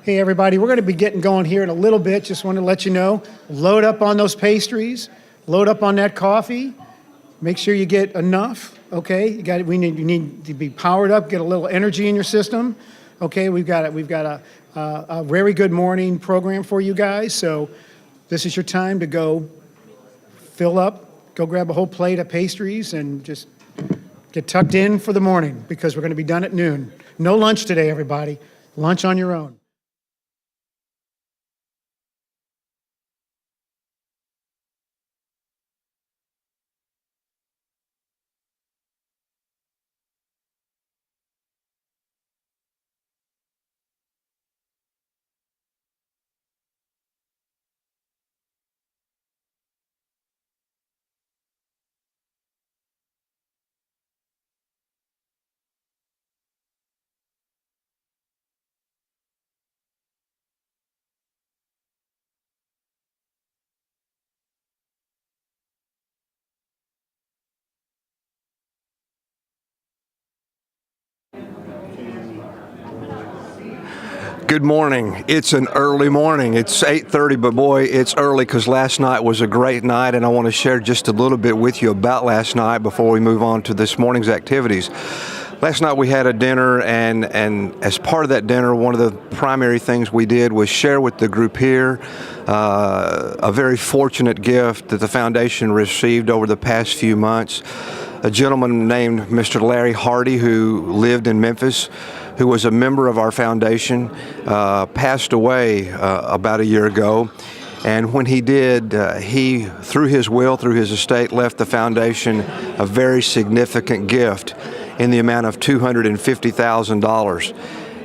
Hey everybody, we're going to be getting going here in a little bit. Just want to let you know, load up on those pastries, load up on that coffee. Make sure you get enough, okay? You need to be powered up, get a little energy in your system. Okay, we've got a very good morning program for you guys. So this is your time to go fill up, go grab a whole plate of pastries and just get tucked in for the morning because we're going to be done at noon. No lunch today, everybody. Lunch on your own. Good morning. It's an early morning. It's 8:30, but boy, it's early because last night was a great night, and I want to share just a little bit with you about last night before we move on to this morning's activities. Last night we had a dinner, and as part of that dinner, one of the primary things we did was share with the group here a very fortunate gift that the foundation received over the past few months. A gentleman named Mr. Larry Hardy, who lived in Memphis, who was a member of our foundation, passed away about a year ago. And when he did, he, through his will, through his estate, left the foundation a very significant gift in the amount of $250,000.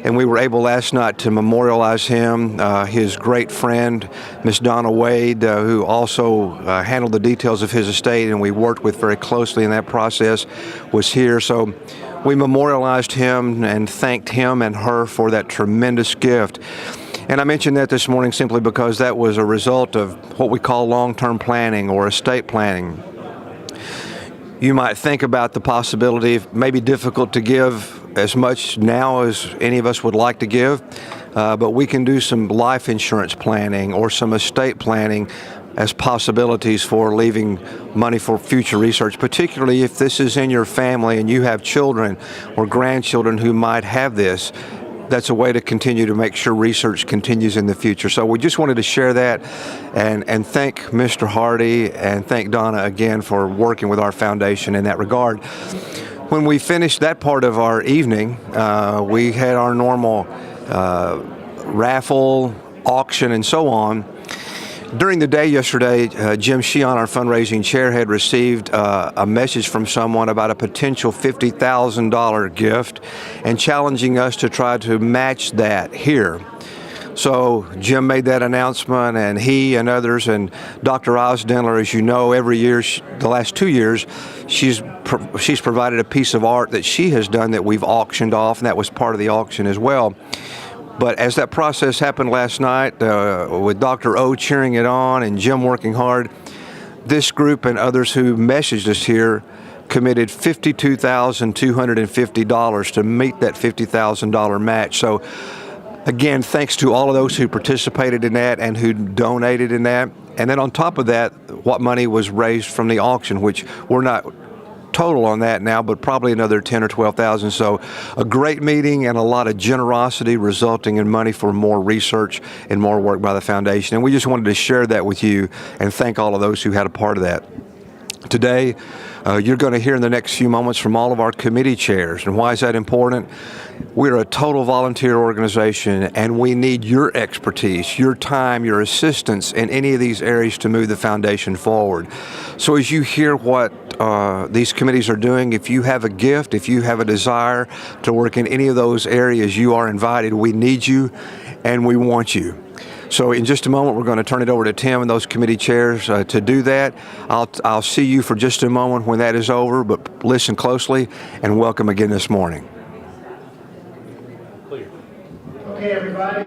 And we were able last night to memorialize him. His great friend, Miss Donna Wade, who also handled the details of his estate and we worked with very closely in that process, was here. So we memorialized him and thanked him and her for that tremendous gift. And I mentioned that this morning simply because that was a result of what we call long-term planning or estate planning. You might think about the possibility of maybe difficult to give as much now as any of us would like to give, but we can do some life insurance planning or some estate planning as possibilities for leaving money for future research, particularly if this is in your family and you have children or grandchildren who might have this. That's a way to continue to make sure research continues in the future. So we just wanted to share that and thank Mr. Hardy and thank Donna again for working with our foundation in that regard. When we finished that part of our evening, we had our normal raffle, auction, and so on. During the day yesterday, Jim Sheehan, our fundraising chair, had received a message from someone about a potential $50,000 gift and challenging us to try to match that here. So Jim made that announcement, and he and others, and Dr. Osdendler, as you know, every year, the last 2 years, she's provided a piece of art that she has done that we've auctioned off, and that was part of the auction as well. But as that process happened last night, with Dr. O cheering it on and Jim working hard, this group and others who messaged us here committed $52,250 to meet that $50,000 match. So again, thanks to all of those who participated in that and who donated in that. And then on top of that, what money was raised from the auction, which we're not total on that now, but probably another 10 or 12,000. So a great meeting and a lot of generosity resulting in money for more research and more work by the foundation. And we just wanted to share that with you and thank all of those who had a part of that. Today, you're going to hear in the next few moments from all of our committee chairs. And why is that important? We're a total volunteer organization, and we need your expertise, your time, your assistance in any of these areas to move the foundation forward. So as you hear what these committees are doing, if you have a gift, if you have a desire to work in any of those areas, you are invited. We need you, and we want you. So in just a moment, we're going to turn it over to Tim and those committee chairs to do that. I'll see you for just a moment when that is over, but listen closely and welcome again this morning. Okay, everybody.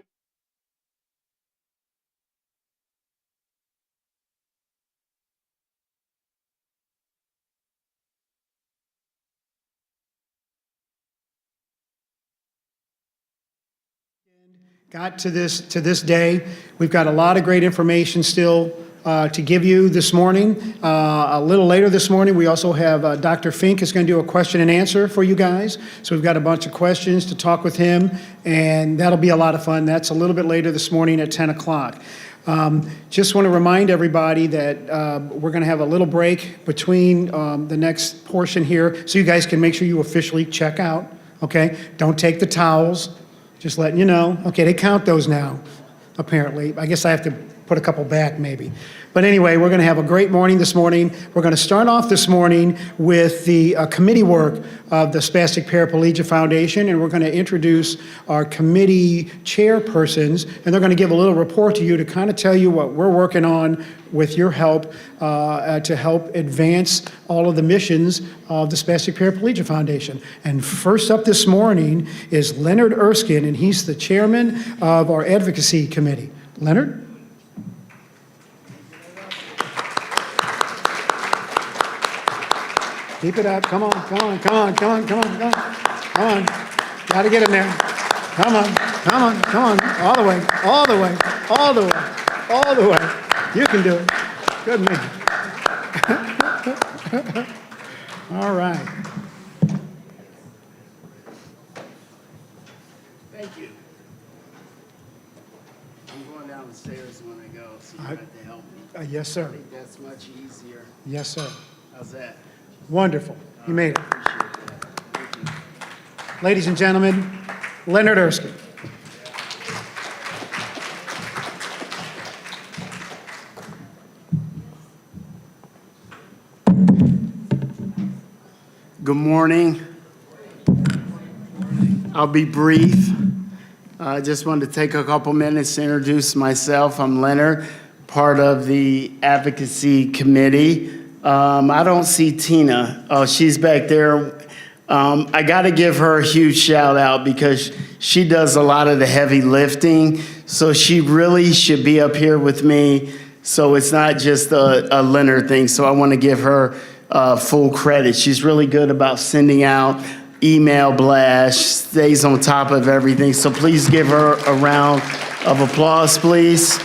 got to this day. We've got a lot of great information still to give you this morning. A little later this morning, we also have Dr. Fink is going to do a question and answer for you guys. So we've got a bunch of questions to talk with him, and that'll be a lot of fun. That's a little bit later this morning at 10 o'clock. Just want to remind everybody that we're going to have a little break between the next portion here, so you guys can make sure you officially check out, okay? Don't take the towels. Just letting you know. Okay, they count those now, apparently. I guess I have to put a couple back, maybe. But anyway, we're going to have a great morning this morning. We're going to start off this morning with the committee work of the Spastic Paraplegia Foundation, and we're going to introduce our committee chairpersons, and they're going to give a little report to you to kind of tell you what we're working on with your help to help advance all of the missions of the Spastic Paraplegia Foundation. And first up this morning is Leonard Erskine, and he's the chairman of our advocacy committee. Leonard? Keep it up. Come on, come on, come on, come on, come on, come on. Come on. Got to get in there. Come on, come on, come on. All the way, all the way, all the way, all the way. You can do it. Good man. All right. Thank you. I'm going down the stairs when I go, so you have to help me. Yes, sir. I think that's much easier. Yes, sir. How's that? Wonderful. You made it. Appreciate that. Thank you. Ladies and gentlemen, Leonard Erskine. Good morning. I'll be brief. I just wanted to take a couple minutes to introduce myself. I'm Leonard, part of the advocacy committee. I don't see Tina. Oh, she's back there. I got to give her a huge shout out because she does a lot of the heavy lifting. So she really should be up here with me. So it's not just a Leonard thing. So I want to give her full credit. She's really good about sending out email blasts, stays on top of everything. So please give her a round of applause, please.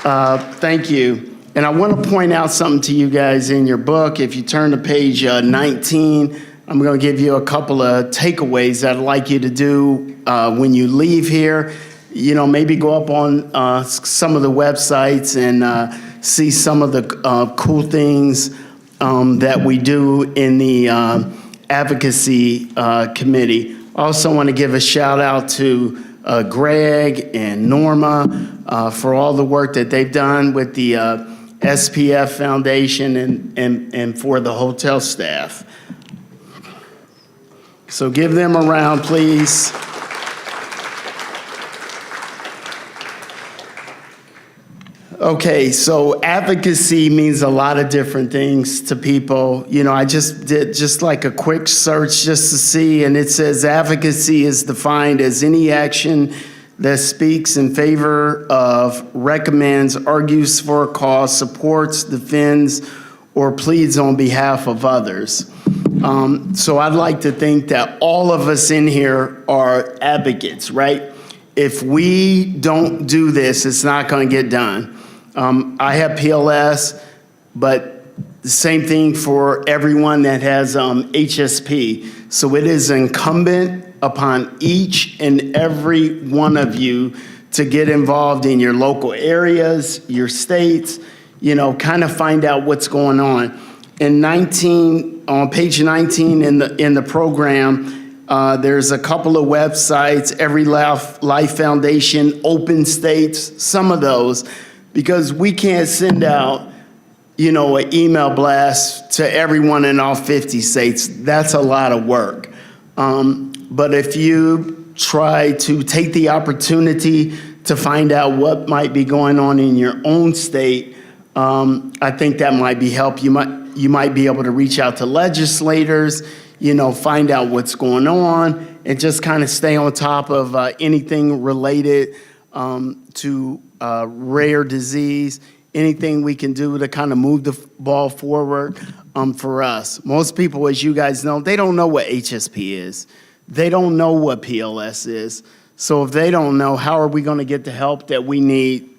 Thank you. And I want to point out something to you guys in your book. If you turn to page 19, I'm going to give you a couple of takeaways that I'd like you to do when you leave here. You know, maybe go up on some of the websites and see some of the cool things that we do in the advocacy committee. I also want to give a shout out to Greg and Norma for all the work that they've done with the SPF Foundation and for the hotel staff. So give them a round, please. Okay, so advocacy means a lot of different things to people. You know, I just did just like a quick search just to see, and it says advocacy is defined as any action that speaks in favor of, recommends, argues for a cause, supports, defends, or pleads on behalf of others. So I'd like to think that all of us in here are advocates, right? If we don't do this, it's not going to get done. I have PLS, but the same thing for everyone that has HSP. So it is incumbent upon each and every one of you to get involved in your local areas, your states, you know, kind of find out what's going on. On page 19 in the program, there's a couple of websites, Every Life Foundation, Open States, some of those, because we can't send out, you know, an email blast to everyone in all 50 states. That's a lot of work. But if you try to take the opportunity to find out what might be going on in your own state, I think that might be help. You might be able to reach out to legislators, you know, find out what's going on, and just kind of stay on top of anything related to rare disease, anything we can do to kind of move the ball forward for us. Most people, as you guys know, they don't know what HSP is. they don't know what PLS is. So if they don't know, how are we going to get the help that we need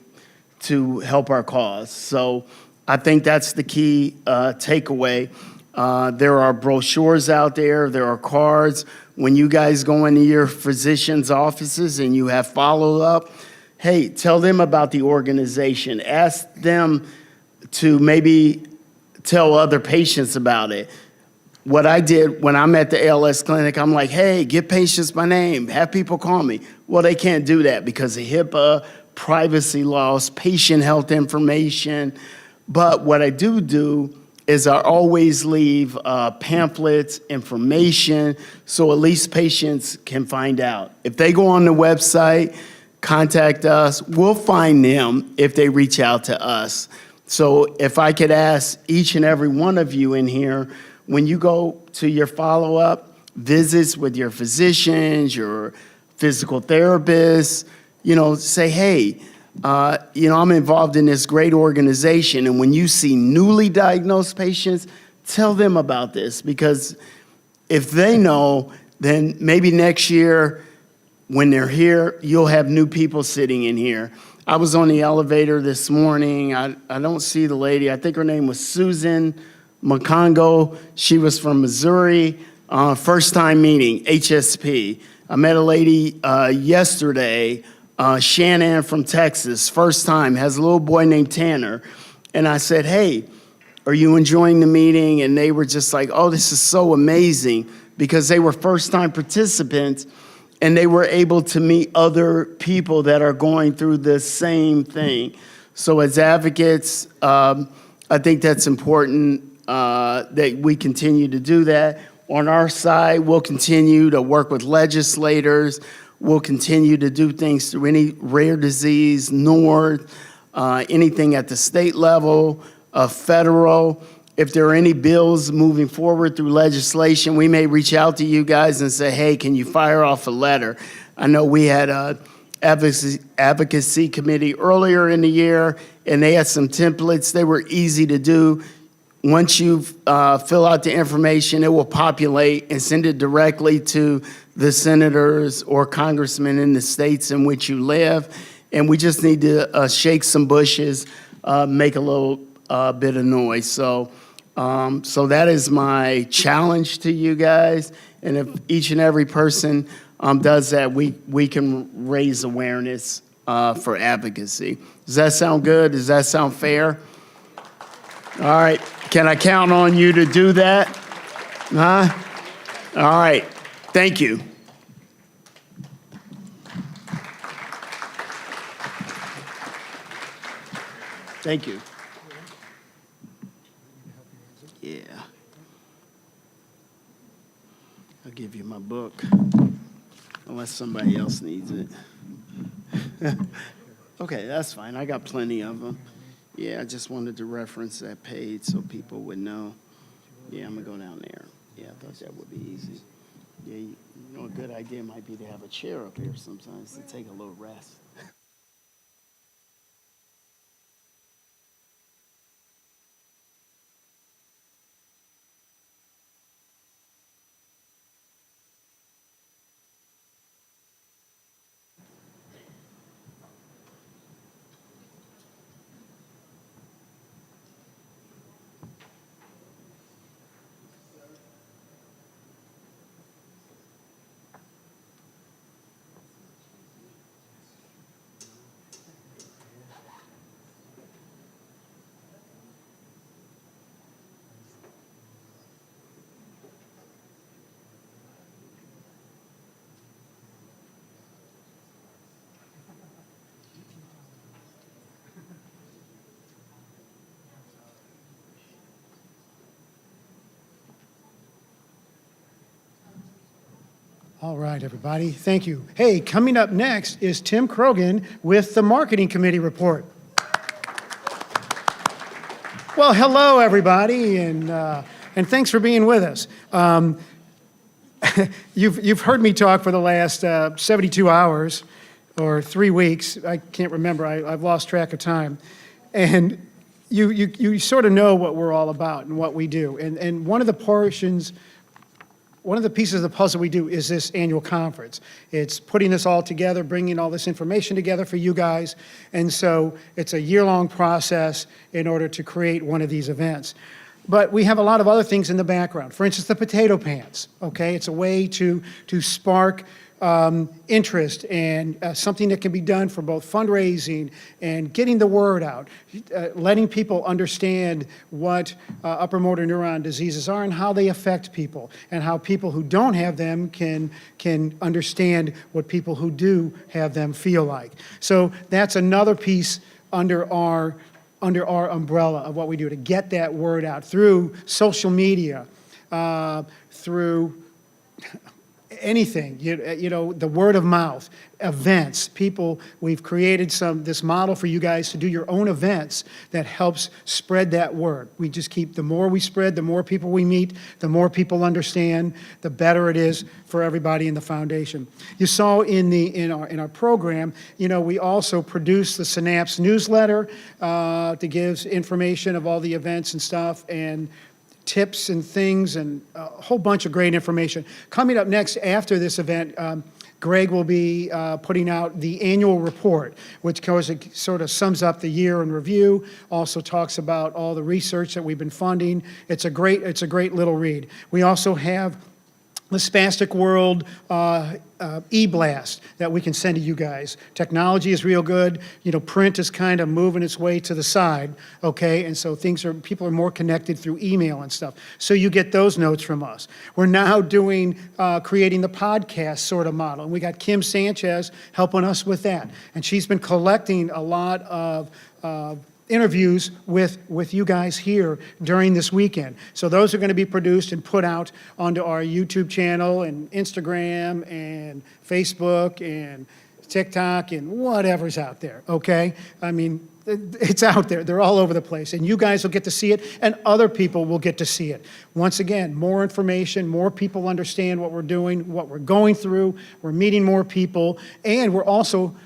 to help our cause? So I think that's the key takeaway. There are brochures out there. There are cards. When you guys go into your physician's offices and you have follow-up, hey, tell them about the organization. Ask them to maybe tell other patients about it. What I did when I'm at the ALS clinic, I'm like, hey, give patients my name, have people call me. Well, they can't do that because of HIPAA, privacy laws, patient health information. But what I do is I always leave pamphlets, information, so at least patients can find out. If they go on the website, contact us, we'll find them if they reach out to us. So if I could ask each and every one of you in here, when you go to your follow-up visits with your physicians, your physical therapists, say, hey, I'm involved in this great organization. And when you see newly diagnosed patients, tell them about this, because if they know, then maybe next year when they're here, you'll have new people sitting in here. I was on the elevator this morning. I don't see the lady. I think her name was Susan Makongo. She was from Missouri. First time meeting, HSP. I met a lady yesterday, Shannon from Texas, first time, has a little boy named Tanner. And I said, hey, are you enjoying the meeting? And they were just like, oh, this is so amazing, because they were first time participants and they were able to meet other people that are going through the same thing. So as advocates, I think that's important that we continue to do that. On our side, we'll continue to work with legislators. We'll continue to do things through any rare disease, NORD, anything at the state level, federal. If there are any bills moving forward through legislation, we may reach out to you guys and say, hey, can you fire off a letter? I know we had a advocacy committee earlier in the year, and they had some templates. They were easy to do. Once you fill out the information, it will populate and send it directly to the senators or congressmen in the states in which you live. And we just need to shake some bushes, make a little bit of noise. So that is my challenge to you guys. And if each and every person does that, we can raise awareness for advocacy. Does that sound good? Does that sound fair? All right. Can I count on you to do that? Huh? All right. Thank you. Thank you. Yeah. I'll give you my book, unless somebody else needs it. Okay, that's fine. I got plenty of them. Yeah, I just wanted to reference that page so people would know. Yeah, I'm going to go down there. Yeah, I thought that would be easy. Yeah, a good idea might be to have a chair up here sometimes to take a little rest. All right, everybody, thank you. Hey, coming up next is Tim Krogan with the Marketing Committee report. Well, hello, everybody, and thanks for being with us. You've heard me talk for the last 72 hours or 3 weeks. I can't remember. I've lost track of time. And you sort of know what we're all about and what we do. And one of the portions one of the pieces of the puzzle we do is this annual conference. It's putting this all together, bringing all this information together for you guys. And so it's a year-long process in order to create one of these events. But we have a lot of other things in the background. For instance, the potato pants, okay? It's a way to spark interest and something that can be done for both fundraising and getting the word out, letting people understand what upper motor neuron diseases are and how they affect people, and how people who don't have them can understand what people who do have them feel like. So that's another piece under our umbrella of what we do to get that word out through social media, through anything, you know, the word of mouth, events, people. We've created this model for you guys to do your own events that helps spread that word. We just keep, the more we spread, the more people we meet, the more people understand, the better it is for everybody in the foundation. You saw in our program, you know, we also produce the Synapse newsletter that gives information of all the events and stuff, and tips and things, and a whole bunch of great information. Coming up next after this event, Greg will be putting out the annual report, which sort of sums up the year in review, also talks about all the research that we've been funding. It's a great little read. We also have the Spastic World e-blast that we can send to you guys. Technology is real good. You know, print is kind of moving its way to the side, okay? And so people are more connected through email and stuff. So you get those notes from us. We're now doing, creating the podcast sort of model. And we got Kim Sanchez helping us with that. And she's been collecting a lot of interviews with you guys here during this weekend. So those are going to be produced and put out onto our YouTube channel and Instagram and Facebook and TikTok and whatever's out there, okay? I mean, it's out there. They're all over the place. And you guys will get to see it, and other people will get to see it. Once again, more information, more people understand what we're doing, what we're going through. We're meeting more people, and we're also,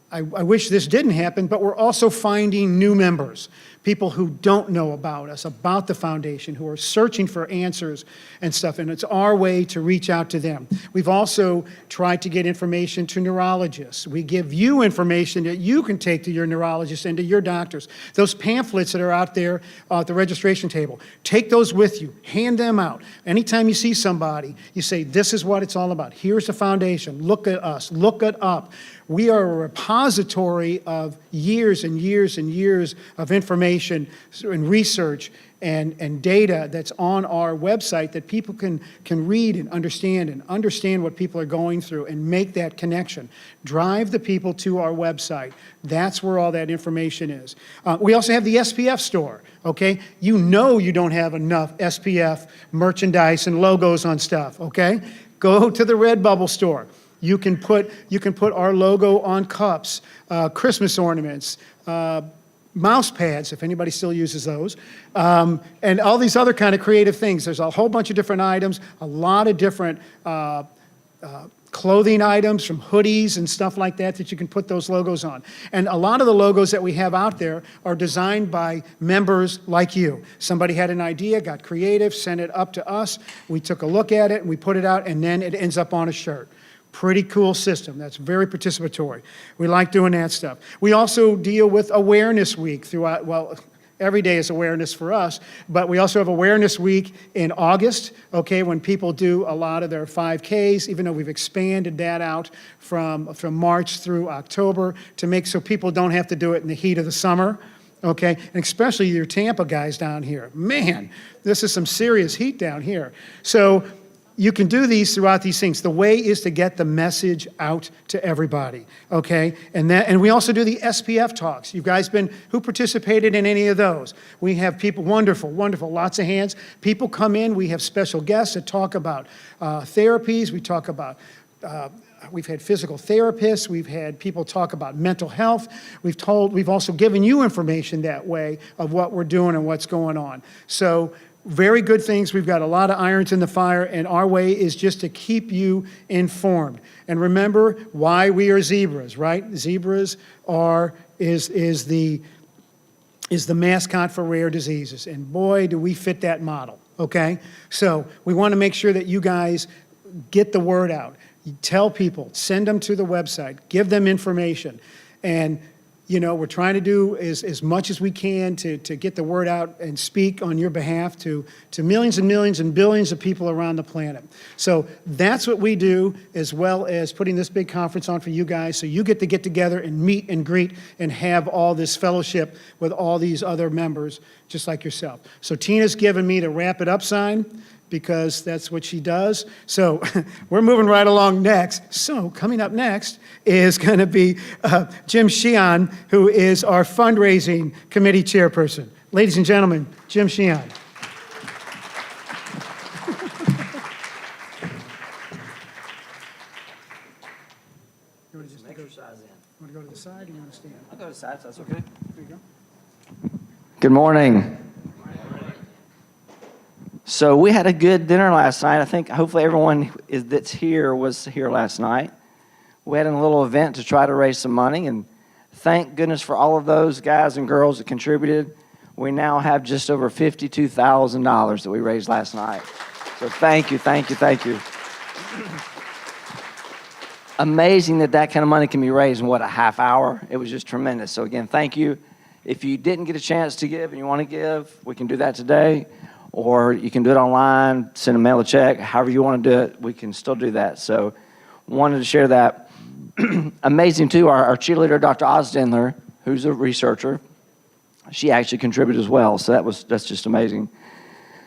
I wish this didn't happen, but we're also finding new members, people who don't know about us, about the foundation, who are searching for answers and stuff, and it's our way to reach out to them. We've also tried to get information to neurologists. We give you information that you can take to your neurologist and to your doctors. Those pamphlets that are out there at the registration table, take those with you, hand them out. Anytime you see somebody, you say, this is what it's all about. Here's the foundation. Look at us. Look it up. We are a repository of years and years and years of information and research and data that's on our website that people can read and understand what people are going through and make that connection. Drive the people to our website. That's where all that information is. We also have the SPF store, okay? You know you don't have enough SPF merchandise and logos on stuff, okay? Go to the Redbubble store. You can put our logo on cups, Christmas ornaments, mouse pads, if anybody still uses those, and all these other kind of creative things. There's a whole bunch of different items, a lot of different clothing items, from hoodies and stuff like that you can put those logos on. And a lot of the logos that we have out there are designed by members like you. Somebody had an idea, got creative, sent it up to us. We took a look at it, and we put it out, and then it ends up on a shirt. Pretty cool system. That's very participatory. We like doing that stuff. We also deal with Awareness Week throughout, well, every day is awareness for us, but we also have Awareness Week in August, okay, when people do a lot of their 5Ks, even though we've expanded that out from March through October to make so people don't have to do it in the heat of the summer. Okay, and especially your Tampa guys down here. Man, this is some serious heat down here. So you can do these throughout these things. The way is to get the message out to everybody, okay? And we also do the SPF talks. You guys who participated in any of those? We have people, wonderful, lots of hands. People come in, we have special guests that talk about therapies. We talk about, we've had physical therapists. We've had people talk about mental health. We've also given you information that way of what we're doing and what's going on. So, very good things. We've got a lot of irons in the fire, and our way is just to keep you informed. And remember why we are zebras, right? Zebras is the mascot for rare diseases, and boy, do we fit that model. okay? So we want to make sure that you guys get the word out. You tell people, send them to the website, give them information. And, you know, we're trying to do as much as we can to get the word out and speak on your behalf to millions and millions and billions of people around the planet. So that's what we do, as well as putting this big conference on for you guys, so you get to get together and meet and greet and have all this fellowship with all these other members, just like yourself. So Tina's given me the wrap it up sign, because that's what she does. So we're moving right along next. So coming up next is going to be Jim Sheehan, who is our fundraising committee chairperson. Ladies and gentlemen, Jim Sheehan. You want to just Exercise in. want to go to the side, or you want to stand? I'll go to the side, so that's okay. There you go. Good morning. So we had a good dinner last night. I think hopefully everyone that's here was here last night. We had a little event to try to raise some money, and thank goodness for all of those guys and girls that contributed. We now have just over $52,000 that we raised last night. So thank you, thank you, thank you. Amazing that kind of money can be raised in, what, a half hour? It was just tremendous. So again, thank you. If you didn't get a chance to give and you want to give, we can do that today. Or you can do it online, send a mail a check, however you want to do it, we can still do that. So wanted to share that. Amazing too, our cheerleader, Dr. Osdendler, who's a researcher, she actually contributed as well. So that's just amazing.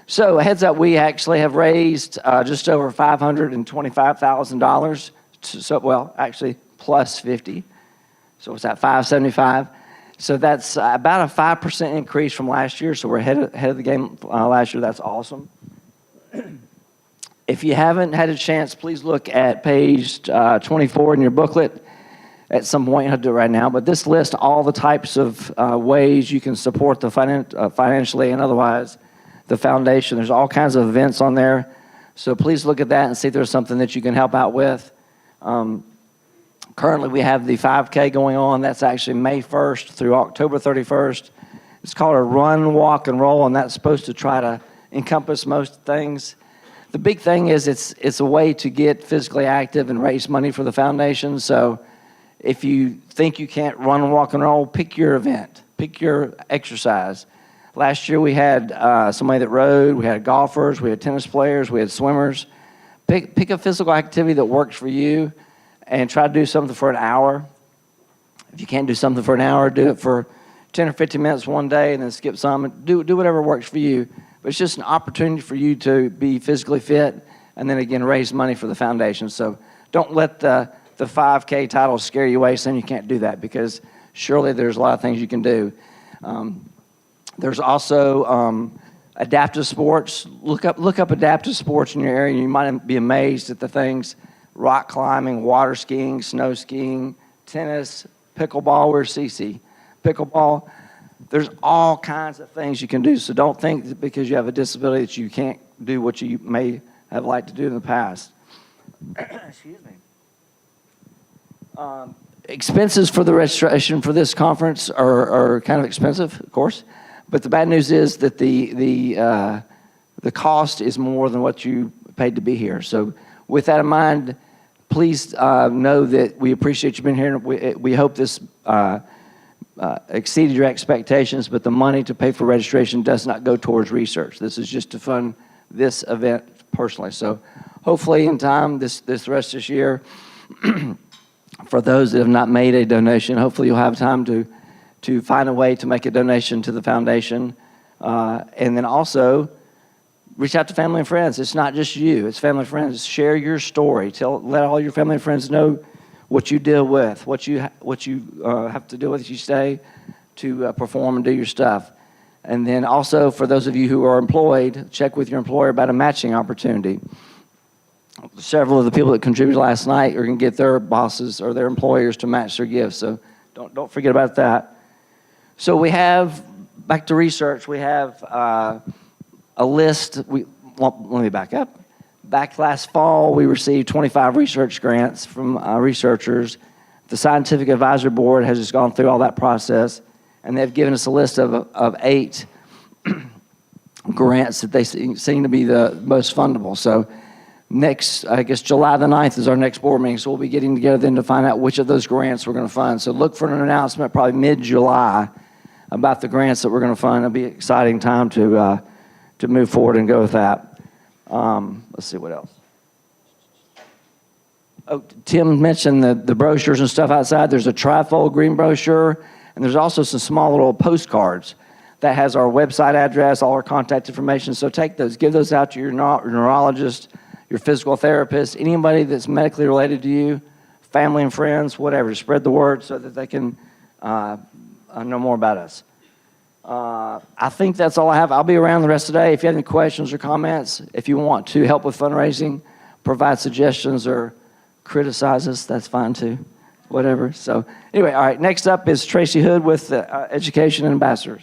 So heads up, we actually have raised just over $525,000. So, well, actually plus 50. So what's that, 575? So that's about a 5% increase from last year. So we're ahead of the game last year. That's awesome. If you haven't had a chance, please look at page 24 in your booklet. At some point, you have to do it right now. But this lists all the types of ways you can support the financially and otherwise the foundation. There's all kinds of events on there. So please look at that and see if there's something that you can help out with. Currently, we have the 5K going on. That's actually May 1st through October 31st. It's called a run, walk, and roll, and that's supposed to try to encompass most things. The big thing is it's a way to get physically active and raise money for the foundation. So if you think you can't run, walk, and roll, pick your event. Pick your exercise. Last year, we had somebody that rode. We had golfers. We had tennis players. We had swimmers. Pick a physical activity that works for you, and try to do something for an hour. If you can't do something for an hour, do it for 10 or 15 minutes one day and then skip some. And do whatever works for you. But it's just an opportunity for you to be physically fit and then again raise money for the foundation. So don't let the 5K title scare you away saying you can't do that, because surely there's a lot of things you can do. There's also adaptive sports. Look up adaptive sports in your area. You might be amazed at the things: rock climbing, water skiing, snow skiing, tennis, pickleball. Where's Cece? Pickleball. There's all kinds of things you can do. So don't think that because you have a disability that you can't do what you may have liked to do in the past. Excuse me. Expenses for the registration for this conference are kind of expensive, of course. But the bad news is that the cost is more than what you paid to be here. So with that in mind, please know that we appreciate you being here. We hope this exceeded your expectations, but the money to pay for registration does not go towards research. This is just to fund this event personally. So hopefully in time, this rest of this year, for those that have not made a donation, hopefully you'll have time to find a way to make a donation to the foundation. And then also, reach out to family and friends. It's not just you, it's family and friends. Share your story. Let all your family and friends know what you deal with, what you have to deal with as you stay to perform and do your stuff. And then also, for those of you who are employed, check with your employer about a matching opportunity. Several of the people that contributed last night are going to get their bosses or their employers to match their gifts, so don't forget about that. So we have, back to research, we have a list. Let me back up. Back last fall, we received 25 research grants from researchers. The Scientific Advisory Board has just gone through all that process, and they've given us a list of 8 grants that they seem to be the most fundable. So next, I guess July the 9th is our next board meeting, so we'll be getting together then to find out which of those grants we're going to fund. So look for an announcement probably mid-July about the grants that we're going to fund. It'll be an exciting time to move forward and go with that. Let's see what else. Oh, Tim mentioned the brochures and stuff outside. There's a trifold green brochure, and there's also some small little postcards that has our website address, all our contact information. So take those, give those out to your neurologist, your physical therapist, anybody that's medically related to you, family and friends, whatever, to spread the word so that they can know more about us. I think that's all I have. I'll be around the rest of the day. If you have any questions or comments, if you want to help with fundraising, provide suggestions or criticize us, that's fine too, whatever. So anyway, all right, next up is Tracy Hood with Education Ambassadors.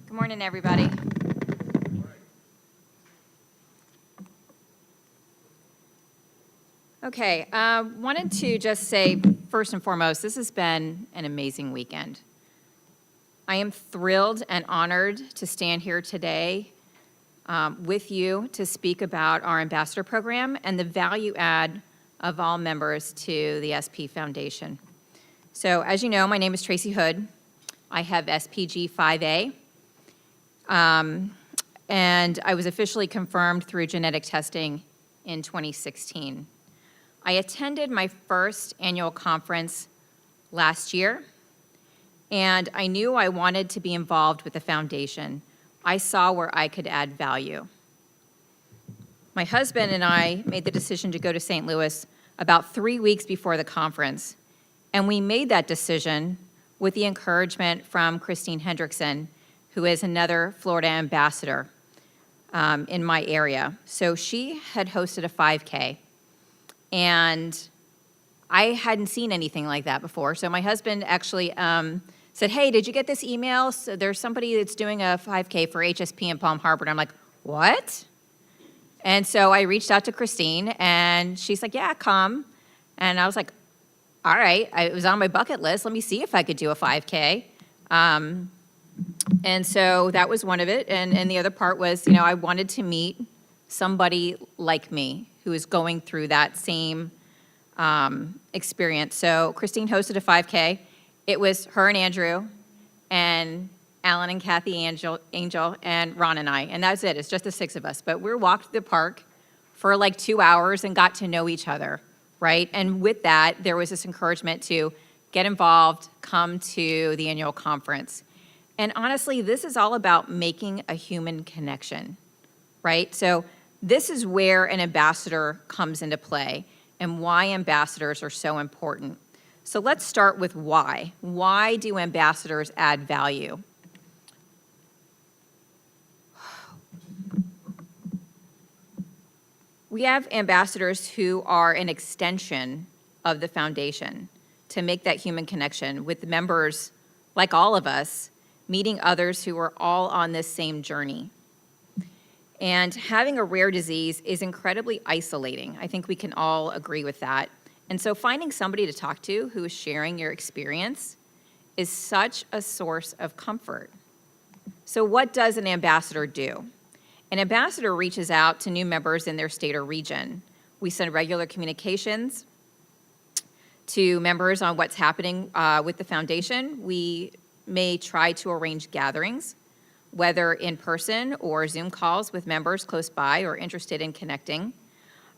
Good morning, everybody. Okay, wanted to just say, first and foremost, this has been an amazing weekend. I am thrilled and honored to stand here today with you to speak about our ambassador program and the value add of all members to the SP Foundation. So as you know, my name is Tracy Hood. I have SPG 5A. And I was officially confirmed through genetic testing in 2016. I attended my first annual conference last year, and I knew I wanted to be involved with the foundation. I saw where I could add value. My husband and I made the decision to go to St. Louis about 3 weeks before the conference, and we made that decision with the encouragement from Christine Hendrickson, who is another Florida ambassador in my area. So she had hosted a 5K, and I hadn't seen anything like that before. So my husband actually said, hey, did you get this email? So there's somebody that's doing a 5K for HSP in Palm Harbor. And I'm like, what? And so I reached out to Christine, and she's like, yeah, come. And I was like, all right, it was on my bucket list. Let me see if I could do a 5K. And so that was one of it. And the other part was, you know, I wanted to meet somebody like me who is going through that same experience. So Christine hosted a 5K. It was her and Andrew and Alan and Kathy Angel and Ron and I. And that's it. It's just the six of us. But we walked the park for like 2 hours and got to know each other, right? And with that, there was this encouragement to get involved, come to the annual conference. And honestly, this is all about making a human connection, right? So this is where an ambassador comes into play and why ambassadors are so important. So let's start with why. Why do ambassadors add value? We have ambassadors who are an extension of the foundation to make that human connection with members like all of us, meeting others who are all on this same journey. And having a rare disease is incredibly isolating. I think we can all agree with that. And so finding somebody to talk to who is sharing your experience is such a source of comfort. So what does an ambassador do? An ambassador reaches out to new members in their state or region. We send regular communications to members on what's happening with the foundation. We may try to arrange gatherings, whether in person or Zoom calls with members close by or interested in connecting.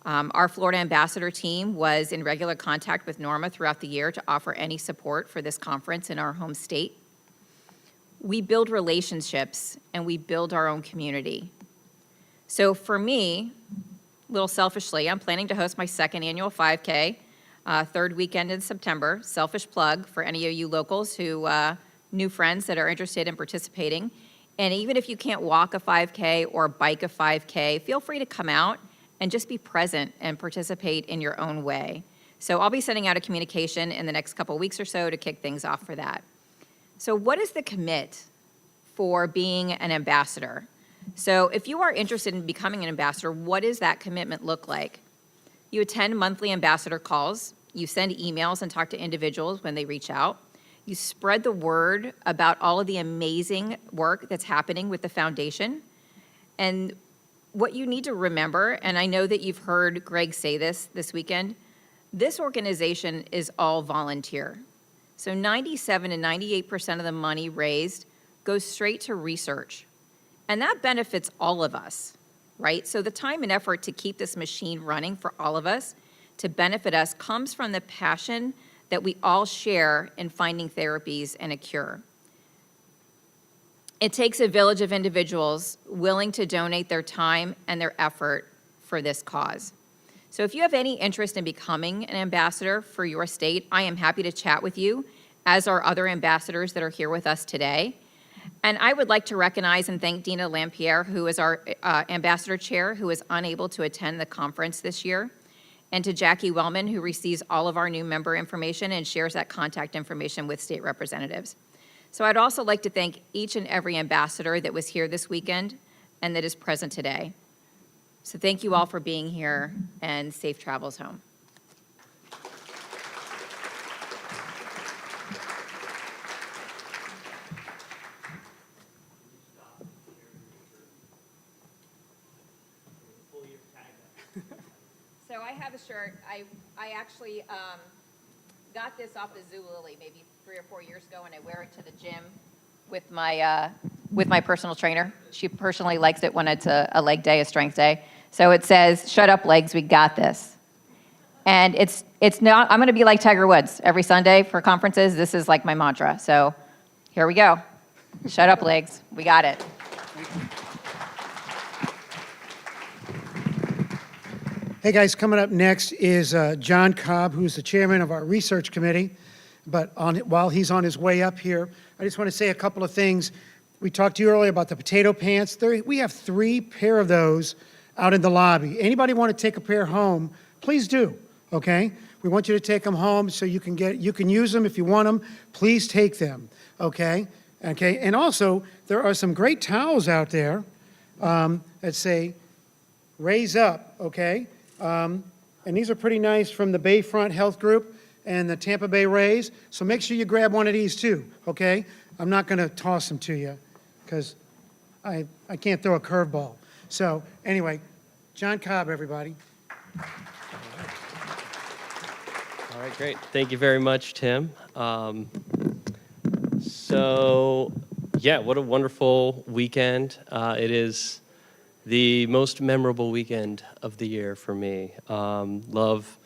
Our Florida ambassador team was in regular contact with Norma throughout the year to offer any support for this conference in our home state. We build relationships and we build our own community. So for me, a little selfishly, I'm planning to host my second annual 5K, third weekend in September. Selfish plug for any of you locals who new friends that are interested in participating. And even if you can't walk a 5K or bike a 5K, feel free to come out and just be present and participate in your own way. So I'll be sending out a communication in the next couple weeks or so to kick things off for that. So what is the commit for being an ambassador? So if you are interested in becoming an ambassador, what does that commitment look like? You attend monthly ambassador calls. You send emails and talk to individuals when they reach out. You spread the word about all of the amazing work that's happening with the foundation. And what you need to remember, and I know that you've heard Greg say this weekend, this organization is all volunteer. So 97 to 98% of the money raised goes straight to research. And that benefits all of us, right? So the time and effort to keep this machine running for all of us, to benefit us, comes from the passion that we all share in finding therapies and a cure. It takes a village of individuals willing to donate their time and their effort for this cause. So if you have any interest in becoming an ambassador for your state, I am happy to chat with you, as are other ambassadors that are here with us today. And I would like to recognize and thank Dina Lampierre, who is our ambassador chair, who is unable to attend the conference this year, and to Jackie Wellman, who receives all of our new member information and shares that contact information with state representatives. So I'd also like to thank each and every ambassador that was here this weekend and that is present today. So thank you all for being here, and safe travels home. So I have a shirt. I actually got this off of Zulily maybe 3 or 4 years ago, and I wear it to the gym with my personal trainer. She personally likes it when it's a leg day, a strength day. So it says, "Shut up, legs, we got this." And it's not, I'm going to be like Tiger Woods every Sunday for conferences. This is like my mantra. So here we go. Shut up, legs, we got it. Hey guys, coming up next is John Cobb, who's the chairman of our research committee. But while he's on his way up here, I just want to say a couple of things. We talked to you earlier about the potato pants. We have 3 pair of those out in the lobby. Anybody want to take a pair home, please do, okay? We want you to take them home so you can use them if you want them. Please take them, okay? Okay, and also, there are some great towels out there that say, "Raise Up," okay? And these are pretty nice from the Bayfront Health Group and the Tampa Bay Rays. So make sure you grab one of these too, okay? I'm not going to toss them to you because I can't throw a curveball. So anyway, John Cobb, everybody. All right, great. Thank you very much, Tim. Yeah, what a wonderful weekend. It is the most memorable weekend of the year for me. Love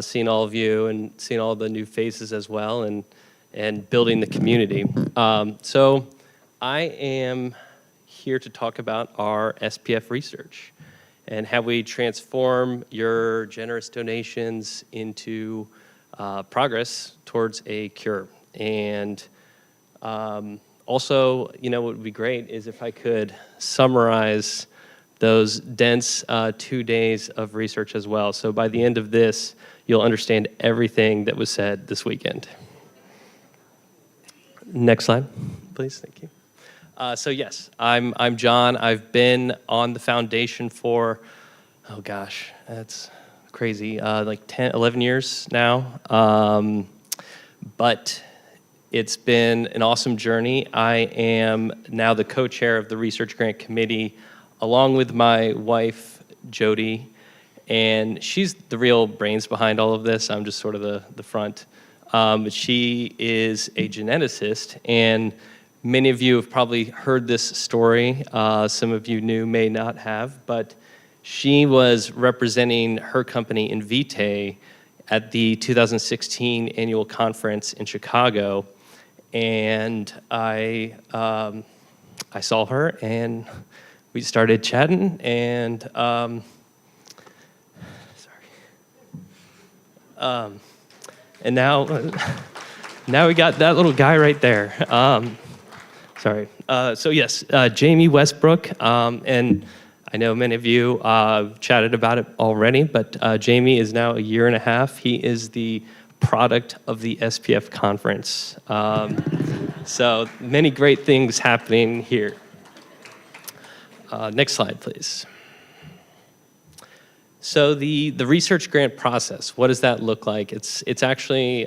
seeing all of you and seeing all the new faces as well, and building the community. So I am here to talk about our SPF research and how we transform your generous donations into progress towards a cure. And also, what would be great is if I could summarize those dense 2 days of research as well. So by the end of this, you'll understand everything that was said this weekend. Next slide, please. Thank you. So yes, I'm John. I've been on the foundation for, oh gosh, that's crazy, like 10, 11 years now. But it's been an awesome journey. I am now the co-chair of the Research Grant Committee, along with my wife, Jody, and she's the real brains behind all of this. I'm just sort of the front. She is a geneticist, and many of you have probably heard this story. Some of you new may not have, but she was representing her company, Invitae, at the 2016 annual conference in Chicago, and I saw her, and we started chatting, and and now Now we got that little guy right there. Sorry. So yes, Jamie Westbrook, and I know many of you chatted about it already, but Jamie is now a year and a half. He is the product of the SPF conference. So many great things happening here. Next slide, please. So the research grant process, what does that look like? It's actually,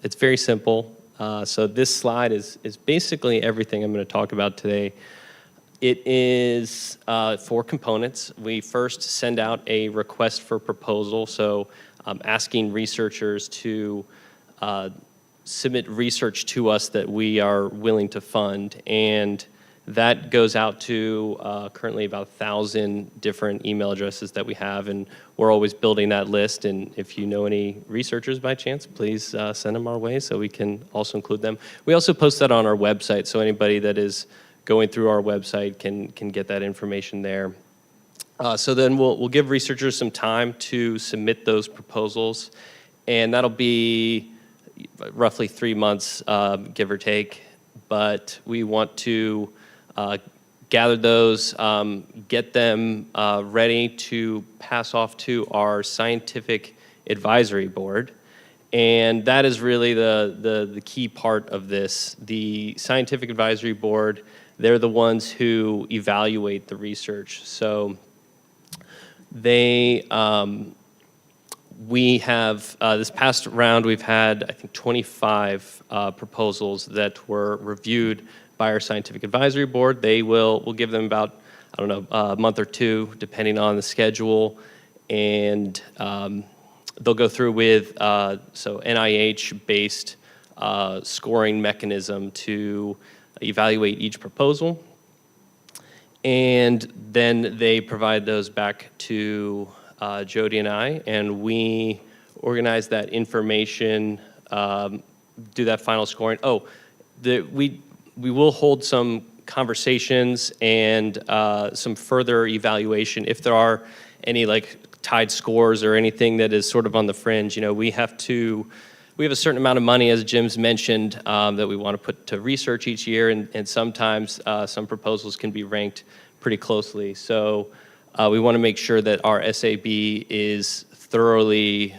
it's very simple. So this slide is basically everything I'm going to talk about today. It is 4 components. We first send out a request for proposal, so asking researchers to submit research to us that we are willing to fund, and that goes out to currently about 1,000 different email addresses that we have, and we're always building that list. And if you know any researchers by chance, please send them our way so we can also include them. We also post that on our website, so anybody that is going through our website can get that information there. So then we'll give researchers some time to submit those proposals, and that'll be roughly 3 months, give or take. But we want to gather those, get them ready to pass off to our scientific advisory board. And that is really the key part of this. The scientific advisory board, they're the ones who evaluate the research. So they, we have, this past round, we've had, I think, 25 proposals that were reviewed by our scientific advisory board. We'll give them about, I don't know, a month or 2, depending on the schedule. And they'll go through with, so NIH-based scoring mechanism to evaluate each proposal. And then they provide those back to Jody and I, and we organize that information, do that final scoring. Oh, we will hold some conversations and some further evaluation if there are any like tied scores or anything that is sort of on the fringe. You know, we have a certain amount of money, as Jim's mentioned, that we want to put to research each year, and sometimes some proposals can be ranked pretty closely. So we want to make sure that our SAB is thoroughly,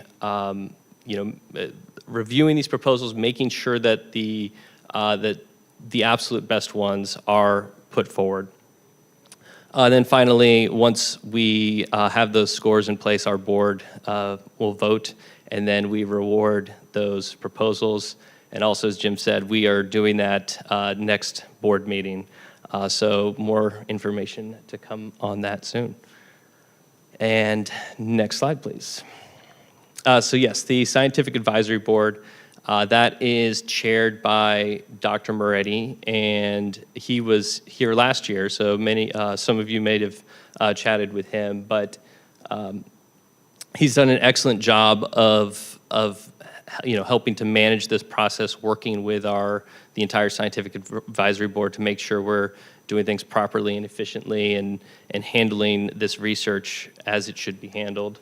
reviewing these proposals, making sure that the absolute best ones are put forward. Then finally, once we have those scores in place, our board will vote, and then we reward those proposals. And also, as Jim said, we are doing that next board meeting. So more information to come on that soon. And next slide, please. So yes, the Scientific Advisory Board, that is chaired by Dr. Moretti, and he was here last year, so some of you may have chatted with him, but he's done an excellent job of helping to manage this process, working with the entire Scientific Advisory Board to make sure we're doing things properly and efficiently and handling this research as it should be handled.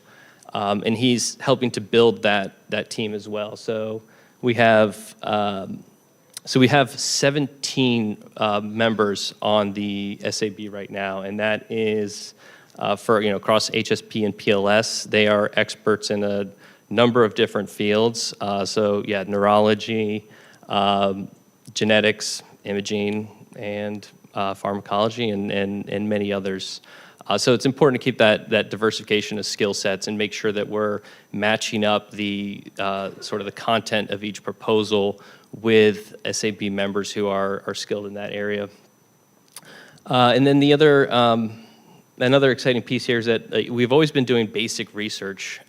And he's helping to build that team as well. So we have 17 members on the SAB right now, and that is for across HSP and PLS. They are experts in a number of different fields. So yeah, neurology, genetics, imaging, and pharmacology, and many others. So it's important to keep that diversification of skill sets and make sure that we're matching up the sort of the content of each proposal with SAB members who are skilled in that area. And then the another exciting piece here is that we've always been doing basic research.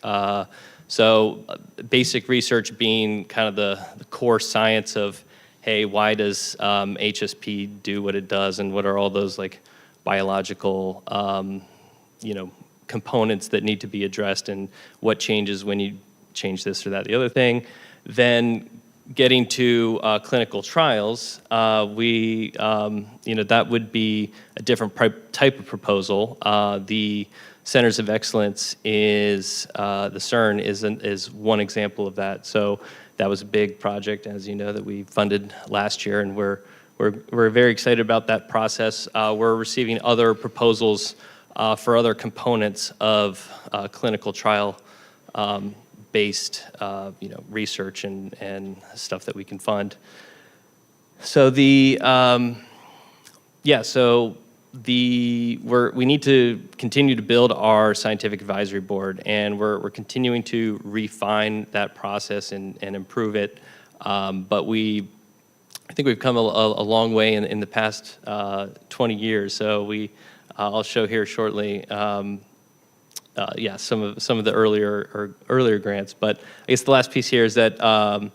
So basic research being kind of the core science of, hey, why does HSP do what it does, and what are all those like biological components that need to be addressed, and what changes when you change this or that, the other thing. Then getting to clinical trials, that would be a different type of proposal. The Centers of Excellence the CERN is one example of that. So that was a big project, as you know, that we funded last year, and we're very excited about that process. We're receiving other proposals for other components of clinical trial based research and stuff that we can fund. So we need to continue to build our scientific advisory board, and we're continuing to refine that process and improve it. But I think we've come a long way in the past 20 years. So I'll show here shortly. Some of the earlier grants. But I guess the last piece here is that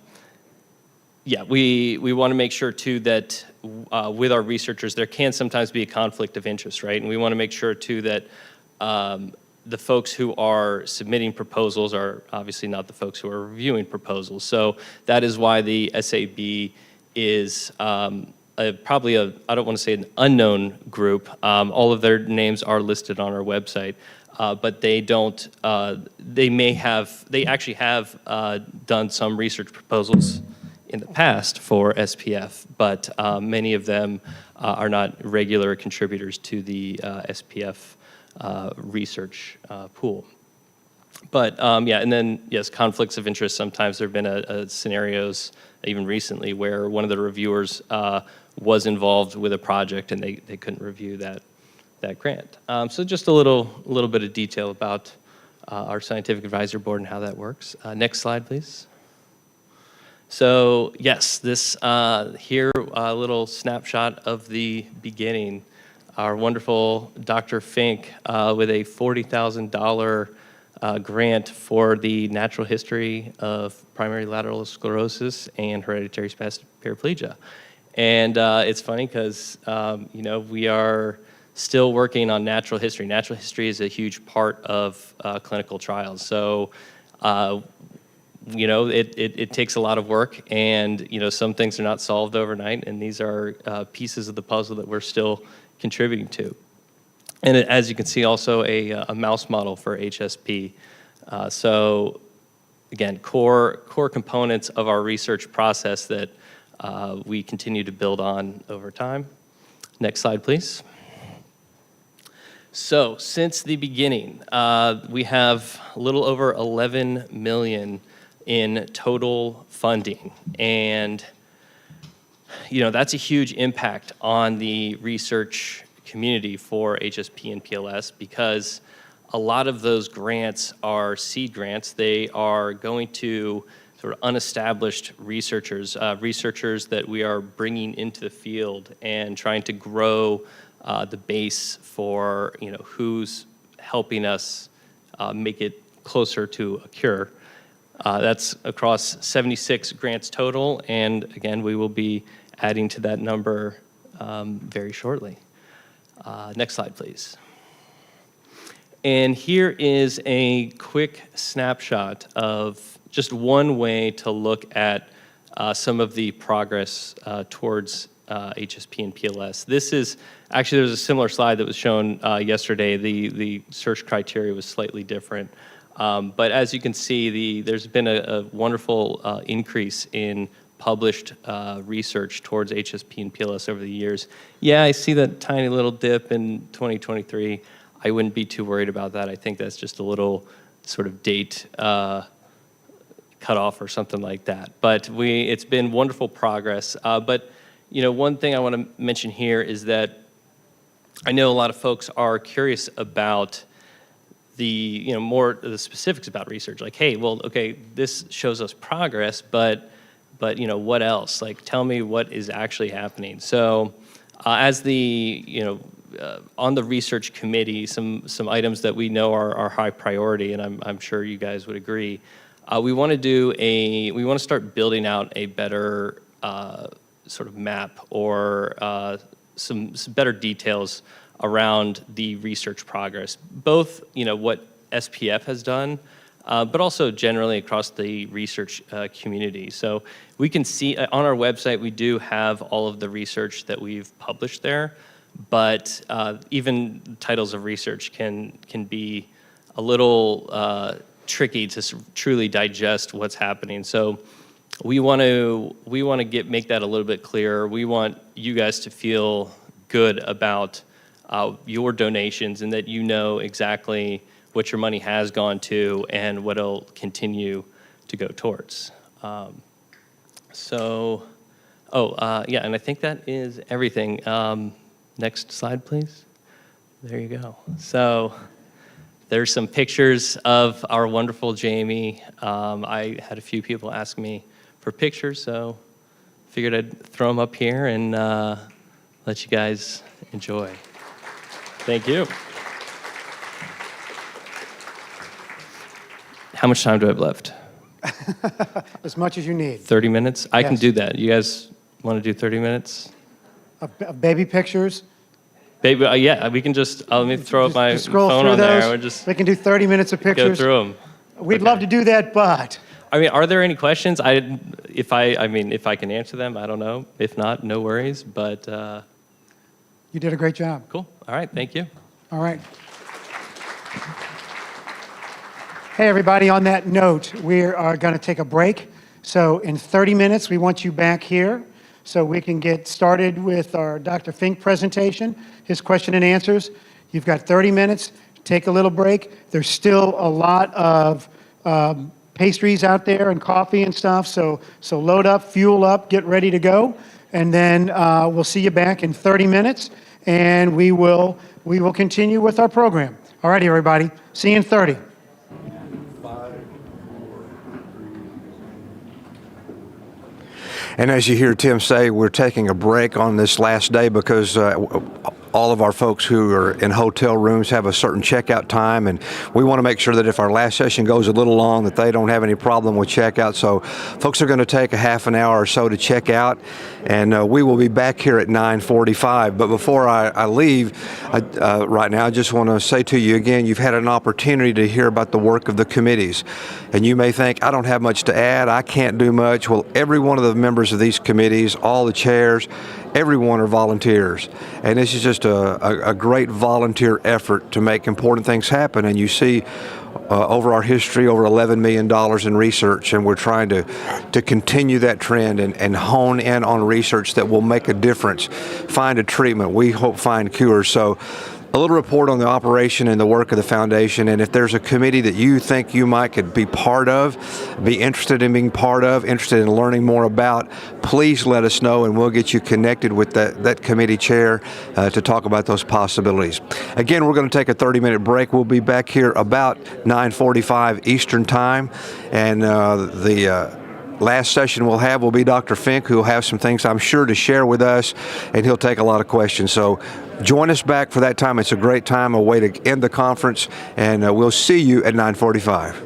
we want to make sure too that with our researchers there can sometimes be a conflict of interest, right? And we want to make sure too that the folks who are submitting proposals are obviously not the folks who are reviewing proposals. So that is why the SAB is probably I don't want to say an unknown group. All of their names are listed on our website. But they don't, they actually have done some research proposals in the past for SPF, but many of them are not regular contributors to the SPF research pool. But and then yes, conflicts of interest. Sometimes there have been scenarios, even recently, where one of the reviewers was involved with a project and they couldn't review that grant. So just a little bit of detail about our scientific advisory board and how that works. Next slide, please. So yes, this here a little snapshot of the beginning. Our wonderful Dr. Fink with a $40,000 grant for the natural history of primary lateral sclerosis and hereditary spastic paraplegia. And it's funny because we are still working on natural history. Natural history is a huge part of clinical trials. So, it takes a lot of work, and some things are not solved overnight, and these are pieces of the puzzle that we're still contributing to. And as you can see, also a mouse model for HSP. So, again, core components of our research process that we continue to build on over time. Next slide, please. So since the beginning, we have a little over 11 million in total funding. And, that's a huge impact on the research community for HSP and PLS because a lot of those grants are seed grants. They are going to sort of unestablished researchers, researchers that we are bringing into the field and trying to grow the base for who's helping us make it closer to a cure. That's across 76 grants total, and again, we will be adding to that number very shortly. Next slide, please. And here is a quick snapshot of just one way to look at some of the progress towards HSP and PLS. This is actually, there's a similar slide that was shown yesterday. The search criteria was slightly different. But as you can see, there's been a wonderful increase in published research towards HSP and PLS over the years. Yeah, I see that tiny little dip in 2023. I wouldn't be too worried about that. I think that's just a little sort of date cutoff or something like that. But it's been wonderful progress. But one thing I want to mention here is that I know a lot of folks are curious about the more the specifics about research. Like, hey, well, okay, this shows us progress, but what else? Like, tell me what is actually happening. So, as the on the research committee, some items that we know are high priority, and I'm sure you guys would agree. We want to start building out a better sort of map or some better details around the research progress, both what SPF has done, but also generally across the research community. So we can see on our website, we do have all of the research that we've published there, but even titles of research can be a little tricky to truly digest what's happening. So we want to make that a little bit clearer. We want you guys to feel good about your donations and that you know exactly what your money has gone to and what it'll continue to go towards. Yeah, and I think that is everything. Next slide, please. There you go. So there's some pictures of our wonderful Jamie. I had a few people ask me for pictures, so figured I'd throw them up here and let you guys enjoy. Thank you. How much time do I have left? As much as you need. 30 minutes? I can Yes. do that. You guys want to do 30 minutes? Of baby pictures. Baby, yeah, we can just, let me throw up my Just scroll phone through on there. those. We'll just We can do 30 minutes of go pictures. through them. We'd love to do that, but I mean, are there any questions? If I can answer them, I don't know. If not, no worries. But you did a great job. cool. All right. Thank you. All right. Hey, everybody, on that note, we are going to take a break. So in 30 minutes, we want you back here so we can get started with our Dr. Fink presentation, his question and answers. You've got 30 minutes. Take a little break. There's still a lot of pastries out there and coffee and stuff. So load up, fuel up, get ready to go. And then we'll see you back in 30 minutes, and we will continue with our program. All righty, everybody. See you in 30. And as you hear Tim say, we're taking a break on this last day because all of our folks who are in hotel rooms have a certain checkout time, and we want to make sure that if our last session goes a little long, that they don't have any problem with checkout. So folks are going to take a half an hour or so to check out, and we will be back here at 9:45. But before I leave right now, I just want to say to you again, you've had an opportunity to hear about the work of the committees. And you may think, I don't have much to add, I can't do much. Well, every one of the members of these committees, all the chairs, everyone are volunteers. And this is just a great volunteer effort to make important things happen. And you see over our history, over $11 million in research, and we're trying to continue that trend and hone in on research that will make a difference, find a treatment, we hope find cures. So a little report on the operation and the work of the foundation, and if there's a committee that you think you could be part of, be interested in being part of, interested in learning more about, please let us know and we'll get you connected with that committee chair to talk about those possibilities. Again, we're going to take a 30-minute break. We'll be back here about 9:45 Eastern Time, and the last session we'll have will be Dr. Fink, who will have some things I'm sure to share with us, and he'll take a lot of questions. So join us back for that time. It's a great time, a way to end the conference, and we'll see you at 9:45.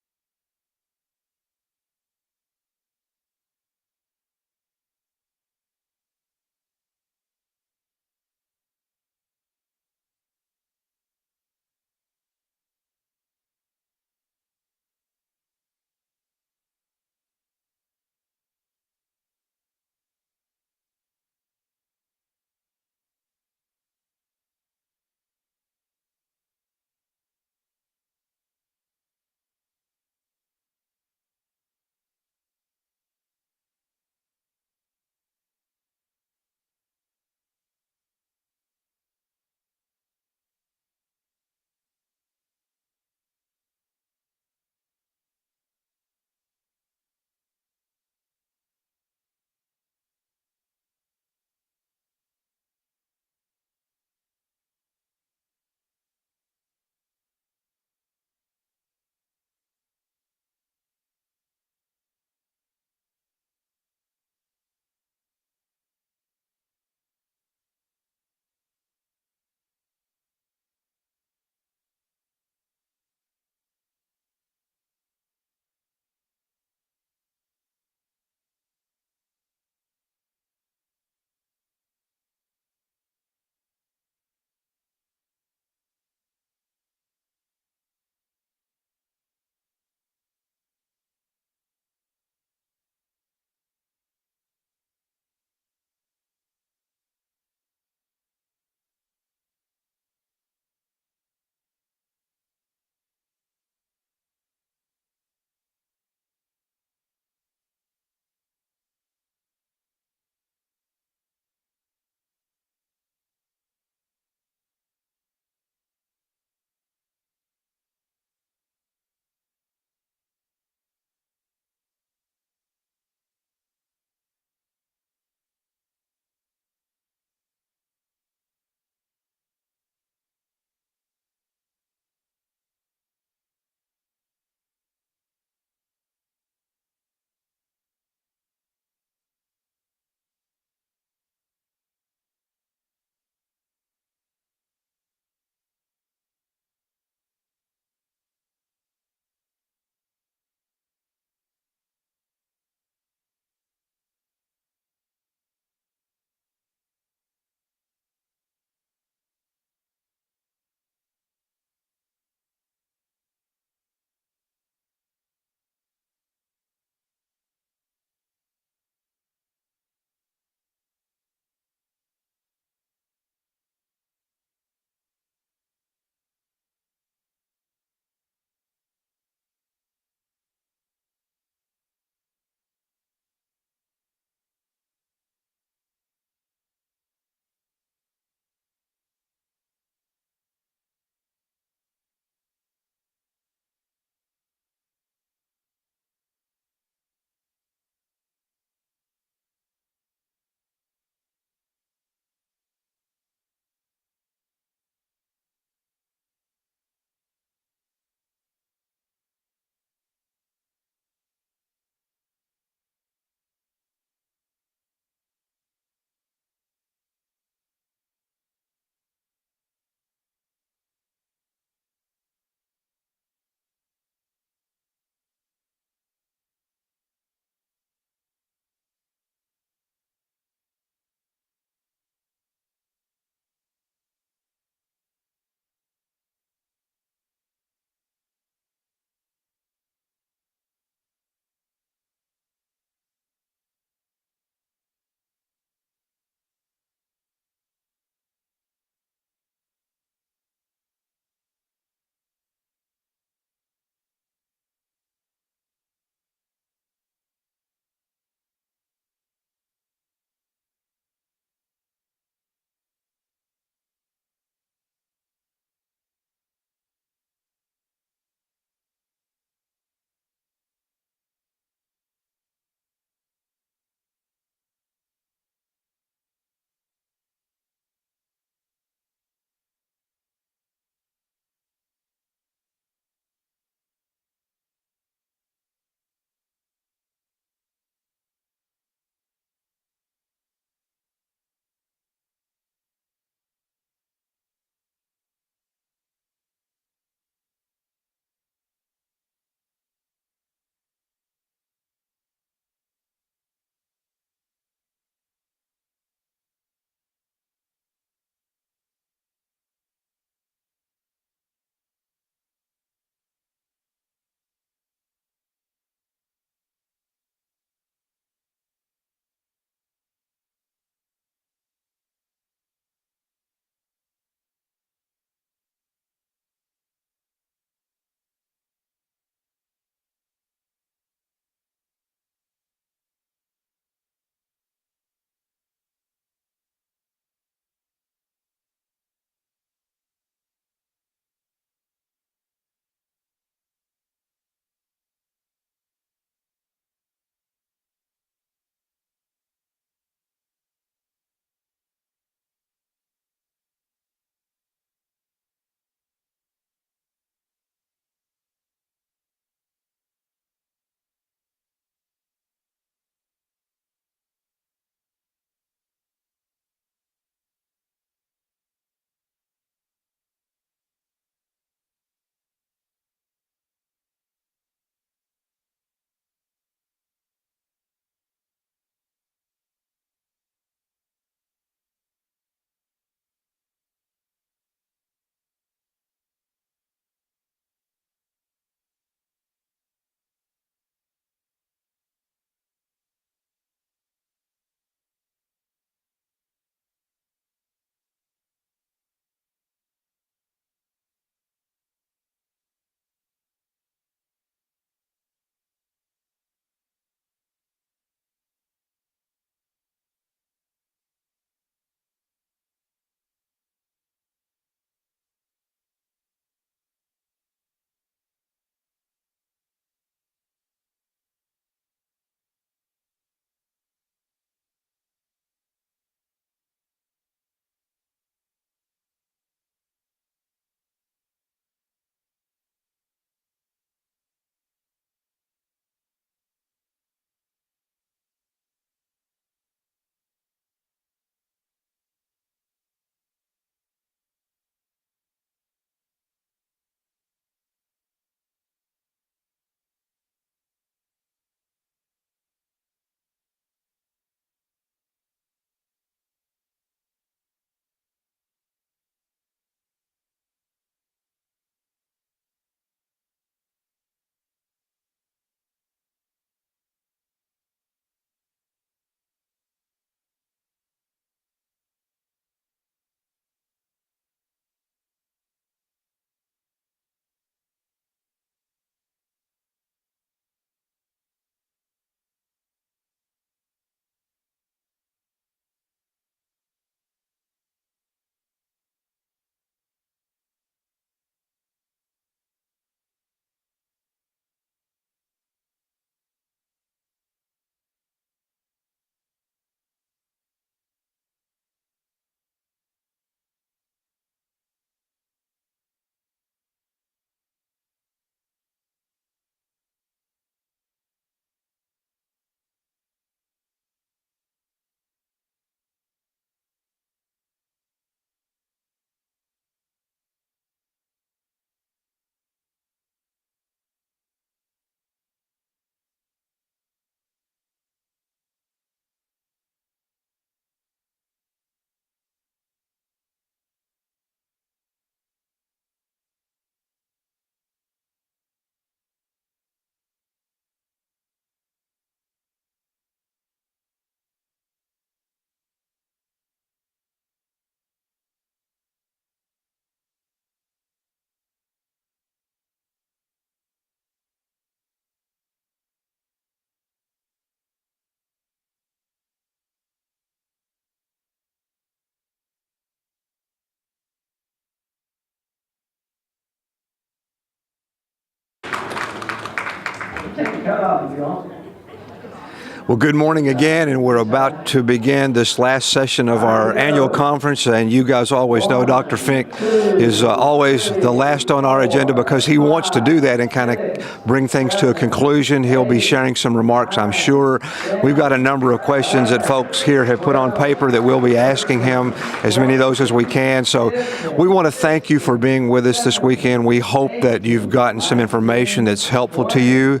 Well, good morning again, and we're about to begin this last session of our annual conference, and you guys always know Dr. Fink is always the last on our agenda because he wants to do that and kind of bring things to a conclusion. He'll be sharing some remarks, I'm sure. We've got a number of questions that folks here have put on paper that we'll be asking him, as many of those as we can. So we want to thank you for being with us this weekend. We hope that you've gotten some information that's helpful to you.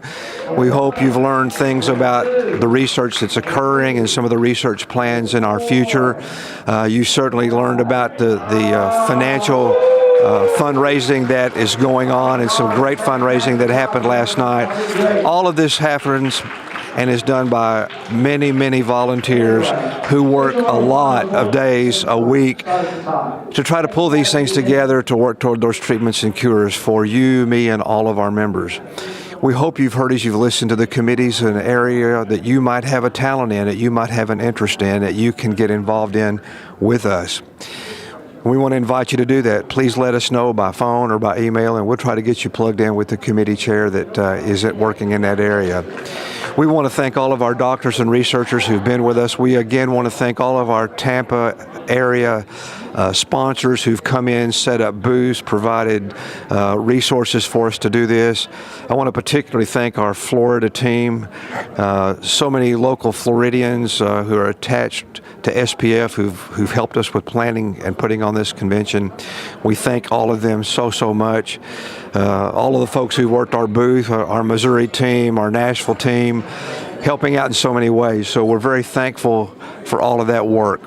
We hope you've learned things about the research that's occurring and some of the research plans in our future. You certainly learned about the financial fundraising that is going on and some great fundraising that happened last night. All of this happens and is done by many, many volunteers who work a lot of days a week to try to pull these things together to work toward those treatments and cures for you, me, and all of our members. We hope you've heard as you've listened to the committees an area that you might have a talent in, that you might have an interest in, that you can get involved in with us. We want to invite you to do that. Please let us know by phone or by email, and we'll try to get you plugged in with the committee chair that is working in that area. We want to thank all of our doctors and researchers who've been with us. We again want to thank all of our Tampa area sponsors who've come in, set up booths, provided resources for us to do this. I want to particularly thank our Florida team, so many local Floridians who are attached to SPF who've helped us with planning and putting on this convention. We thank all of them so much. All of the folks who worked our booth, our Missouri team, our Nashville team, helping out in so many ways. So we're very thankful for all of that work.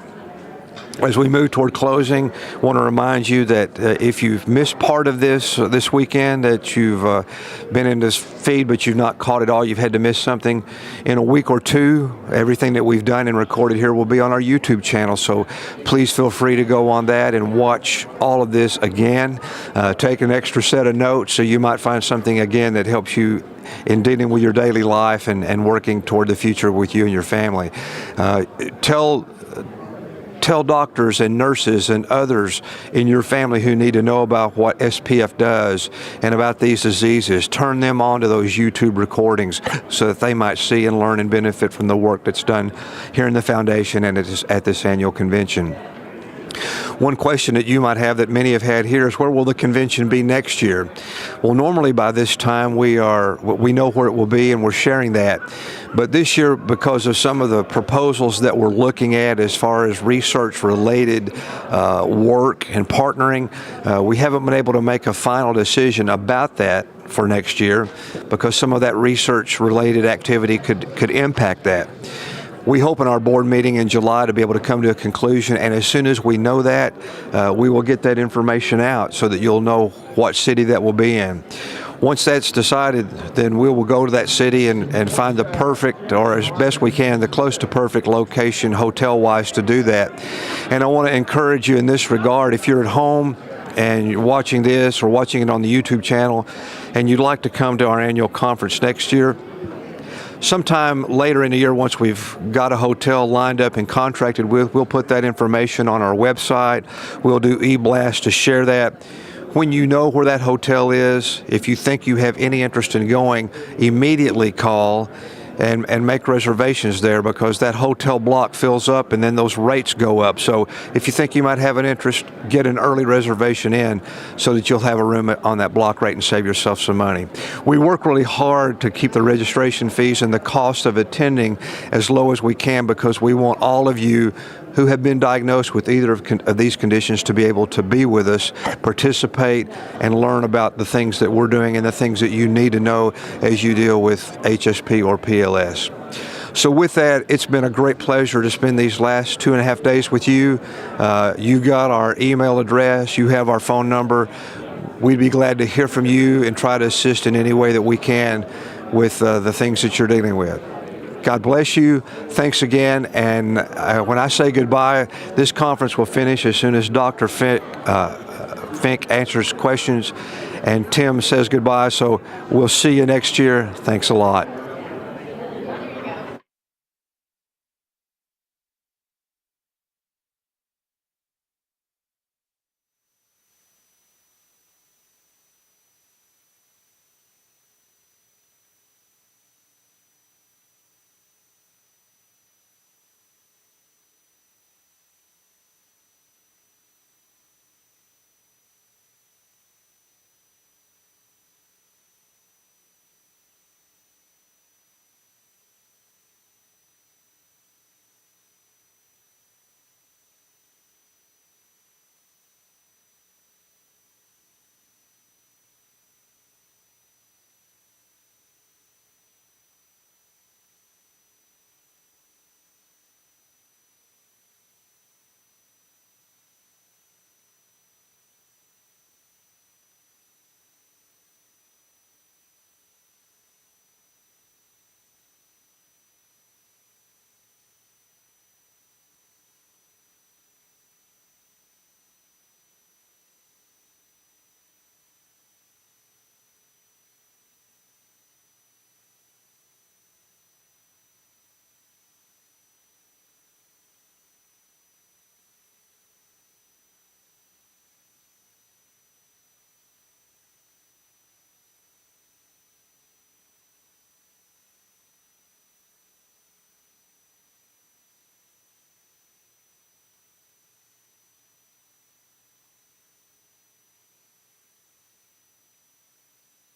As we move toward closing, I want to remind you that if you've missed part of this weekend, that you've been in this feed but you've not caught it all, you've had to miss something, in a week or two, everything that we've done and recorded here will be on our YouTube channel. So please feel free to go on that and watch all of this again. Take an extra set of notes so you might find something again that helps you in dealing with your daily life and working toward the future with you and your family. Tell doctors and nurses and others in your family who need to know about what SPF does and about these diseases. Turn them on to those YouTube recordings so that they might see and learn and benefit from the work that's done here in the foundation and at this annual convention. One question that you might have that many have had here is, where will the convention be next year? Well, normally by this time we know where it will be and we're sharing that. But this year, because of some of the proposals that we're looking at as far as research-related work and partnering, we haven't been able to make a final decision about that for next year because some of that research-related activity could impact that. We hope in our board meeting in July to be able to come to a conclusion, and as soon as we know that, we will get that information out so that you'll know what city that will be in. Once that's decided, then we will go to that city and find the perfect, or as best we can, the close to perfect location hotel-wise to do that. And I want to encourage you in this regard, if you're at home and you're watching this or watching it on the YouTube channel and you'd like to come to our annual conference next year, sometime later in the year, once we've got a hotel lined up and contracted with, we'll put that information on our website. We'll do e-blast to share that. When you know where that hotel is, if you think you have any interest in going, immediately call and make reservations there, because that hotel block fills up and then those rates go up. So if you think you might have an interest, get an early reservation in so that you'll have a room on that block rate and save yourself some money. We work really hard to keep the registration fees and the cost of attending as low as we can, because we want all of you who have been diagnosed with either of these conditions to be able to be with us, participate, and learn about the things that we're doing and the things that you need to know as you deal with HSP or PLS. So with that, it's been a great pleasure to spend these last 2.5 days with you. You got our email address, you have our phone number. We'd be glad to hear from you and try to assist in any way that we can with the things that you're dealing with. God bless you. Thanks again. And when I say goodbye, this conference will finish as soon as Dr. Fink answers questions and Tim says goodbye. So we'll see you next year. Thanks a lot.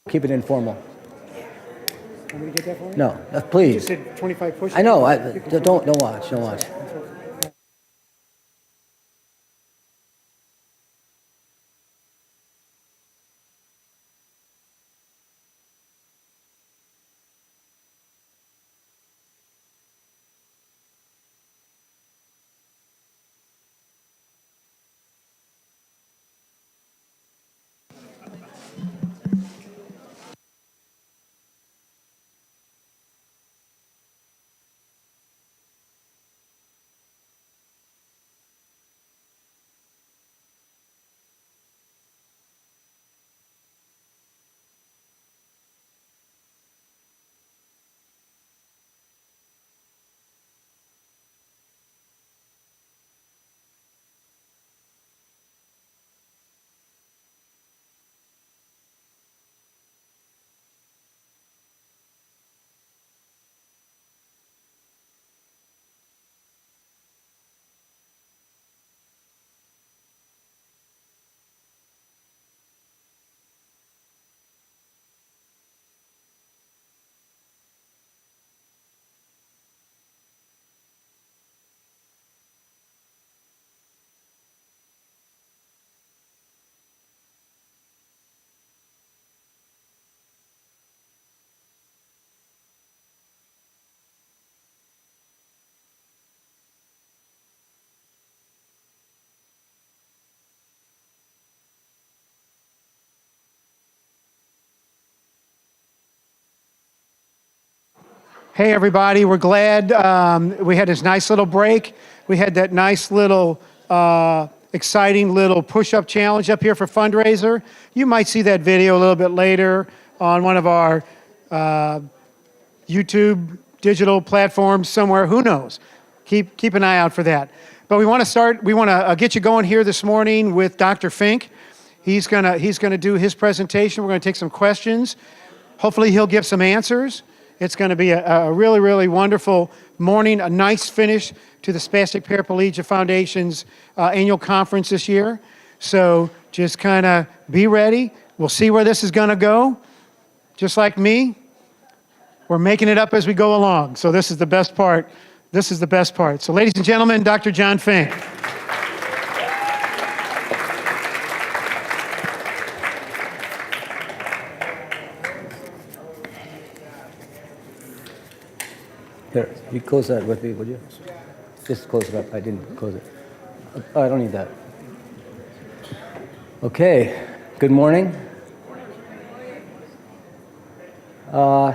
Keep it informal. Want me to get that for you? No, You please. said 25 push-ups. I know. Don't watch. Don't watch. Hey, everybody, we're glad we had this nice little break. We had that nice little exciting little push-up challenge up here for fundraiser. You might see that video a little bit later on one of our YouTube digital platforms somewhere. Who knows? Keep an eye out for that. But we want to get you going here this morning with Dr. Fink. He's gonna do his presentation. We're gonna take some questions. Hopefully he'll give some answers. It's going to be a really, really wonderful morning, a nice finish to the Spastic Paraplegia Foundation's annual conference this year. So just kind of be ready. We'll see where this is going to go. Just like me, we're making it up as we go along. So this is the best part. This is the best part. So ladies and gentlemen, Dr. John Fink. Here, you close that with me, would you? Just close it up. I didn't close it. Oh, I don't need that. Okay. Good morning. I'm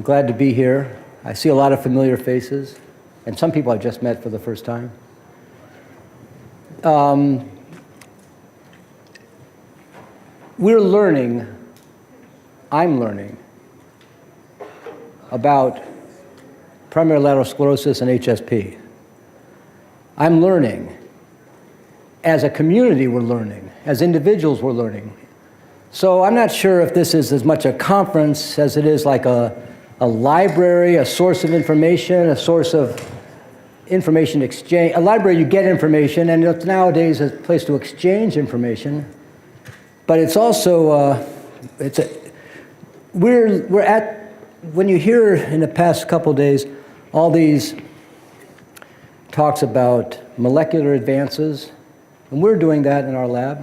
glad to be here. I see a lot of familiar faces, and some people I've just met for the first time. We're learning, I'm learning, about primary lateral sclerosis and HSP. I'm learning. As a community, we're learning. As individuals, we're learning. So I'm not sure if this is as much a conference as it is like a library, a source of information, a source of information exchange. A library, you get information, and it's nowadays a place to exchange information. But it's also, we're at, when you hear in the past couple of days all these talks about molecular advances, and we're doing that in our lab,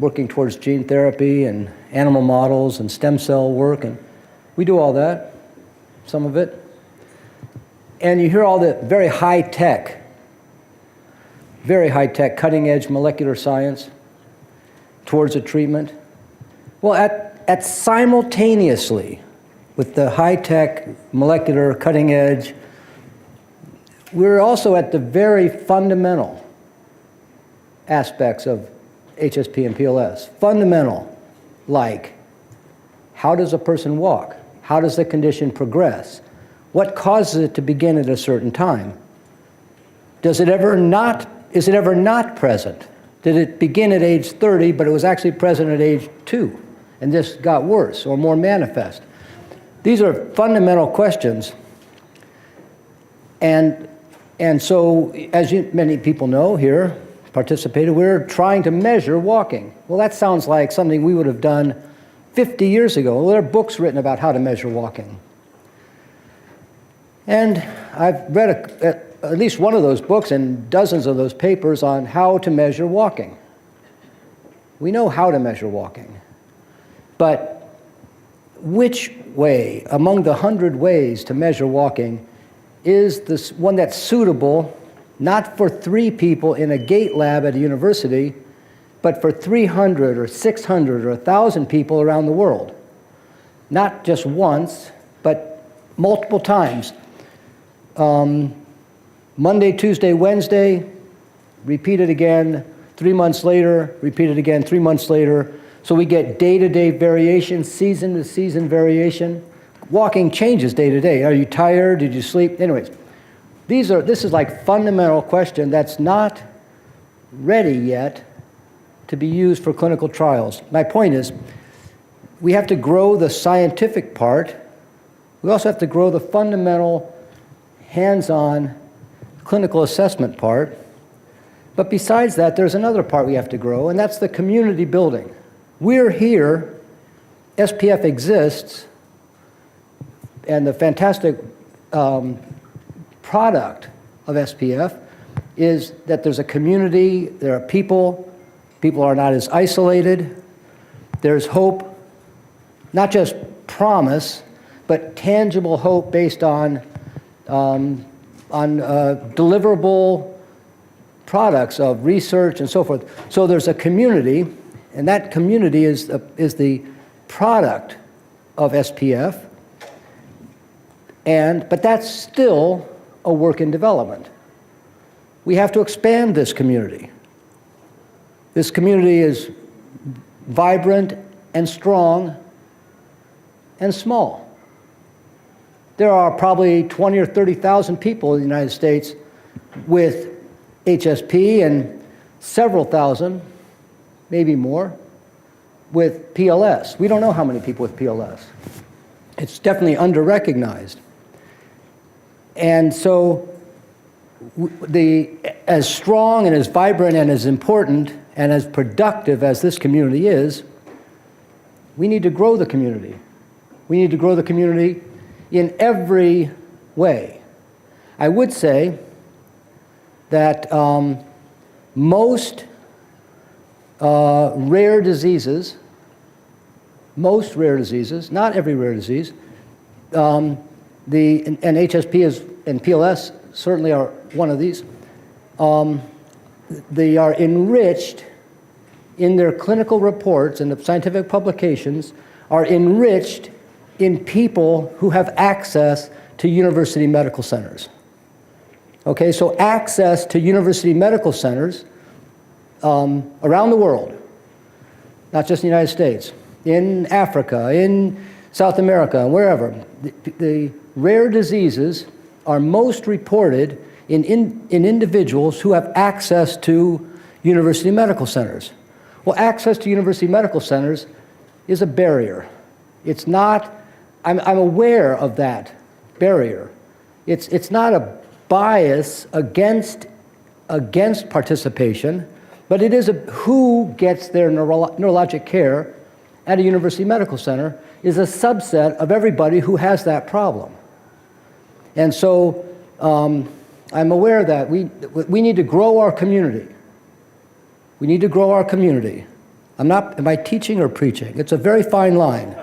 working towards gene therapy and animal models and stem cell work, and we do all that, some of it. And you hear all the very high-tech, cutting-edge molecular science towards a treatment. Well, at simultaneously, with the high-tech, molecular, cutting-edge, we're also at the very fundamental aspects of HSP and PLS. Fundamental, like how does a person walk? How does the condition progress? What causes it to begin at a certain time? Is it ever not present? Did it begin at age 30, but it was actually present at age 2, and this got worse or more manifest? These are fundamental questions. And so, as many people know here, participated, we're trying to measure walking. Well, that sounds like something we would have done 50 years ago. Well, there are books written about how to measure walking. And I've read at least one of those books and dozens of those papers on how to measure walking. We know how to measure walking. But which way, among the 100 ways to measure walking, is this one that's suitable not for 3 people in a gate lab at a university, but for 300 or 600 or 1,000 people around the world? Not just once, but multiple times. Monday, Tuesday, Wednesday, repeat it again 3 months later, repeat it again 3 months later. So we get day-to-day variation, season-to-season variation. Walking changes day to day. Are you tired? Did you sleep? Anyways, this is like fundamental question that's not ready yet to be used for clinical trials. My point is, we have to grow the scientific part. We also have to grow the fundamental, hands-on clinical assessment part. But besides that, there's another part we have to grow, and that's the community building. We're here, SPF exists, and the fantastic product of SPF is that there's a community, there are people are not as isolated, there's hope, not just promise, but tangible hope based on deliverable products of research and so forth. So there's a community, and that community is the product of SPF, but that's still a work in development. We have to expand this community. This community is vibrant and strong and small. There are probably 20 or 30,000 people in the United States with HSP and several thousand, maybe more, with PLS. We don't know how many people with PLS. It's definitely under-recognized. And so as strong and as vibrant and as important and as productive as this community is, we need to grow the community. We need to grow the community in every way. I would say that most rare diseases, not every rare disease, and HSP and PLS certainly are one of these, they are enriched in their clinical reports and the scientific publications, are enriched in people who have access to university medical centers. Okay, so access to university medical centers around the world, not just in the United States, in Africa, in South America, wherever. The rare diseases are most reported in individuals who have access to university medical centers. Well, access to university medical centers is a barrier. It's not, I'm aware of that barrier. It's not a bias against participation, but it is who gets their neurologic care at a university medical center is a subset of everybody who has that problem. And so I'm aware that we need to grow our community. We need to grow our community. Am I teaching or preaching? It's a very fine line.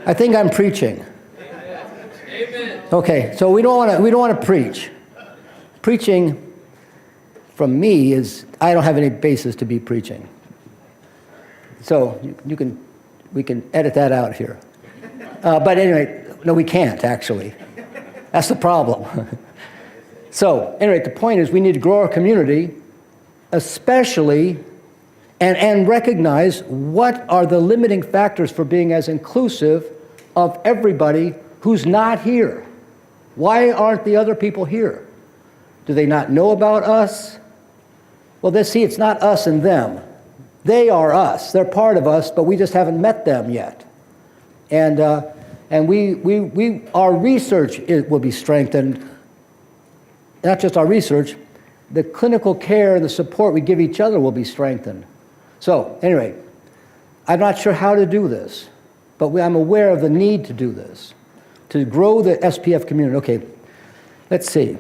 I think I'm preaching. Amen. Okay, so we don't want to preach. Preaching from me is, I don't have any basis to be preaching. So we can edit that out here. But anyway, no, we can't actually. That's the problem. So anyway, the point is we need to grow our community, especially, and recognize what are the limiting factors for being as inclusive of everybody who's not here. Why aren't the other people here? Do they not know about us? Well, it's not us and them. They are us. They're part of us, but we just haven't met them yet. And our research will be strengthened. Not just our research, the clinical care, the support we give each other will be strengthened. So anyway, I'm not sure how to do this, but I'm aware of the need to do this, to grow the SPF community. Okay, let's see.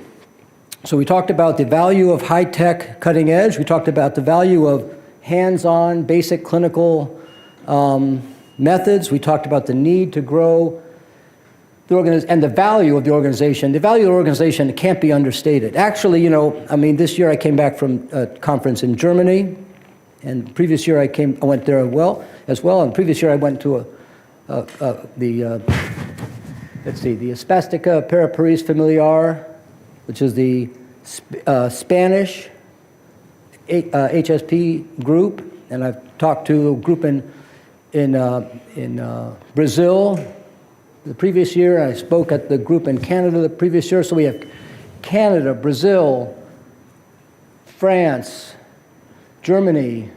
So we talked about the value of high-tech, cutting edge. We talked about the value of hands-on, basic clinical methods. We talked about the need to grow and the value of the organization. The value of the organization can't be understated. Actually, this year I came back from a conference in Germany, and previous year I went there as well. And previous year I went to the Spastica Paraparesis Familiar, which is the Spanish HSP group, and I've talked to a group in Brazil the previous year. I spoke at the group in Canada the previous year. So we have Canada, Brazil, France, Germany,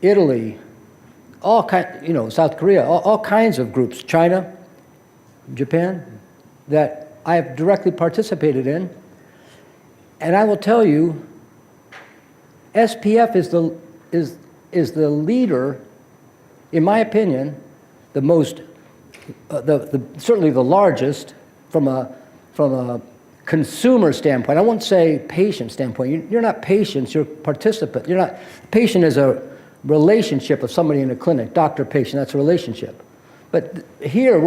Italy, South Korea, all kinds of groups, China, Japan, that I have directly participated in. And I will tell you, SPF is the leader, in my opinion, the most, certainly the largest from a consumer standpoint. I won't say patient standpoint. You're not patients, you're participant. Patient is a relationship of somebody in a clinic, doctor-patient, that's a relationship. But here,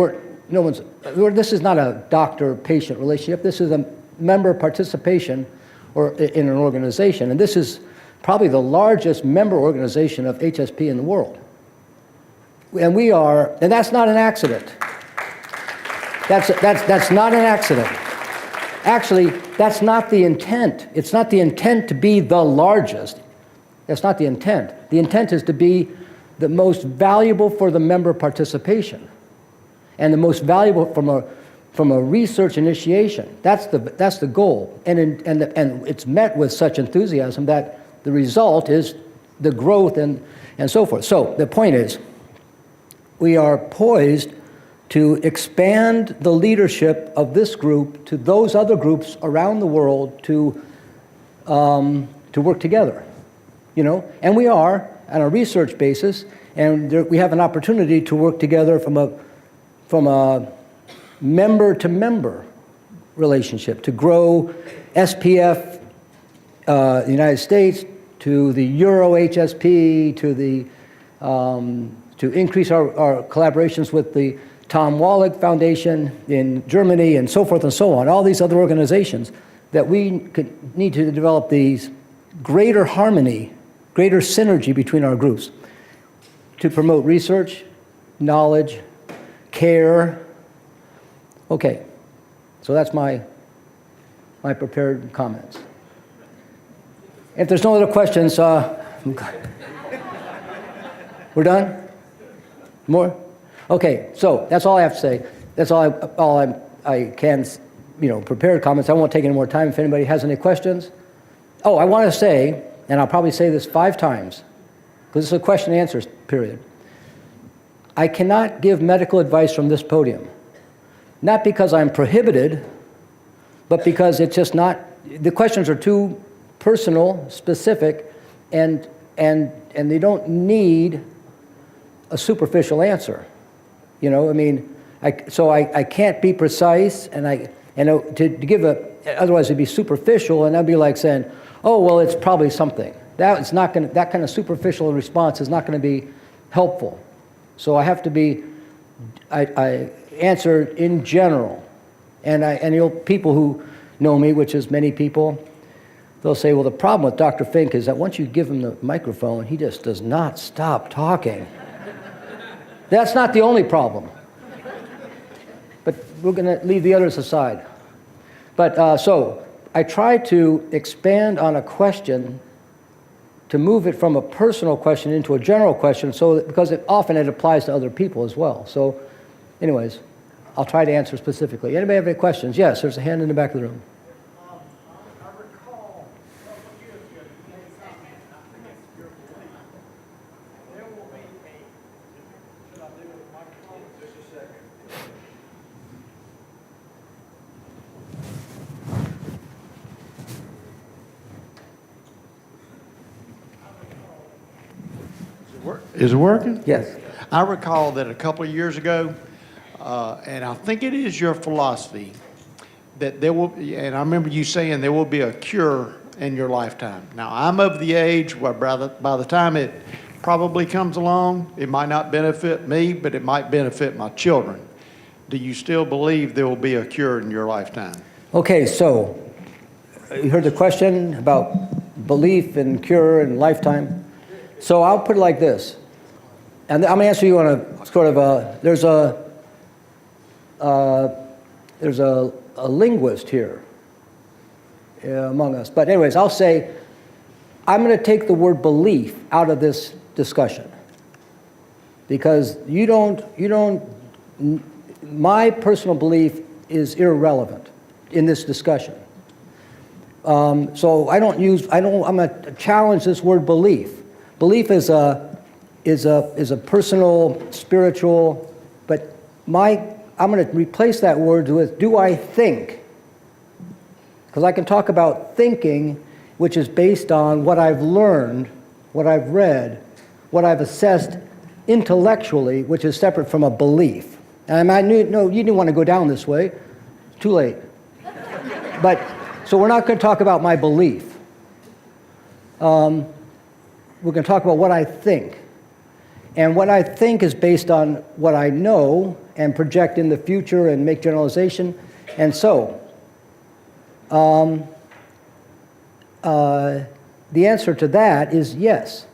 this is not a doctor-patient relationship. This is a member participation or in an organization. And this is probably the largest member organization of HSP in the world. And that's not an accident. That's not an accident. Actually, that's not the intent. It's not the intent to be the largest. That's not the intent. The intent is to be the most valuable for the member participation and the most valuable from a research initiation. That's the goal. And it's met with such enthusiasm that the result is the growth and so forth. So the point is, we are poised to expand the leadership of this group to those other groups around the world to work together, And we are on a research basis, and we have an opportunity to work together from a member-to-member relationship to grow SPF, the United States, to the Euro HSP, to increase our collaborations with the Tom Wallig Foundation in Germany and so forth and so on, all these other organizations, that we need to develop these greater harmony, greater synergy between our groups to promote research, knowledge, care. Okay, so that's my prepared comments. If there's no other questions, we're done? More? Okay, so that's all I have to say. That's all I can, prepared comments. I won't take any more time if anybody has any questions. Oh, I want to say, and I'll probably say this 5 times, because this is a question and answers period. I cannot give medical advice from this podium. Not because I'm prohibited, but because it's just not, the questions are too personal, specific, and they don't need a superficial answer. So I can't be precise, and to give otherwise it'd be superficial, and that'd be like saying, oh, well, it's probably something. That kind of superficial response is not going to be helpful. So I have to I answer in general, and people who know me, which is many people, they'll say, well, the problem with Dr. Fink is that once you give him the microphone, he just does not stop talking. That's not the only problem. But we're going to leave the others aside. But so I try to expand on a question to move it from a personal question into a general question, because often it applies to other people as well. So anyways, I'll try to answer specifically. Anybody have any questions? Yes, there's a hand in the back of the room. I recall a couple of years ago, you made a comment, and I think it's your belief. There will be should I do it with the microphone? Just a second. Is it working? Yes. I recall that a couple of years ago, and I think it is your philosophy, that there will, and I remember you saying there will be a cure in your lifetime. Now, I'm of the age where by the time it probably comes along, it might not benefit me, but it might benefit my children. Do you still believe there will be a cure in your lifetime? Okay, so you heard the question about belief and cure and lifetime. So I'll put it like this, and I'm going to answer you on a sort of a, there's a linguist here among us. But anyways, I'll say, I'm going to take the word belief out of this discussion. Because my personal belief is irrelevant in this discussion. So I'm going to challenge this word belief. Belief is a personal, spiritual, but I'm going to replace that word with, do I think? Because I can talk about thinking, which is based on what I've learned, what I've read, what I've assessed intellectually, which is separate from a belief. And I knew, no, you didn't want to go down this way. Too late. But, so we're not going to talk about my belief. We're going to talk about what I think. And what I think is based on what I know and project in the future and make generalization. And so, the answer to that is yes.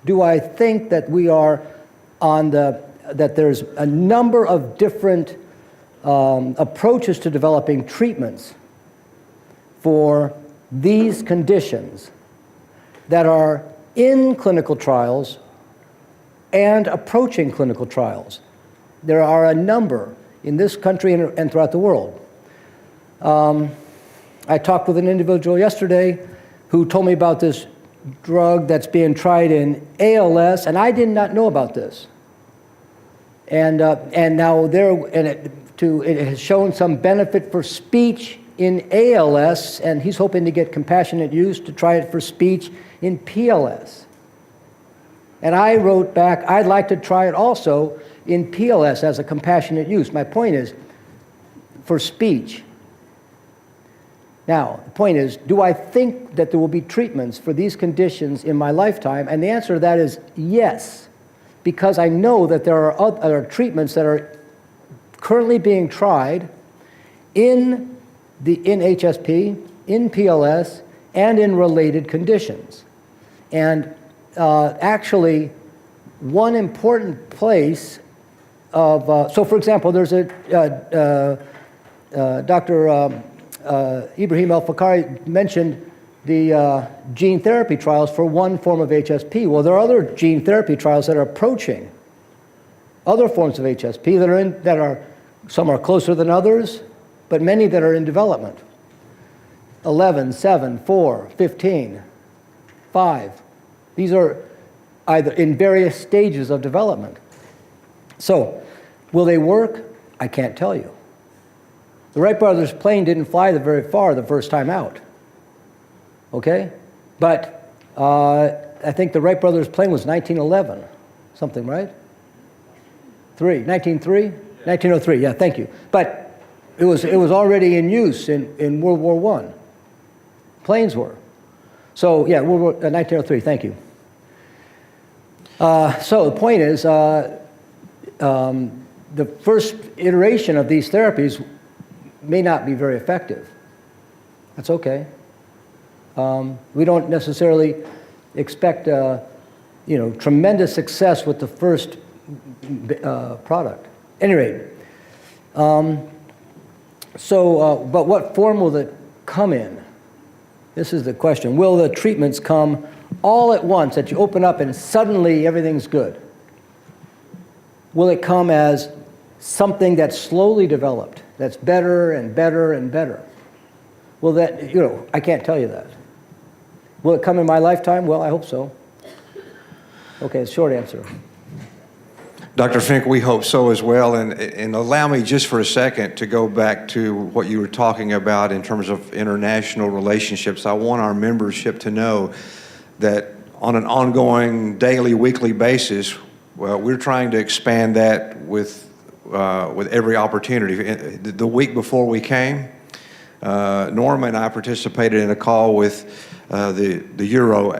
Do I think that we are that there's a number of different approaches to developing treatments for these conditions that are in clinical trials and approaching clinical trials? There are a number in this country and throughout the world. I talked with an individual yesterday who told me about this drug that's being tried in ALS, and I did not know about this. And now it has shown some benefit for speech in ALS, and he's hoping to get compassionate use to try it for speech in PLS. And I wrote back, I'd like to try it also in PLS as a compassionate use. My point is, for speech. Now, the point is, do I think that there will be treatments for these conditions in my lifetime? And the answer to that is yes, because I know that there are other treatments that are currently being tried in HSP, in PLS, and in related conditions. And actually, one important place of, so for example, there's Dr. Ibrahim El-Fakhari mentioned the gene therapy trials for one form of HSP. Well, there are other gene therapy trials that are approaching other forms of HSP some are closer than others, but many that are in development. 11, 7, 4, 15, 5. These are either in various stages of development. So, will they work? I can't tell you. The Wright brothers' plane didn't fly very far the first time out. Okay? But I think the Wright brothers' plane was 1911, something, right? 1903? 1903, yeah, thank you. But it was already in use in World War I. Planes were. So, yeah, 1903, thank you. So the point is, the first iteration of these therapies may not be very effective. That's okay. We don't necessarily expect, tremendous success with the first product. At any rate, but what form will it come in? This is the question. Will the treatments come all at once, that you open up and suddenly everything's good? Will it come as something that's slowly developed, that's better and better and better? Will that, I can't tell you that. Will it come in my lifetime? Well, I hope so. Okay, short answer. Dr. Fink, we hope so as well. And allow me just for a second to go back to what you were talking about in terms of international relationships. I want our membership to know that on an ongoing daily, weekly basis. Well, we're trying to expand that with every opportunity. The week before we came, Norma and I participated in a call with the Euro.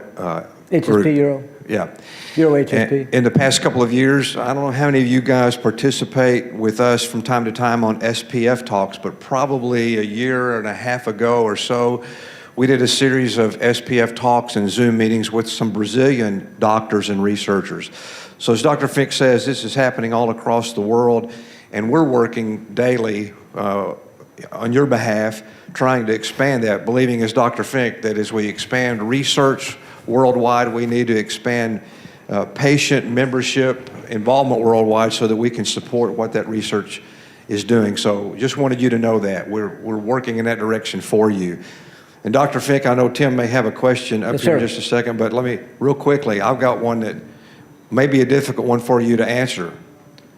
HSP group. Euro? Yeah. Euro HSP. And in the past couple of years, I don't know how many of you guys participate with us from time to time on SPF talks, but probably a year and a half ago or so, we did a series of SPF talks and Zoom meetings with some Brazilian doctors and researchers. So as Dr. Fink says, this is happening all across the world, and we're working daily on your behalf, trying to expand that, believing as Dr. Fink that as we expand research worldwide, we need to expand patient membership involvement worldwide so that we can support what that research is doing. So just wanted you to know that. We're working in that direction for you. And Dr. Fink, I know Tim may have a question up Yes, here in sir. just a second, but let me, real quickly, I've got one that may be a difficult one for you to answer.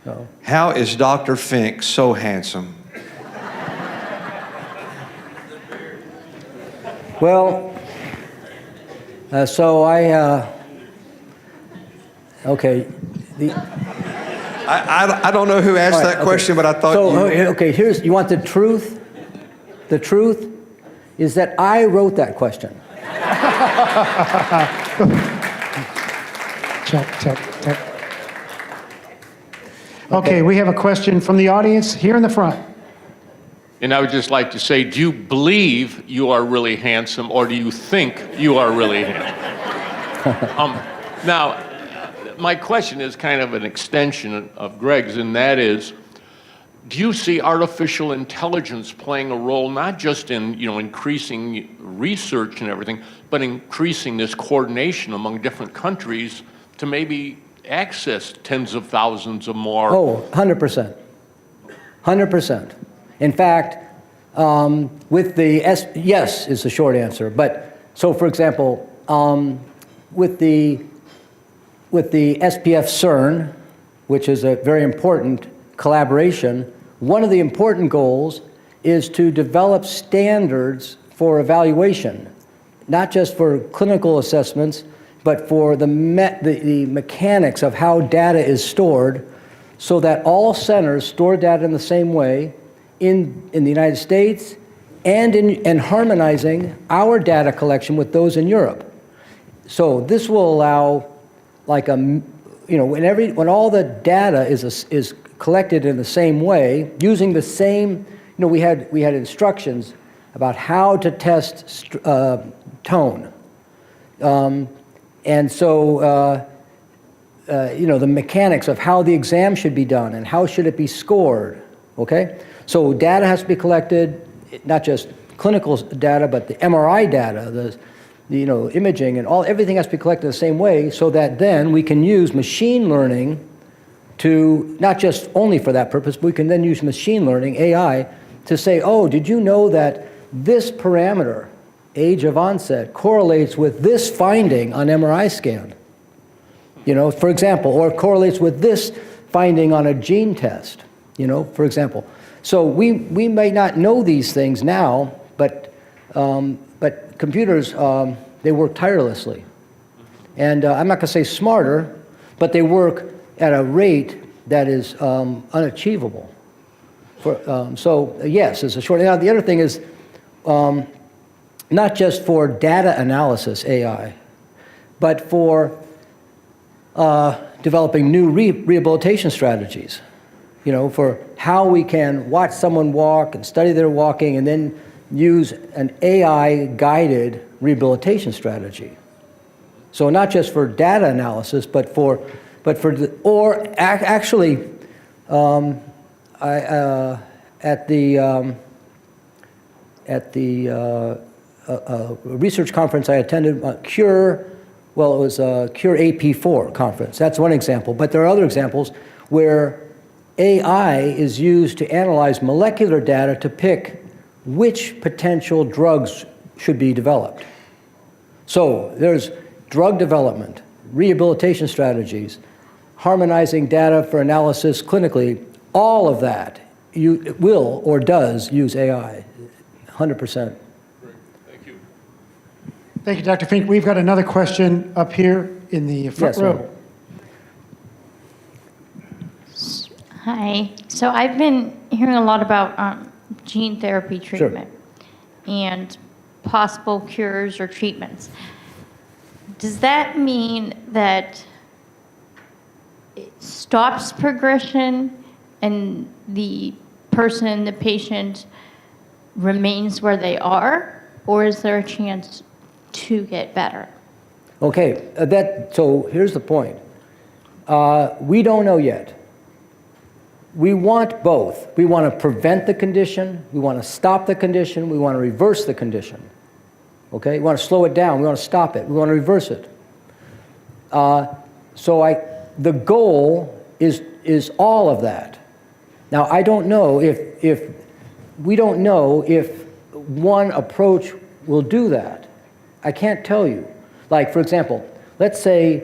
Oh. How is Dr. Fink so handsome? Well, so okay. I don't know who asked All right, that question, but I thought so, you... okay, you want the truth? The truth is that I wrote that question. Check. Okay, we have a question from the audience here in the front. And I would just like to say, do you believe you are really handsome, or do you think you are really handsome? Now, my question is kind of an extension of Greg's, and that is, do you see artificial intelligence playing a role not just in increasing research and everything, but increasing this coordination among different countries to maybe access tens of thousands of more? Oh, 100%. 100%. In fact, with the yes is the short answer. But so, for example, with the SPF CERN, which is a very important collaboration, one of the important goals is to develop standards for evaluation, not just for clinical assessments, but for the mechanics of how data is stored, so that all centers store data in the same way in the United States, and harmonizing our data collection with those in Europe. So this will allow, like when all the data is collected in the same way, using the same, we had instructions about how to test tone. And so, the mechanics of how the exam should be done and how should it be scored, okay? So data has to be collected, not just clinical data, but the MRI data, the imaging and everything has to be collected the same way, so that then we can use machine learning to, not just only for that purpose, but we can then use machine learning, AI, to say, oh, did you know that this parameter, age of onset, correlates with this finding on MRI scan? For example, or correlates with this finding on a gene test, for example. So we may not know these things now, but computers, they work tirelessly. And I'm not going to say smarter, but they work at a rate that is unachievable. So yes, it's a short. Now the other thing is not just for data analysis AI, but for developing new rehabilitation strategies. For how we can watch someone walk and study their walking and then use an AI-guided rehabilitation strategy. So not just for data analysis, actually, at the research conference I attended, Cure AP4 conference. That's one example, but there are other examples where AI is used to analyze molecular data to pick which potential drugs should be developed. So there's drug development, rehabilitation strategies, harmonizing data for analysis clinically. All of that will or does use AI, 100%. Thank you. Thank you, Dr. Fink. We've got another question up here in the front Yes, ma'am. row. Hi. So I've been hearing a lot about gene therapy treatment and possible cures or treatments. Does that mean that it stops progression and the person, the patient, remains where they are? Or is there a chance to get better? Okay, so here's the point. We don't know yet. We want both. We want to prevent the condition, we want to stop the condition, we want to reverse the condition. Okay, we want to slow it down, we want to stop it, we want to reverse it. The goal is all of that. Now, I don't know we don't know if one approach will do that. I can't tell you. Like, for example, let's say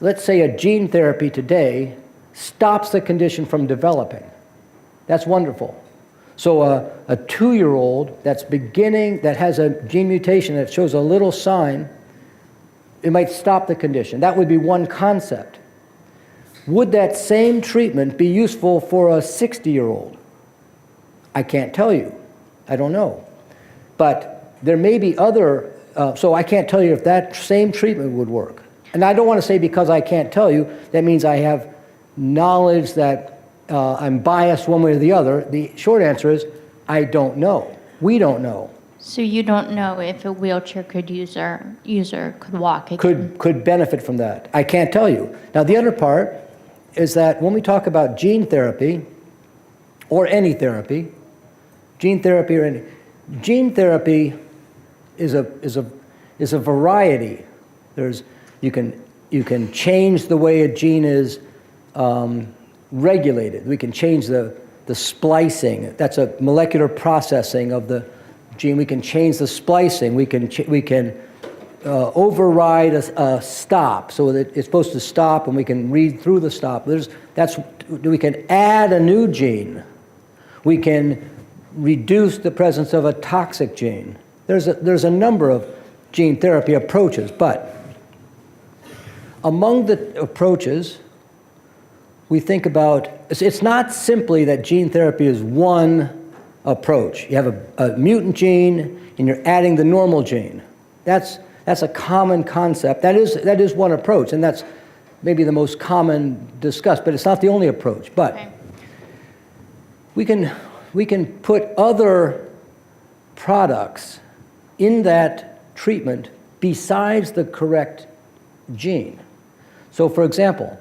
a gene therapy today stops the condition from developing. That's wonderful. So a 2-year-old that has a gene mutation that shows a little sign, it might stop the condition. That would be one concept. Would that same treatment be useful for a 60-year-old? I can't tell you. I don't know. But there may be other, so I can't tell you if that same treatment would work. And I don't want to say because I can't tell you, that means I have knowledge that I'm biased one way or the other. The short answer is, I don't know. We don't know. So you don't know if a wheelchair user could walk again? Could benefit from that. I can't tell you. Now, the other part is that when we talk about gene therapy, or any therapy, gene therapy is a variety. You can change the way a gene is regulated. We can change the splicing. That's a molecular processing of the gene. We can change the splicing. We can override a stop so that it's supposed to stop, and we can read through the stop. We can add a new gene. We can reduce the presence of a toxic gene. There's a number of gene therapy approaches, but among the approaches, we think about, it's not simply that gene therapy is one approach. You have a mutant gene and you're adding the normal gene. That's a common concept. That is one approach, and that's maybe the most common discussed, but it's not the only approach. But Okay. we can put other products in that treatment besides the correct gene. So, for example,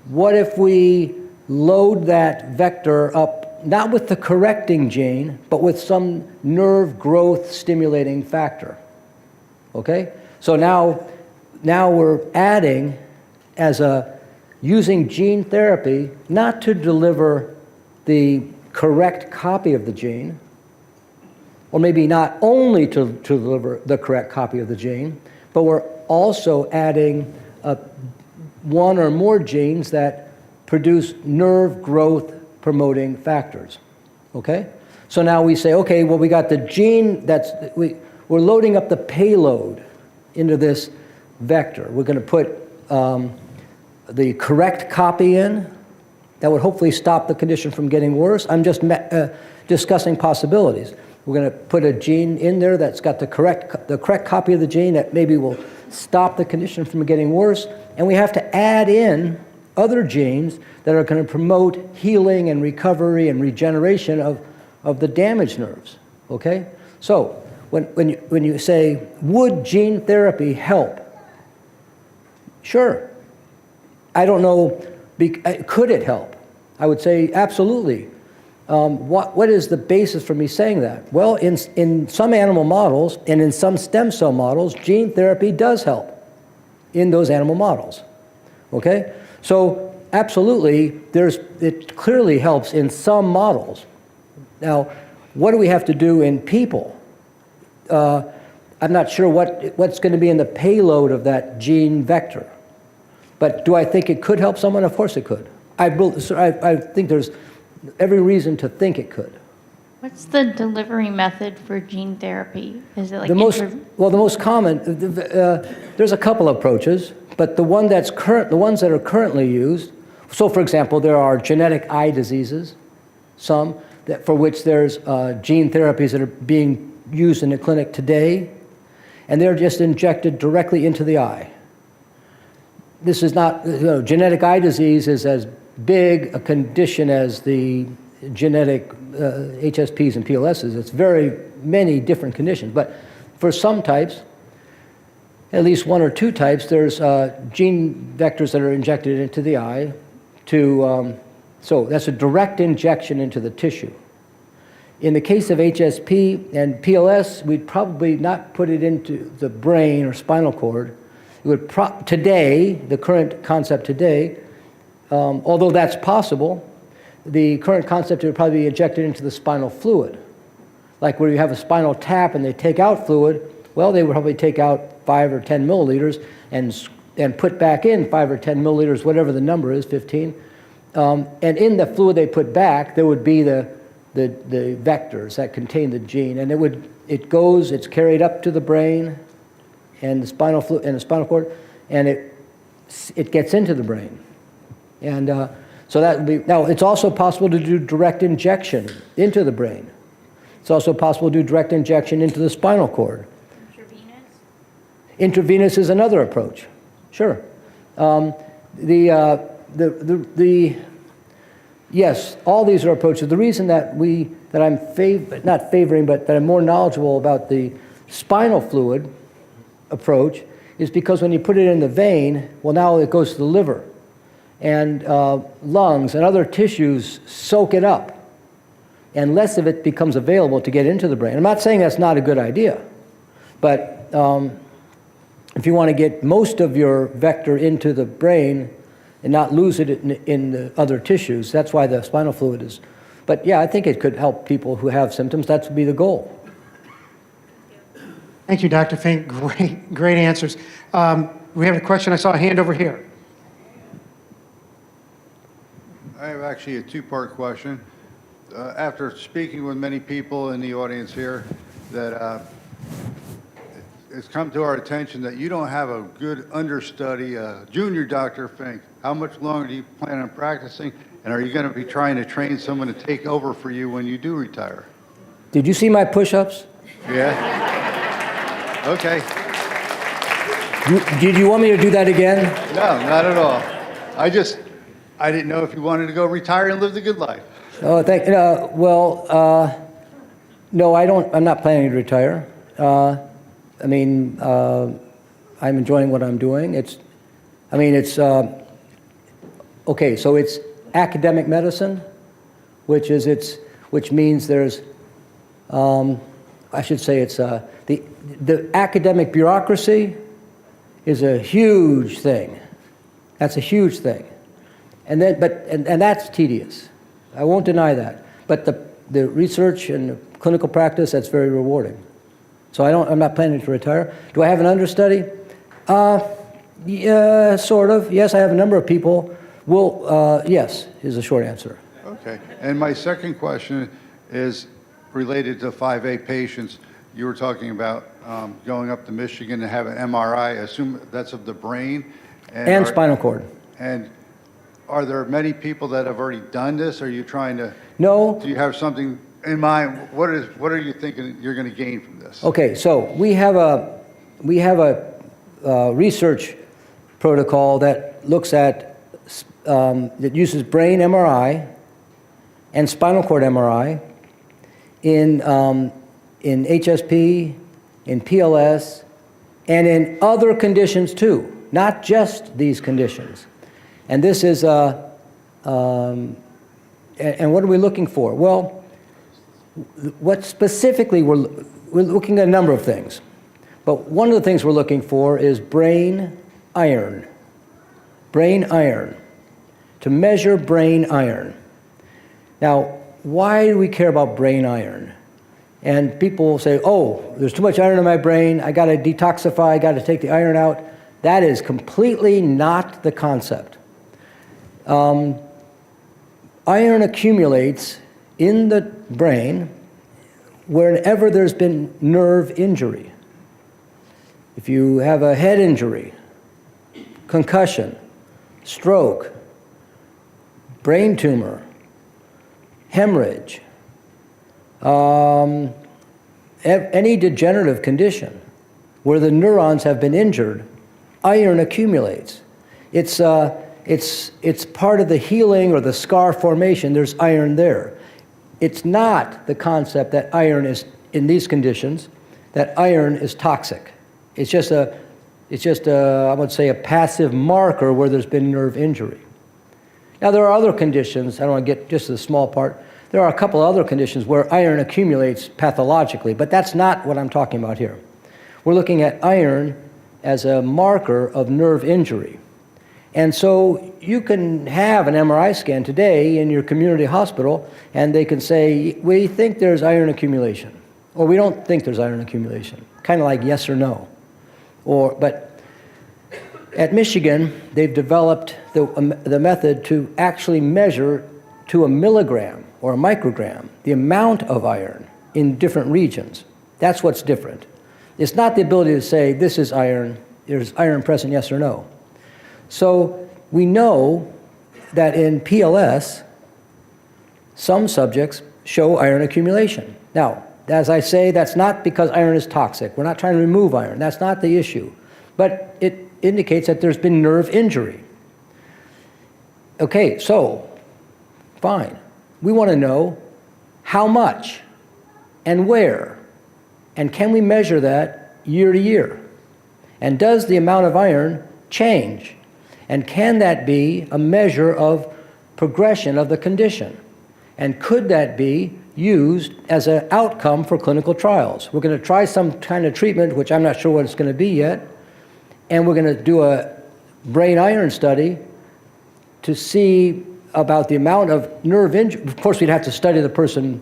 what if we load that vector up, not with the correcting gene, but with some nerve growth stimulating factor? Okay? So now we're adding using gene therapy not to deliver the correct copy of the gene, or maybe not only to deliver the correct copy of the gene, but we're also adding one or more genes that produce nerve growth promoting factors. Okay? So now we say, okay, well, we got the gene we're loading up the payload into this vector. We're going to put the correct copy in that would hopefully stop the condition from getting worse. I'm just discussing possibilities. We're going to put a gene in there that's got the correct copy of the gene that maybe will stop the condition from getting worse, and we have to add in other genes that are going to promote healing and recovery and regeneration of the damaged nerves. Okay? So when you say, would gene therapy help? Sure. I don't know, could it help? I would say absolutely. What is the basis for me saying that? Well, in some animal models and in some stem cell models, gene therapy does help in those animal models. Okay? So absolutely, it clearly helps in some models. Now, what do we have to do in people? I'm not sure what's going to be in the payload of that gene vector. But do I think it could help someone? Of course it could. I think there's every reason to think it could. What's the delivery method for gene therapy? Is it like The most common, there's a couple approaches, but the ones that are currently used, so for example, there are genetic eye diseases, some, for which there's gene therapies that are being used in the clinic today, and they're just injected directly into the eye. This is not, genetic eye disease is as big a condition as the genetic HSPs and PLSs. It's very many different conditions. But for some types, at least one or two types, there's gene vectors that are injected into the eye so that's a direct injection into the tissue. In the case of HSP and PLS, we'd probably not put it into the brain or spinal cord. It would today, the current concept today, although that's possible, the current concept would probably be injected into the spinal fluid. Like where you have a spinal tap and they take out fluid, well, they would probably take out 5 or 10 milliliters and put back in 5 or 10 milliliters, whatever the number is, 15. And in the fluid they put back, there would be the vectors that contain the gene, and it's carried up to the brain and the spinal cord, and it gets into the brain. And so that would be, now it's also possible to do direct injection into the brain. It's also possible to do direct injection into the spinal cord. Intravenous? Intravenous is another approach. Sure. Yes, all these are approaches. The reason that I'm not favoring, but that I'm more knowledgeable about the spinal fluid approach is because when you put it in the vein, well, now it goes to the liver, and lungs and other tissues soak it up, and less of it becomes available to get into the brain. I'm not saying that's not a good idea, but if you want to get most of your vector into the brain and not lose it in the other tissues, that's why the spinal fluid is. But yeah, I think it could help people who have symptoms. That would be the goal. Thank you, Dr. Fink. Great answers. We have a question. I saw a hand over here. I have actually a two-part question. After speaking with many people in the audience here, that it's come to our attention that you don't have a good understudy, junior Dr. Fink. How much longer do you plan on practicing? And are you going to be trying to train someone to take over for you when you do retire? Did you see my push-ups? Yeah? Okay. Did you want me to do that again? No, not at all. I didn't know if you wanted to go retire and live the good life. Oh, no, I don't. I'm not planning to retire. I'm enjoying what I'm doing. Okay, so it's academic medicine, which means there's, I should say it's, the academic bureaucracy is a huge thing. That's a huge thing. And that's tedious. I won't deny that. But the research and the clinical practice, that's very rewarding. So I'm not planning to retire. Do I have an understudy? Yeah, sort of. Yes, I have a number of people. Yes, is the short answer. Okay. And my second question is related to 5A patients. You were talking about going up to Michigan to have an MRI. I assume that's of the brain? And spinal cord. And are there many people that have already done this? Are you trying to? No. Do you have something in mind? What are you thinking you're going to gain from this? Okay, so we have a research protocol that looks at that uses brain MRI and spinal cord MRI in HSP, in PLS, and in other conditions too, not just these conditions. And this is and what are we looking for? Well, what specifically we're looking at a number of things, but one of the things we're looking for is brain iron, to measure brain iron. Now, why do we care about brain iron? And people will say, oh, there's too much iron in my brain, I got to detoxify, I got to take the iron out. That is completely not the concept. Iron accumulates in the brain wherever there's been nerve injury. If you have a head injury, concussion, stroke, brain tumor, hemorrhage, any degenerative condition where the neurons have been injured, iron accumulates. It's part of the healing or the scar formation. There's iron there. It's not the concept that iron is, in these conditions, that iron is toxic. It's just a, I would say, a passive marker where there's been nerve injury. Now, there are other conditions. I don't want to get just to the small part. There are a couple other conditions where iron accumulates pathologically, but that's not what I'm talking about here. We're looking at iron as a marker of nerve injury. And so you can have an MRI scan today in your community hospital, and they can say, we think there's iron accumulation, or we don't think there's iron accumulation, kind of like yes or no. But at Michigan, they've developed the method to actually measure to a milligram or a microgram the amount of iron in different regions. That's what's different. It's not the ability to say, this is iron, there's iron present, yes or no. So we know that in PLS, some subjects show iron accumulation. Now, as I say, that's not because iron is toxic. We're not trying to remove iron. That's not the issue. But it indicates that there's been nerve injury. Okay, so, fine. We want to know how much and where, and can we measure that year to year? And does the amount of iron change? And can that be a measure of progression of the condition? And could that be used as an outcome for clinical trials? We're going to try some kind of treatment, which I'm not sure what it's going to be yet, and we're going to do a brain iron study to see about the amount of nerve injury. Of course, we'd have to study the person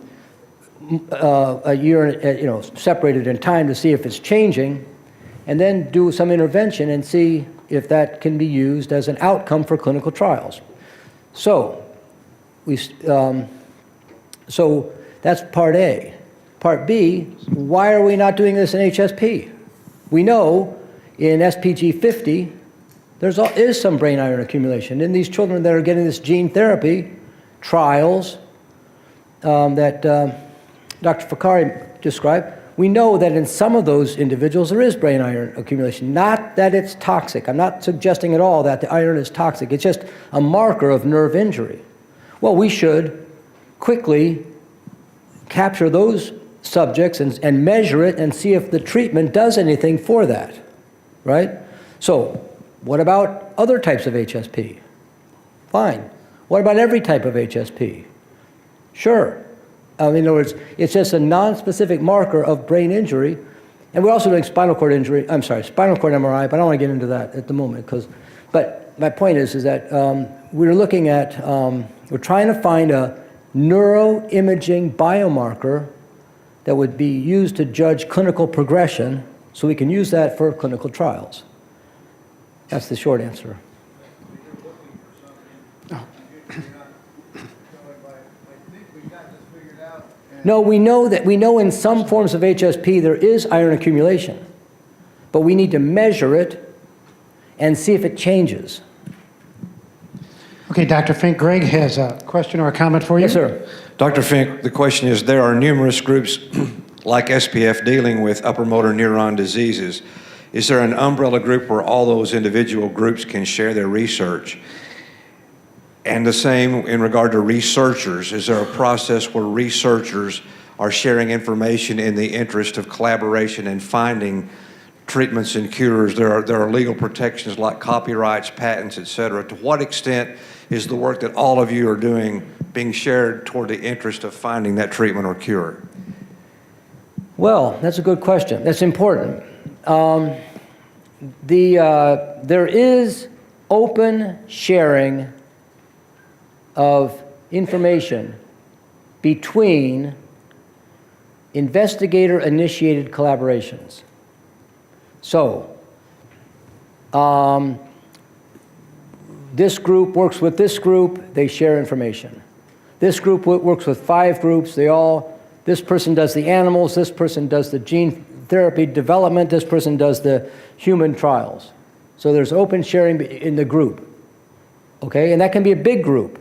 a year, separated in time to see if it's changing, and then do some intervention and see if that can be used as an outcome for clinical trials. So, so that's part A. Part B, why are we not doing this in HSP? We know in SPG 50, there is some brain iron accumulation. In these children that are getting this gene therapy trials that Dr. Fakari described, we know that in some of those individuals there is brain iron accumulation. Not that it's toxic. I'm not suggesting at all that the iron is toxic. It's just a marker of nerve injury. Well, we should quickly capture those subjects and measure it and see if the treatment does anything for that, right? So, what about other types of HSP? Fine. What about every type of HSP? Sure. In other words, it's just a non-specific marker of brain injury. And we're also doing spinal cord MRI, but I don't want to get into that at the moment. But my point is that we're looking at, we're trying to find a neuroimaging biomarker that would be used to judge clinical progression, so we can use that for clinical trials. That's the short answer. No, we know in some forms of HSP there is iron accumulation, but we need to measure it and see if it changes. Okay, Dr. Fink, Greg has a question or a comment for you. Yes, sir. Dr. Fink, the question is, there are numerous groups like SPF dealing with upper motor neuron diseases. Is there an umbrella group where all those individual groups can share their research? And the same in regard to researchers. Is there a process where researchers are sharing information in the interest of collaboration and finding treatments and cures? There are legal protections like copyrights, patents, et cetera. To what extent is the work that all of you are doing being shared toward the interest of finding that treatment or cure? Well, that's a good question. That's important. There is open sharing of information between investigator-initiated collaborations. So, this group works with this group, they share information. This group works with 5 groups, they all This person does the animals, this person does the gene therapy development, this person does the human trials. So there's open sharing in the group, okay? And that can be a big group.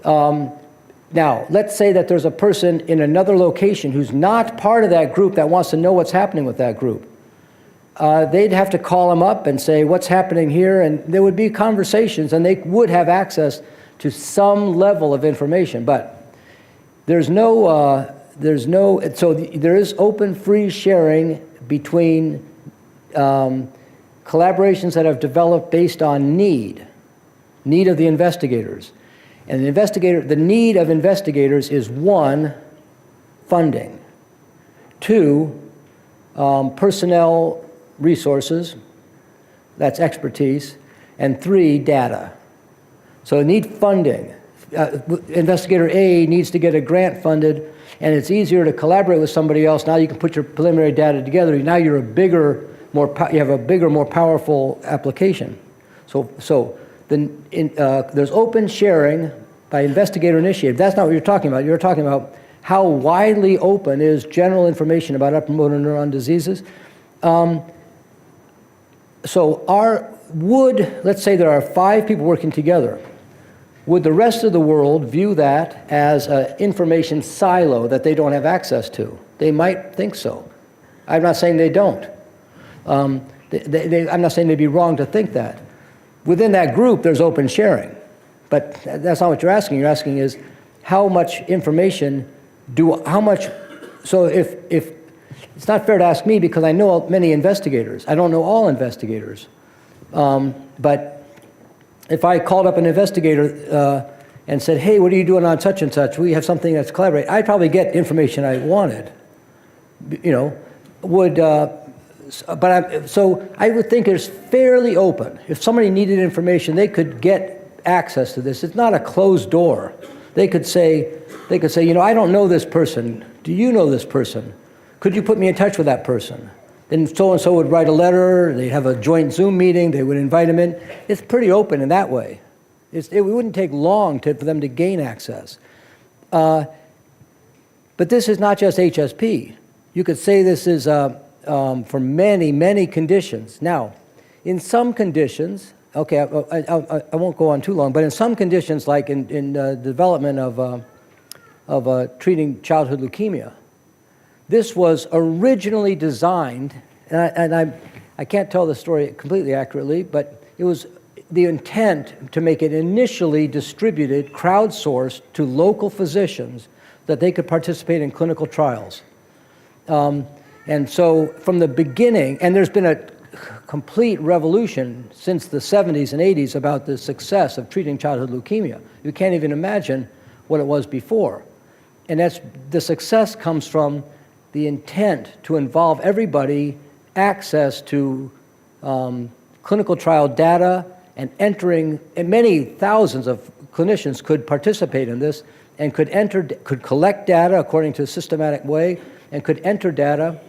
Now, let's say that there's a person in another location who's not part of that group that wants to know what's happening with that group. They'd have to call them up and say, what's happening here? And there would be conversations, and they would have access to some level of information. But there is open, free sharing between collaborations that have developed based on need of the investigators. And the need of investigators is 1, funding, 2, personnel resources, that's expertise, and 3, data. So need funding. Investigator A needs to get a grant funded, and it's easier to collaborate with somebody else. Now you can put your preliminary data together. Now you're you have a bigger, more powerful application. There's open sharing by investigator initiated. That's not what you're talking about. You're talking about how widely open is general information about upper motor neuron diseases. Let's say there are 5 people working together. Would the rest of the world view that as an information silo that they don't have access to? They might think so. I'm not saying they don't. I'm not saying they'd be wrong to think that. Within that group, there's open sharing. But that's not what you're asking. You're asking is how much information so if it's not fair to ask me because I know many investigators. I don't know all investigators. But if I called up an investigator and said, hey, what are you doing on such and such? We have something that's collaborate. I'd probably get information I wanted. So I would think it's fairly open. If somebody needed information, they could get access to this. It's not a closed door. They could say, I don't know this person. Do you know this person? Could you put me in touch with that person? Then so-and-so would write a letter, they'd have a joint Zoom meeting, they would invite them in. It's pretty open in that way. It wouldn't take long for them to gain access. But this is not just HSP. You could say this is for many, many conditions. Now, in some conditions, okay, I won't go on too long, but in some conditions, like in the development of treating childhood leukemia, this was originally designed, and I can't tell the story completely accurately, but it was the intent to make it initially distributed, crowdsourced to local physicians that they could participate in clinical trials. And so from the beginning, and there's been a complete revolution since the 70s and 80s about the success of treating childhood leukemia. You can't even imagine what it was before. And the success comes from the intent to involve everybody, access to clinical trial data, and many thousands of clinicians could participate in this and could collect data according to a systematic way, and could enter data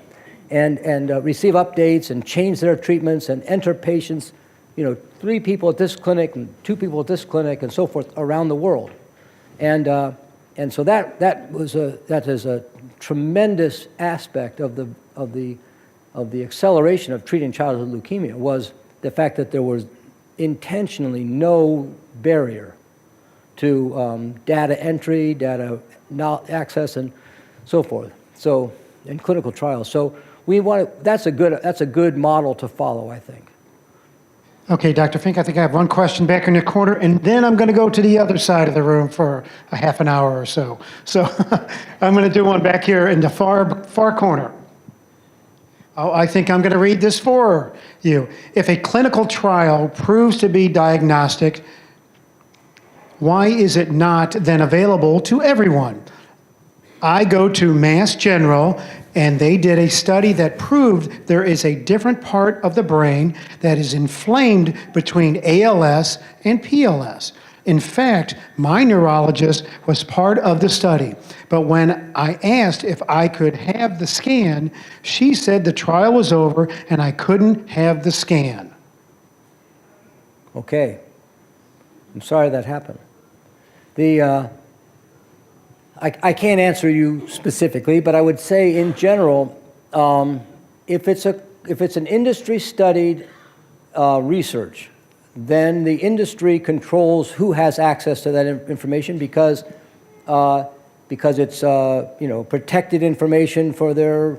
and receive updates and change their treatments and enter patients, 3 people at this clinic and 2 people at this clinic and so forth around the world. And so that is a tremendous aspect of the acceleration of treating childhood leukemia, was the fact that there was intentionally no barrier to data entry, data access, and so forth. So in clinical trials, so that's a good model to follow, I think. Okay, Dr. Fink, I think I have one question back in the corner, and then I'm going to go to the other side of the room for a half an hour or so. So I'm going to do one back here in the far corner. Oh, I think I'm going to read this for you. If a clinical trial proves to be diagnostic, why is it not then available to everyone? I go to Mass General, and they did a study that proved there is a different part of the brain that is inflamed between ALS and PLS. In fact, my neurologist was part of the study. But when I asked if I could have the scan, she said the trial was over and I couldn't have the scan. Okay. I'm sorry that happened. I can't answer you specifically, but I would say in general, if it's an industry-studied research, then the industry controls who has access to that information because it's protected information for their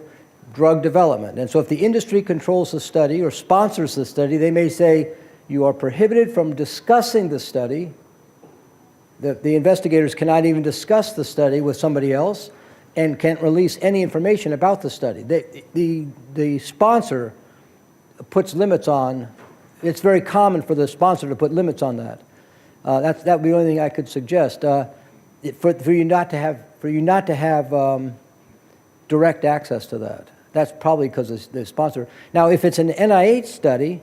drug development. And so if the industry controls the study or sponsors the study, they may say you are prohibited from discussing the study. The investigators cannot even discuss the study with somebody else and can't release any information about the study. The sponsor puts limits on. It's very common for the sponsor to put limits on that. That would be the only thing I could suggest. For you not to have direct access to that. That's probably because of the sponsor. Now, if it's an NIH study,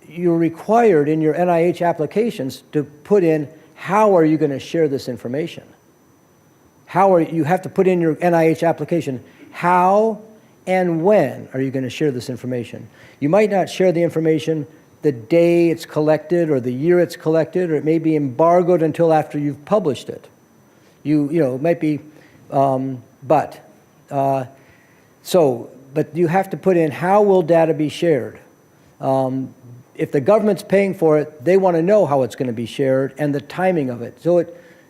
you're required in your NIH applications to put in how are you going to share this information. You have to put in your NIH application how and when are you going to share this information. You might not share the information the day it's collected or the year it's collected, or it may be embargoed until after you've published it. It might be, but you have to put in how will data be shared. If the government's paying for it, they want to know how it's going to be shared and the timing of it. So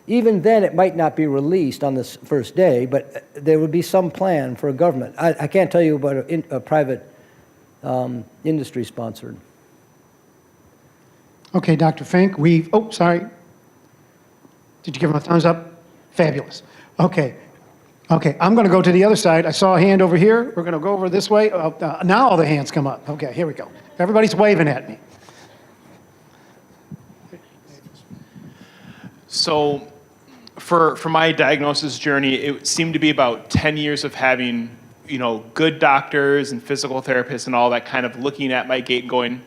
even then, it might not be released on this first day, but there would be some plan for a government. I can't tell you about a private industry-sponsored. Okay, Dr. Fink, sorry. Did you give him a thumbs up? Fabulous. Okay, I'm going to go to the other side. I saw a hand over here. We're going to go over this way. Now all the hands come up. Okay, here we go. Everybody's waving at me. So for my diagnosis journey, it seemed to be about 10 years of having, good doctors and physical therapists and all that kind of looking at my gait and going,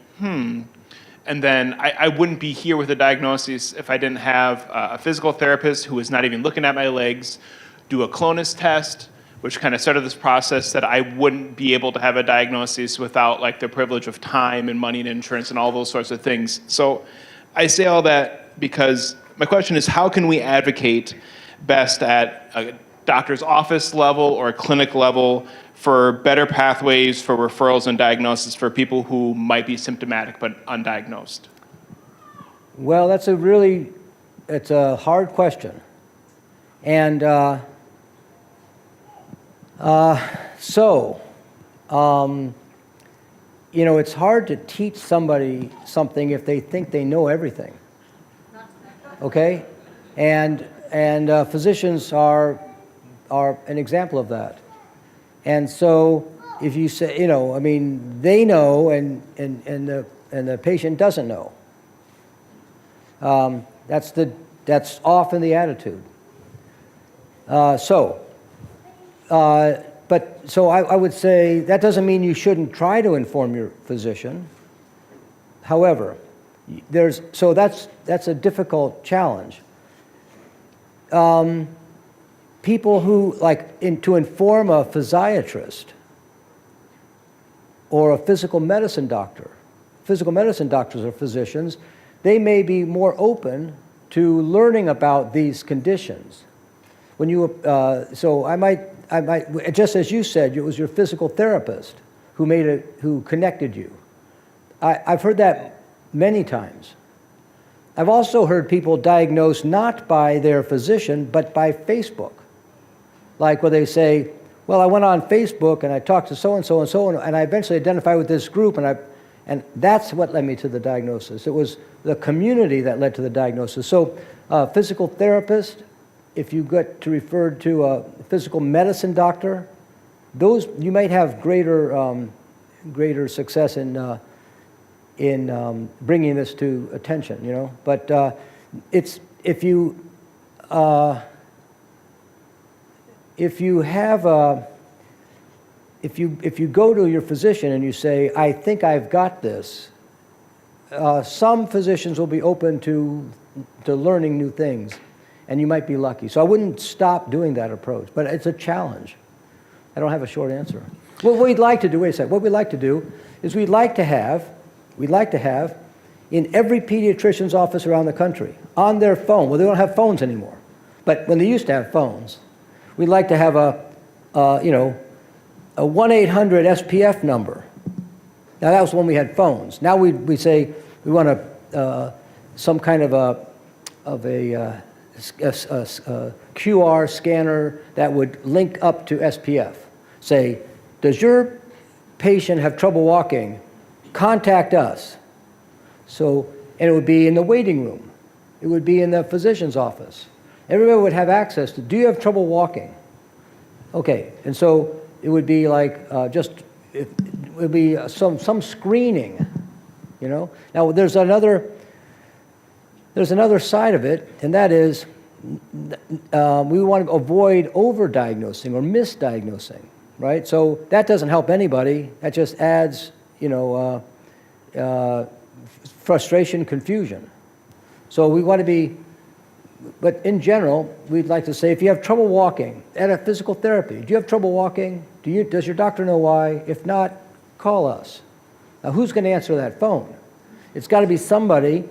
And then I wouldn't be here with a diagnosis if I didn't have a physical therapist who was not even looking at my legs, do a CLONUS test, which kind of started this process that I wouldn't be able to have a diagnosis without like the privilege of time and money and insurance and all those sorts of things. So I say all that because my question is, how can we advocate best at a doctor's office level or a clinic level for better pathways for referrals and diagnosis for people who might be symptomatic but undiagnosed? Well, it's a hard question. And it's hard to teach somebody something if they think they know everything. Okay? And physicians are an example of that. And so if you say, they know and the patient doesn't know. That's often the attitude. So I would say that doesn't mean you shouldn't try to inform your physician. However, that's a difficult challenge. People who, to inform a physiatrist or a physical medicine doctor, physical medicine doctors or physicians, they may be more open to learning about these conditions. When you, I might, just as you said, it was your physical therapist who connected you. I've heard that many times. I've also heard people diagnosed not by their physician, but by Facebook. Like where they say, well, I went on Facebook and I talked to so-and-so and so-and-so, and I eventually identified with this group, and that's what led me to the diagnosis. It was the community that led to the diagnosis. So physical therapist, if you get to referred to a physical medicine doctor, those you might have greater success in bringing this to attention, But it's if you go to your physician and you say, I think I've got this, some physicians will be open to learning new things, and you might be lucky. So I wouldn't stop doing that approach, but it's a challenge. I don't have a short answer. What we'd like to do, wait a second, what we'd like to do is we'd like to have in every pediatrician's office around the country, on their phone, well, they don't have phones anymore, But when they used to have phones, we'd like to have a 1-800 SPF number. Now, that was when we had phones. Now we say we want some kind of a QR scanner that would link up to SPF. Say, does your patient have trouble walking? Contact us. So, and it would be in the waiting room. It would be in the physician's office. Everybody would have access to, do you have trouble walking? Okay, and so it would be like it would be some screening, you know? Now, there's another side of it, and that is we want to avoid overdiagnosing or misdiagnosing, right? So that doesn't help anybody. That just adds, frustration, confusion. So we want to be, but in general, we'd like to say if you have trouble walking at a physical therapy, do you have trouble walking? Does your doctor know why? If not, call us. Now, who's going to answer that phone? It's got to be somebody,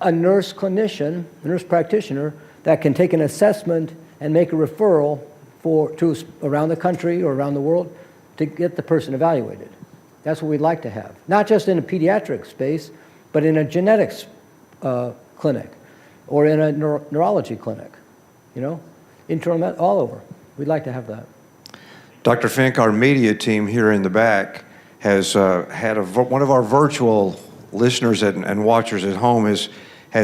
a nurse clinician, a nurse practitioner, that can take an assessment and make a referral to around the country or around the world to get the person evaluated. That's what we'd like to have. Not just in a pediatric space, but in a genetics clinic or in a neurology clinic, internal, all over. We'd like to have that. Dr. Fink, our media team here in the back has had one of our virtual listeners and watchers at home has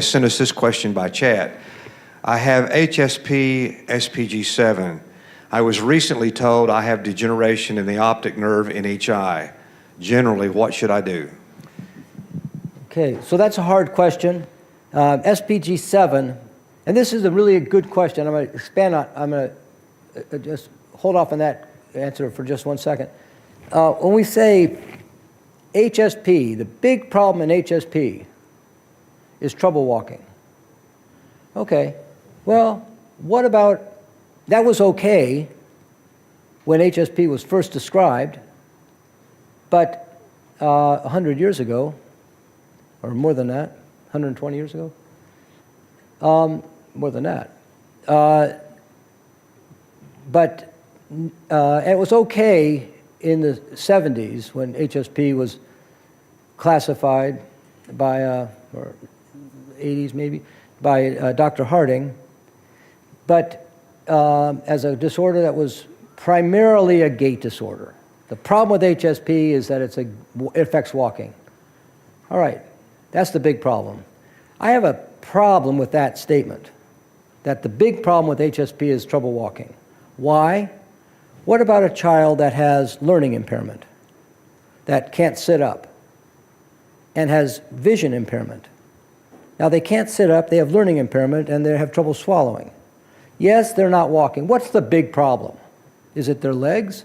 sent us this question by chat. I have HSP SPG7. I was recently told I have degeneration in the optic nerve in each eye. Generally, what should I do? Okay, so that's a hard question. SPG7, and this is a really good question. I'm going to expand on, I'm going to just hold off on that answer for just 1 second. When we say HSP, the big problem in HSP is trouble walking. Okay, well, what about, that was okay when HSP was first described, but 100 years ago, or more than that, 120 years ago, more than that. But it was okay in the 70s when HSP was classified by, or 80s maybe, by Dr. Harding, but as a disorder that was primarily a gait disorder. The problem with HSP is that it affects walking. All right, that's the big problem. I have a problem with that statement, that the big problem with HSP is trouble walking. Why? What about a child that has learning impairment, that can't sit up, and has vision impairment? Now, they can't sit up, they have learning impairment, and they have trouble swallowing. Yes, they're not walking. What's the big problem? Is it their legs?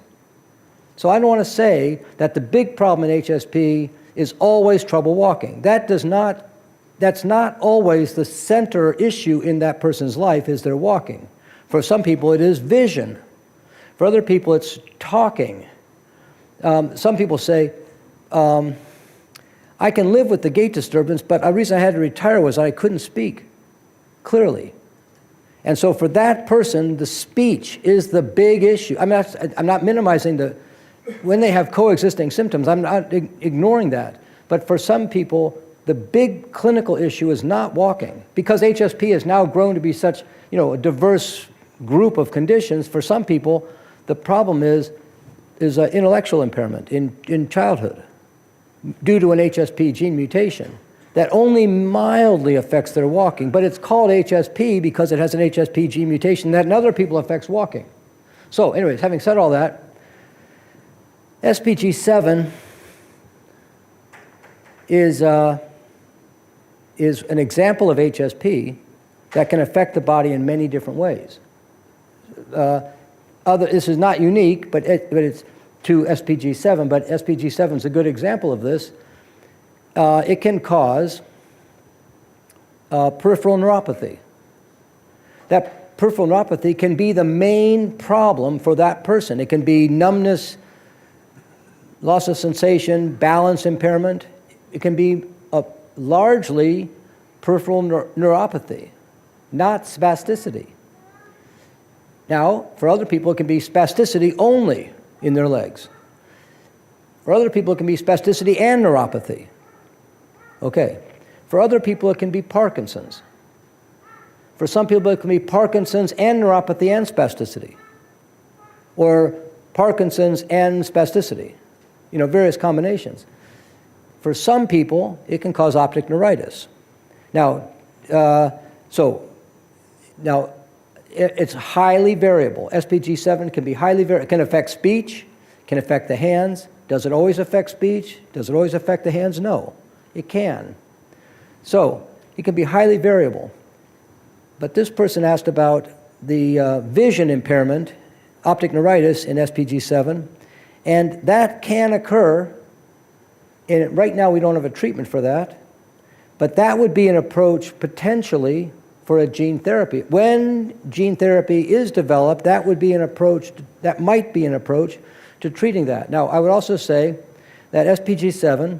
So I don't want to say that the big problem in HSP is always trouble walking. That's not always the center issue in that person's life is their walking. For some people, it is vision. For other people, it's talking. Some people say, I can live with the gait disturbance, but the reason I had to retire was I couldn't speak clearly. And so for that person, the speech is the big issue. I'm not minimizing when they have coexisting symptoms, I'm not ignoring that. But for some people, the big clinical issue is not walking. Because HSP has now grown to be such, a diverse group of conditions, for some people, the problem is intellectual impairment in childhood due to an HSP gene mutation that only mildly affects their walking. But it's called HSP because it has an HSP gene mutation that in other people affects walking. So anyways, having said all that, SPG7 is an example of HSP that can affect the body in many different ways. This is not unique, but it's to SPG7, but SPG7 is a good example of this. It can cause peripheral neuropathy. That peripheral neuropathy can be the main problem for that person. It can be numbness, loss of sensation, balance impairment. It can be largely peripheral neuropathy, not spasticity. Now, for other people, it can be spasticity only in their legs. For other people, it can be spasticity and neuropathy. Okay. For other people, it can be Parkinson's. For some people, it can be Parkinson's and neuropathy and spasticity. Or Parkinson's and spasticity. You know, various combinations. For some people, it can cause optic neuritis. Now, it's highly variable. SPG7 can be highly variable. It can affect speech, can affect the hands. Does it always affect speech? Does it always affect the hands? No, it can. So it can be highly variable. But this person asked about the vision impairment, optic neuritis in SPG7, and that can occur. And right now we don't have a treatment for that, but that would be an approach potentially for a gene therapy. When gene therapy is developed, that would be an approach, that might be an approach to treating that. Now, I would also say that SPG7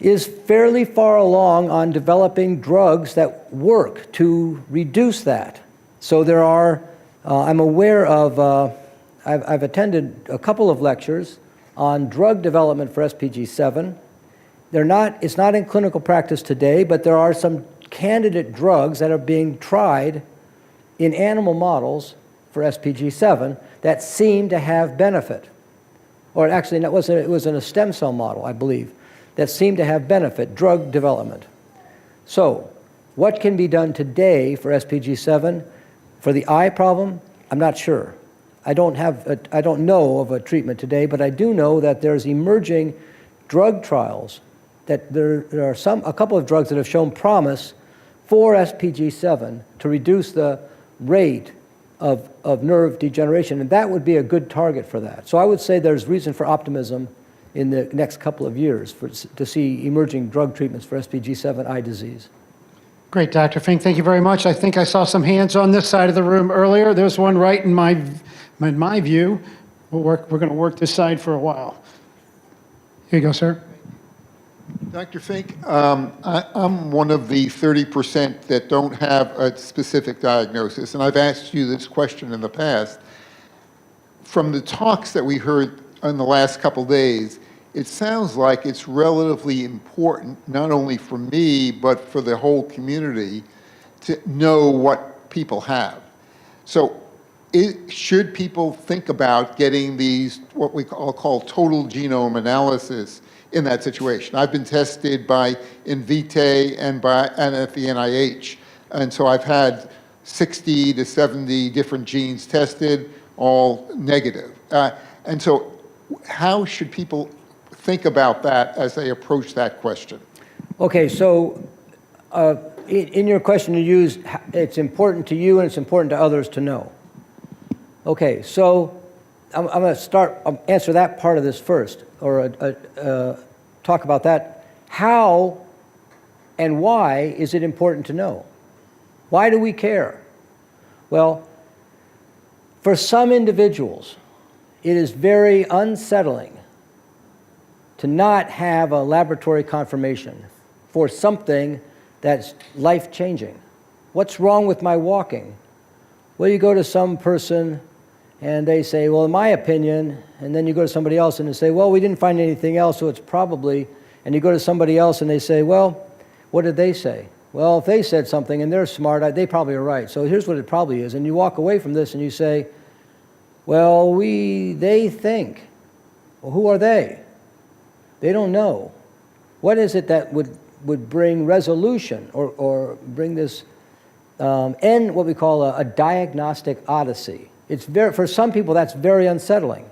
is fairly far along on developing drugs that work to reduce that. So there are, I'm aware of, I've attended a couple of lectures on drug development for SPG7. It's not in clinical practice today, but there are some candidate drugs that are being tried in animal models for SPG7 that seem to have benefit. Or actually, it was in a stem cell model, I believe, that seemed to have benefit, drug development. So, what can be done today for SPG7? For the eye problem, I'm not sure. I don't know of a treatment today, but I do know that there's emerging drug trials, that there are a couple of drugs that have shown promise for SPG7 to reduce the rate of nerve degeneration, and that would be a good target for that. So I would say there's reason for optimism in the next couple of years to see emerging drug treatments for SPG7 eye disease. Great, Dr. Fink, thank you very much. I think I saw some hands on this side of the room earlier. There's one right in my view. We're going to work this side for a while. Here you go, sir. Dr. Fink, I'm one of the 30% that don't have a specific diagnosis, and I've asked you this question in the past. From the talks that we heard in the last couple days, it sounds like it's relatively important, not only for me, but for the whole community, to know what people have. So should people think about getting these, what we call total genome analysis in that situation? I've been tested by Invitae and at the NIH, and so I've had 60 to 70 different genes tested, all negative. And so how should people think about that as they approach that question? Okay, so in your question you used, it's important to you and it's important to others to know. Okay, so I'm going to answer that part of this first, or talk about that. How and why is it important to know? Why do we care? Well, for some individuals, it is very unsettling to not have a laboratory confirmation for something that's life-changing. What's wrong with my walking? Well, you go to some person and they say, well, in my opinion, and then you go to somebody else and they say, well, we didn't find anything else, so it's probably, and you go to somebody else and they say, well, what did they say? Well, if they said something and they're smart, they probably are right. So here's what it probably is. And you walk away from this and you say, well, they think. Well, who are they? They don't know. What is it that would bring resolution or bring this, end what we call a diagnostic odyssey? It's for some people, that's very unsettling.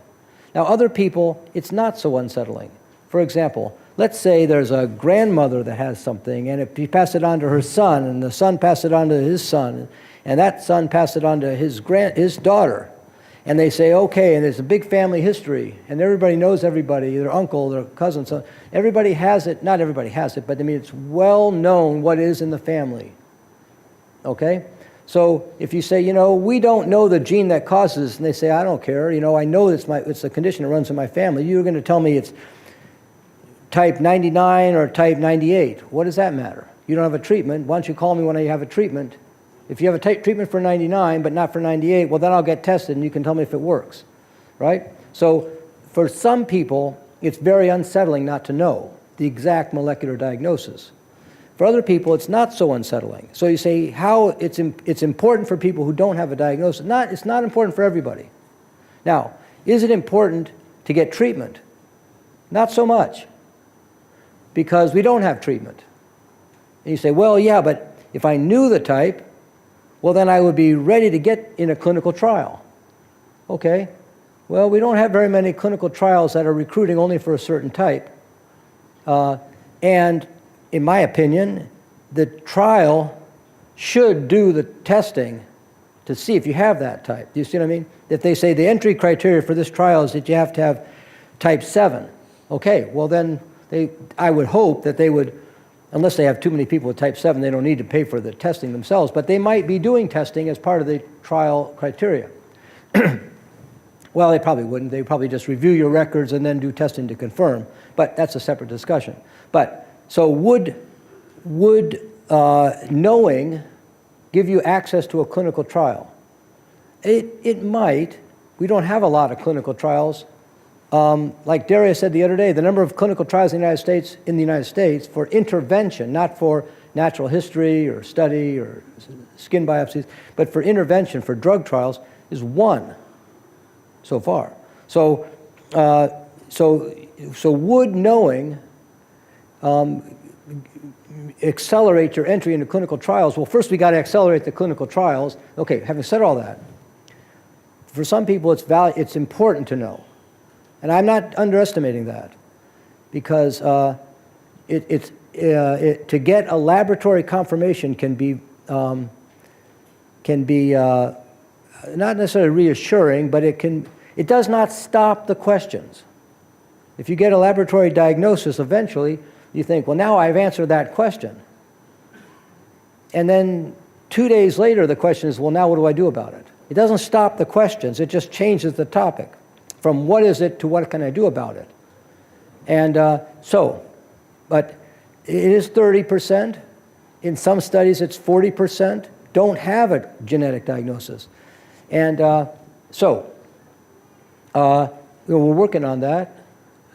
Now, other people, it's not so unsettling. For example, let's say there's a grandmother that has something, and if you pass it on to her son, and the son passed it on to his son, and that son passed it on to his daughter, and they say, okay, and there's a big family history, and everybody knows everybody, their uncle, their cousin, so everybody has it. Not everybody has it, but I mean, it's well known what is in the family. Okay? So if you say, we don't know the gene that causes this, and they say, I don't care, I know it's a condition that runs in my family, you're going to tell me it's type 99 or type 98. What does that matter? You don't have a treatment. Why don't you call me when you have a treatment? If you have a treatment for 99 but not for 98, well, then I'll get tested and you can tell me if it works, right? So for some people, it's very unsettling not to know the exact molecular diagnosis. For other people, it's not so unsettling. So you say how it's important for people who don't have a diagnosis. It's not important for everybody. Now, is it important to get treatment? Not so much, because we don't have treatment. And you say, well, yeah, but if I knew the type, well, then I would be ready to get in a clinical trial. Okay, well, we don't have very many clinical trials that are recruiting only for a certain type. And in my opinion, the trial should do the testing to see if you have that type. Do you see what I mean? If they say the entry criteria for this trial is that you have to have type 7, okay, well then I would hope that they would, unless they have too many people with type 7, they don't need to pay for the testing themselves, but they might be doing testing as part of the trial criteria. Well, they probably wouldn't. They'd probably just review your records and then do testing to confirm, but that's a separate discussion. But, so would knowing give you access to a clinical trial? It might. We don't have a lot of clinical trials. Like Darius said the other day, the number of clinical trials in the United States for intervention, not for natural history or study or skin biopsies, but for intervention, for drug trials, is 1 so far. So would knowing accelerate your entry into clinical trials? Well, first we got to accelerate the clinical trials. Okay, having said all that, for some people it's important to know. And I'm not underestimating that, because to get a laboratory confirmation can be not necessarily reassuring, but it does not stop the questions. If you get a laboratory diagnosis, eventually you think, well, now I've answered that question. And then 2 days later, the question is, well, now what do I do about it? It doesn't stop the questions, it just changes the topic from what is it to what can I do about it. And but it is 30%. In some studies, it's 40% don't have a genetic diagnosis. And we're working on that.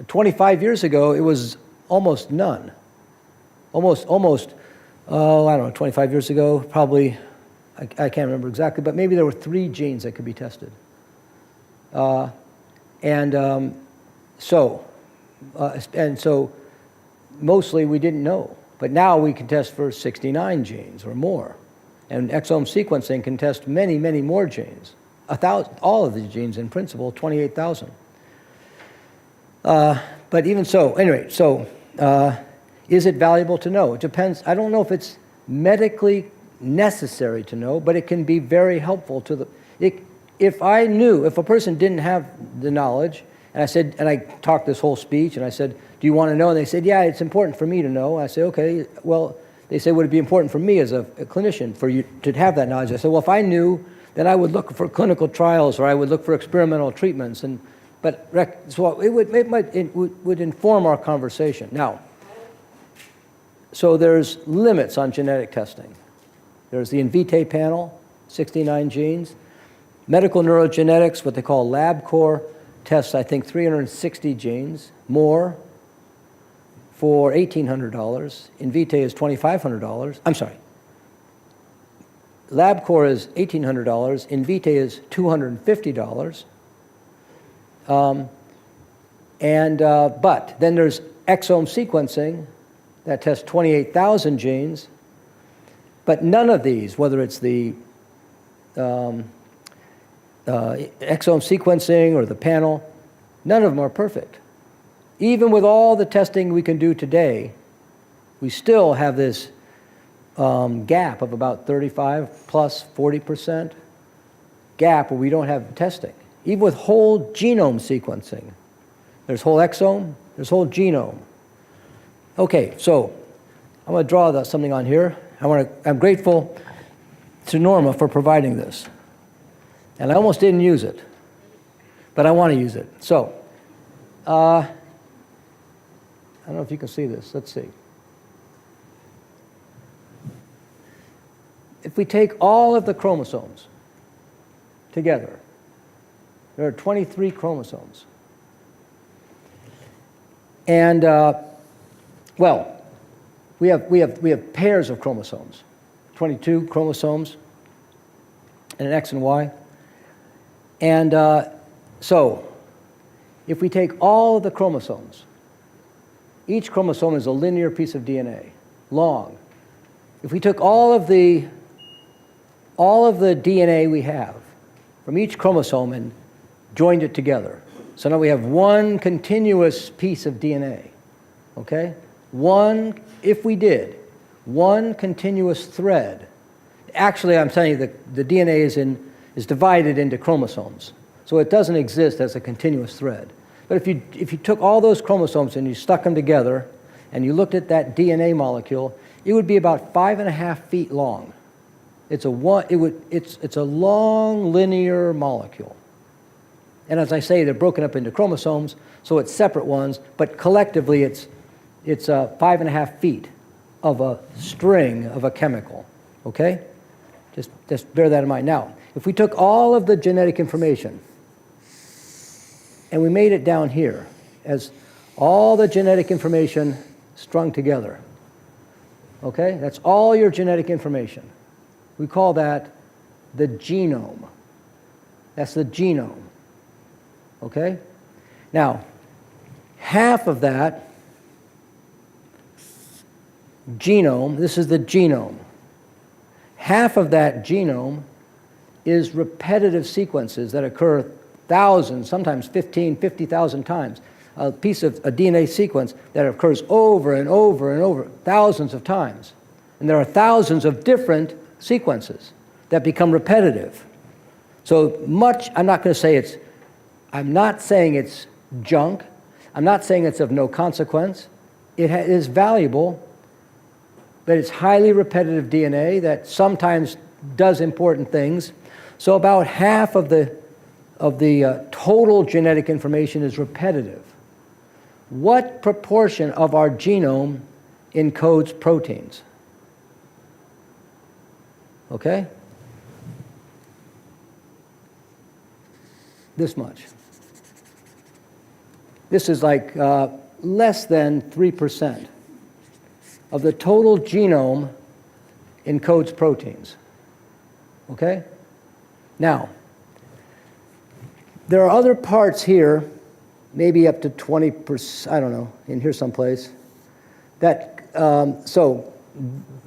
25 years ago, it was almost none. Almost, I don't know, 25 years ago, probably, I can't remember exactly, but maybe there were 3 genes that could be tested. So mostly we didn't know. But now we can test for 69 genes or more. And exome sequencing can test many, many more genes. All of these genes, in principle, 28,000. But even so, anyway, is it valuable to know? It depends. I don't know if it's medically necessary to know, but it can be very helpful to if a person didn't have the knowledge, and I talked this whole speech, and I said, do you want to know? And they said, yeah, it's important for me to know. I said, okay, well, they said, would it be important for me as a clinician for you to have that knowledge? I said, well, if I knew, then I would look for clinical trials, or I would look for experimental treatments, so it would inform our conversation. Now, so there's limits on genetic testing. There's the Invitae panel, 69 genes. Medical neurogenetics, what they call LabCorp, tests, I think, 360 genes, more, for $1,800. Invitae is $2,500. I'm sorry. LabCorp is $1,800. Invitae is $250. But then there's exome sequencing that tests 28,000 genes. But none of these, whether it's the exome sequencing or the panel, none of them are perfect. Even with all the testing we can do today, we still have this gap of about 35 plus 40% gap where we don't have testing. Even with whole genome sequencing. There's whole exome, there's whole genome. Okay, so I'm going to draw something on here. I'm grateful to Norma for providing this. And I almost didn't use it, but I want to use it. So, I don't know if you can see this. Let's see. if we take all of the chromosomes together, there are 23 chromosomes. And, well, we have pairs of chromosomes, 22 chromosomes, and an X and Y. And so, if we take all of the chromosomes, each chromosome is a linear piece of DNA, long. If we took all of the DNA we have from each chromosome and joined it together, so now we have one continuous piece of DNA, okay? If we did, one continuous thread. Actually, I'm telling you, the DNA is divided into chromosomes, so it doesn't exist as a continuous thread. But if you took all those chromosomes and you stuck them together and you looked at that DNA molecule, it would be about 5.5 feet long. It's a long linear molecule. And as I say, they're broken up into chromosomes, so it's separate ones, but collectively it's 5.5 feet of a string of a chemical, okay? Just bear that in mind. Now, if we took all of the genetic information and we made it down here as all the genetic information strung together, okay? That's all your genetic information. We call that the genome. That's the genome, okay? Now, half of that genome, this is the genome. Half of that genome is repetitive sequences that occur thousands, sometimes 50,000 times. A piece of a DNA sequence that occurs over and over and over, thousands of times. And there are thousands of different sequences that become repetitive. So much, I'm not saying it's junk. I'm not saying it's of no consequence. It is valuable, but it's highly repetitive DNA that sometimes does important things. So about half of the total genetic information is repetitive. What proportion of our genome encodes proteins? Okay? This much. This is like less than 3% of the total genome encodes proteins. Okay? Now, there are other parts here, maybe up to 20%, I don't know, in here someplace, that, so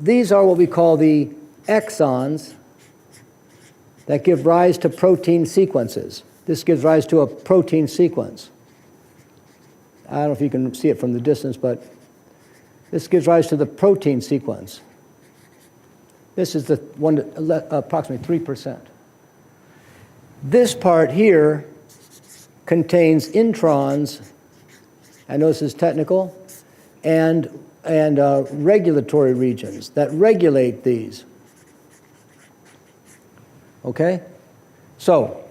these are what we call the exons that give rise to protein sequences. This gives rise to a protein sequence. I don't know if you can see it from the distance, but this gives rise to the protein sequence. This is the one, approximately 3%. This part here contains introns, I know this is technical, and regulatory regions that regulate these. Okay? So,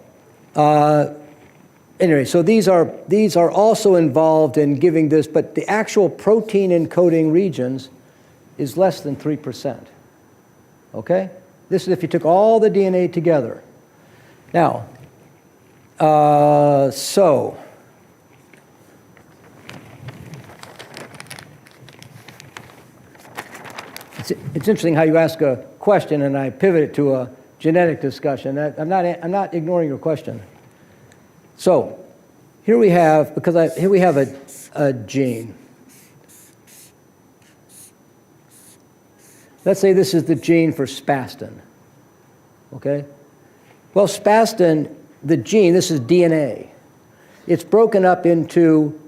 anyway, so these are also involved in giving this, but the actual protein encoding regions is less than 3%. Okay? This is if you took all the DNA together. Now, so it's interesting how you ask a question and I pivot it to a genetic discussion. I'm not ignoring your question. So here we have, here we have a gene. Let's say this is the gene for spastin. Okay? Well, spastin, the gene, this is DNA. It's broken up into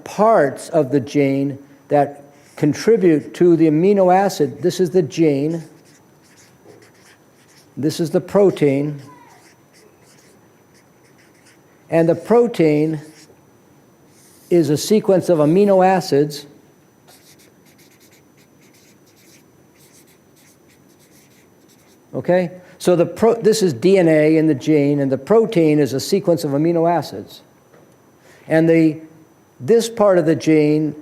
parts of the gene that contribute to the amino acid. This is the gene. This is the protein. And the protein is a sequence of amino acids okay? So this is DNA in the gene, and the protein is a sequence of amino acids. And this part of the gene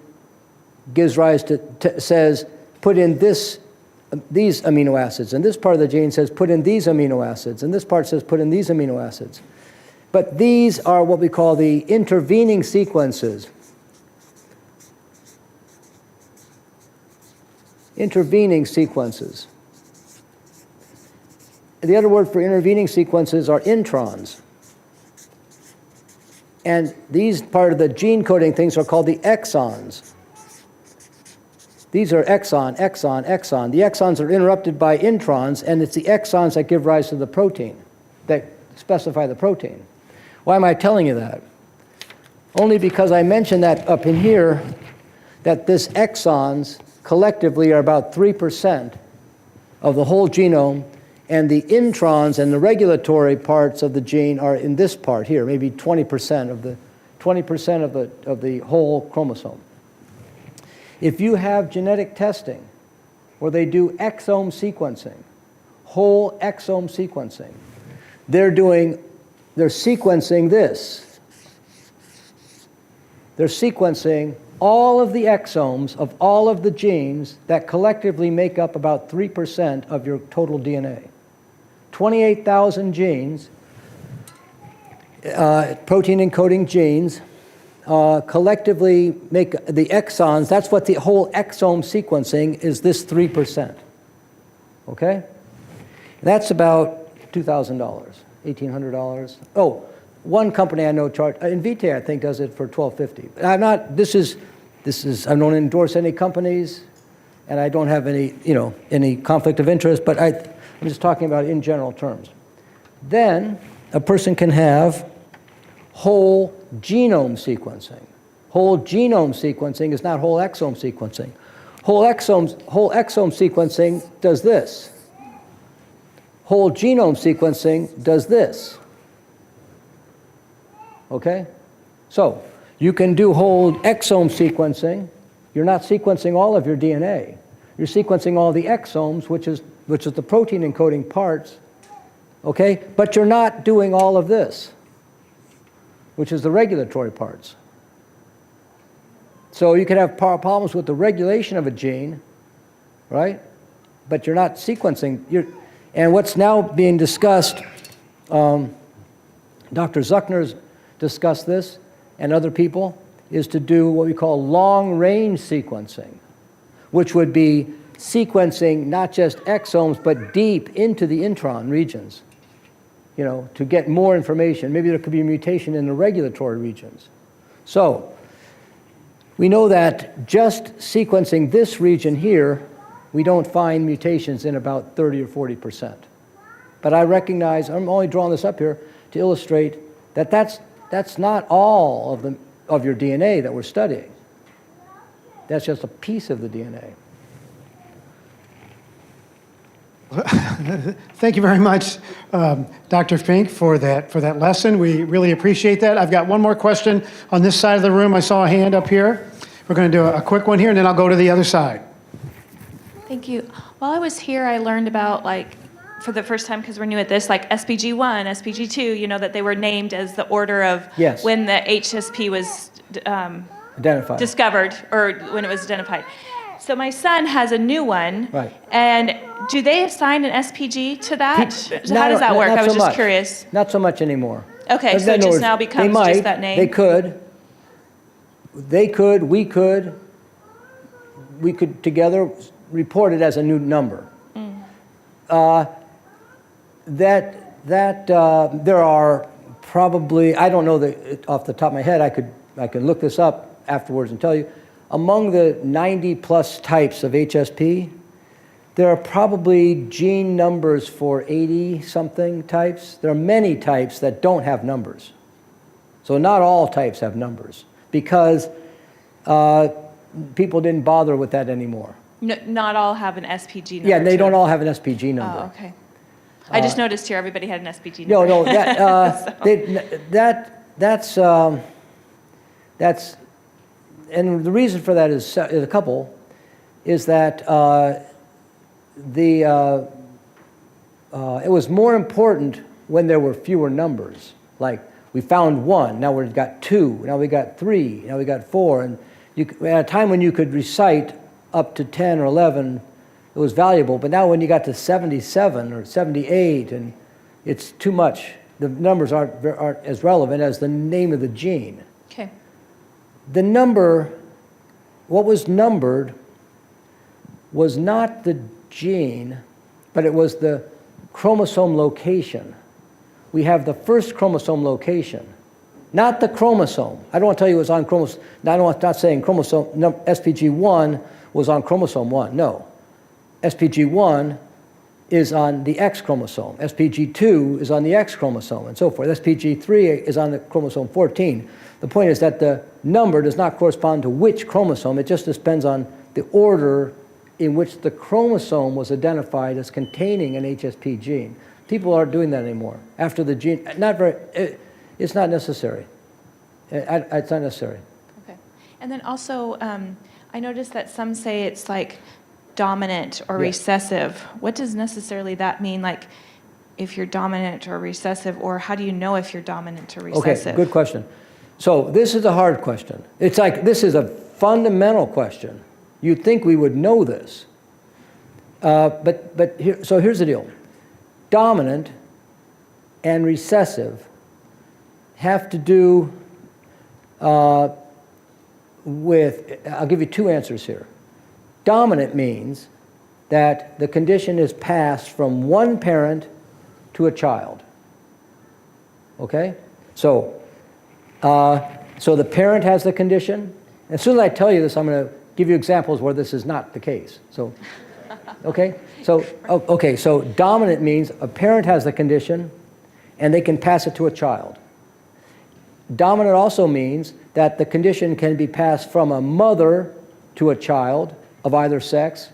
gives rise to, says, put in this these amino acids, and this part of the gene says put in these amino acids, and this part says put in these amino acids. But these are what we call the intervening sequences. Intervening sequences. The other word for intervening sequences are introns. And these part of the gene coding things are called the exons. These are exon, exon, exon. The exons are interrupted by introns, and it's the exons that give rise to the protein, that specify the protein. Why am I telling you that? Only because I mentioned that up in here, that this exons collectively are about 3% of the whole genome, and the introns and the regulatory parts of the gene are in this part here, maybe 20% of the whole chromosome. If you have genetic testing where they do exome sequencing, whole exome sequencing, they're sequencing this. They're sequencing all of the exomes of all of the genes that collectively make up about 3% of your total DNA. 28,000 genes, protein encoding genes, collectively make the exons. That's what the whole exome sequencing is, this 3%. Okay? That's about $2,000, $1,800. Oh, one company I know Invitae, I think, does it for $1,250. I don't endorse any companies, and I don't have any conflict of interest, but I'm just talking about in general terms. Then a person can have whole genome sequencing. Whole genome sequencing is not whole exome sequencing. Whole exome sequencing does this. Whole genome sequencing does this. Okay? So you can do whole exome sequencing. You're not sequencing all of your DNA. You're sequencing all the exomes, which is the protein encoding parts. Okay? But you're not doing all of this, which is the regulatory parts. So you can have problems with the regulation of a gene, right? But you're not sequencing. And what's now being discussed, Dr. Zuckner's discussed this, and other people, is to do what we call long-range sequencing, which would be sequencing not just exomes, but deep into the intron regions, to get more information. Maybe there could be a mutation in the regulatory regions. So we know that just sequencing this region here, we don't find mutations in about 30 or 40%. But I recognize, I'm only drawing this up here to illustrate that that's not all of your DNA that we're studying. That's just a piece of the DNA. Thank you very much, Dr. Fink, for that lesson. We really appreciate that. I've got one more question on this side of the room. I saw a hand up here. We're going to do a quick one here, and then I'll go to the other side. Thank you. While I was here, I learned about, for the first time, because we're new at this, SPG1, SPG2, that they were named as the order of when the HSP was identified, discovered, or when it was identified. So my son has a new one, right? And do they assign an SPG to that? How does that work? I was just curious. Not so much anymore. Okay, so it just now becomes just that name? They could, we could together report it as a new number. There are probably, I don't know off the top of my head, I could look this up afterwards and tell you, among the 90 plus types of HSP, there are probably gene numbers for 80 something types. There are many types that don't have numbers. So not all types have numbers because people didn't bother with that anymore. No, not all have an SPG number. Yeah, they don't all have an SPG number. Oh, okay. I just noticed here everybody had an SPG number. No, that's, and the reason for that is a couple, is that it was more important when there were fewer numbers. Like we found one, now we've got two, now we got three, now we got four, and at a time when you could recite up to 10 or 11 it was valuable. But now when you got to 77 or 78, and it's too much, the numbers aren't as relevant as the name of the gene. Okay. The number, what was numbered was not the gene, but it was the chromosome location. We have the first chromosome location, not the chromosome. I don't want to tell you it was on chromosome, not saying chromosome, no, SPG1 was on chromosome 1, no. SPG1 is on the X chromosome. SPG2 is on the X chromosome, and so forth. SPG3 is on the chromosome 14. The point is that the number does not correspond to which chromosome, it just depends on the order in which the chromosome was identified as containing an HSP gene. People aren't doing that anymore. After the gene, it's not necessary. It's not necessary. Okay. And then also, I noticed that some say it's like dominant or recessive. What does necessarily that mean? Like, if you're dominant or recessive, or how do you know if you're dominant or recessive? Okay, good question. So this is a hard question. It's like, this is a fundamental question. You'd think we would know this. But here's the deal. Dominant and recessive have to do with, I'll give you two answers here. Dominant means that the condition is passed from one parent to a child. Okay? So the parent has the condition. As soon as I tell you this, I'm going to give you examples where this is not the case. So, okay? So dominant means a parent has the condition and they can pass it to a child. Dominant also means that the condition can be passed from a mother to a child of either sex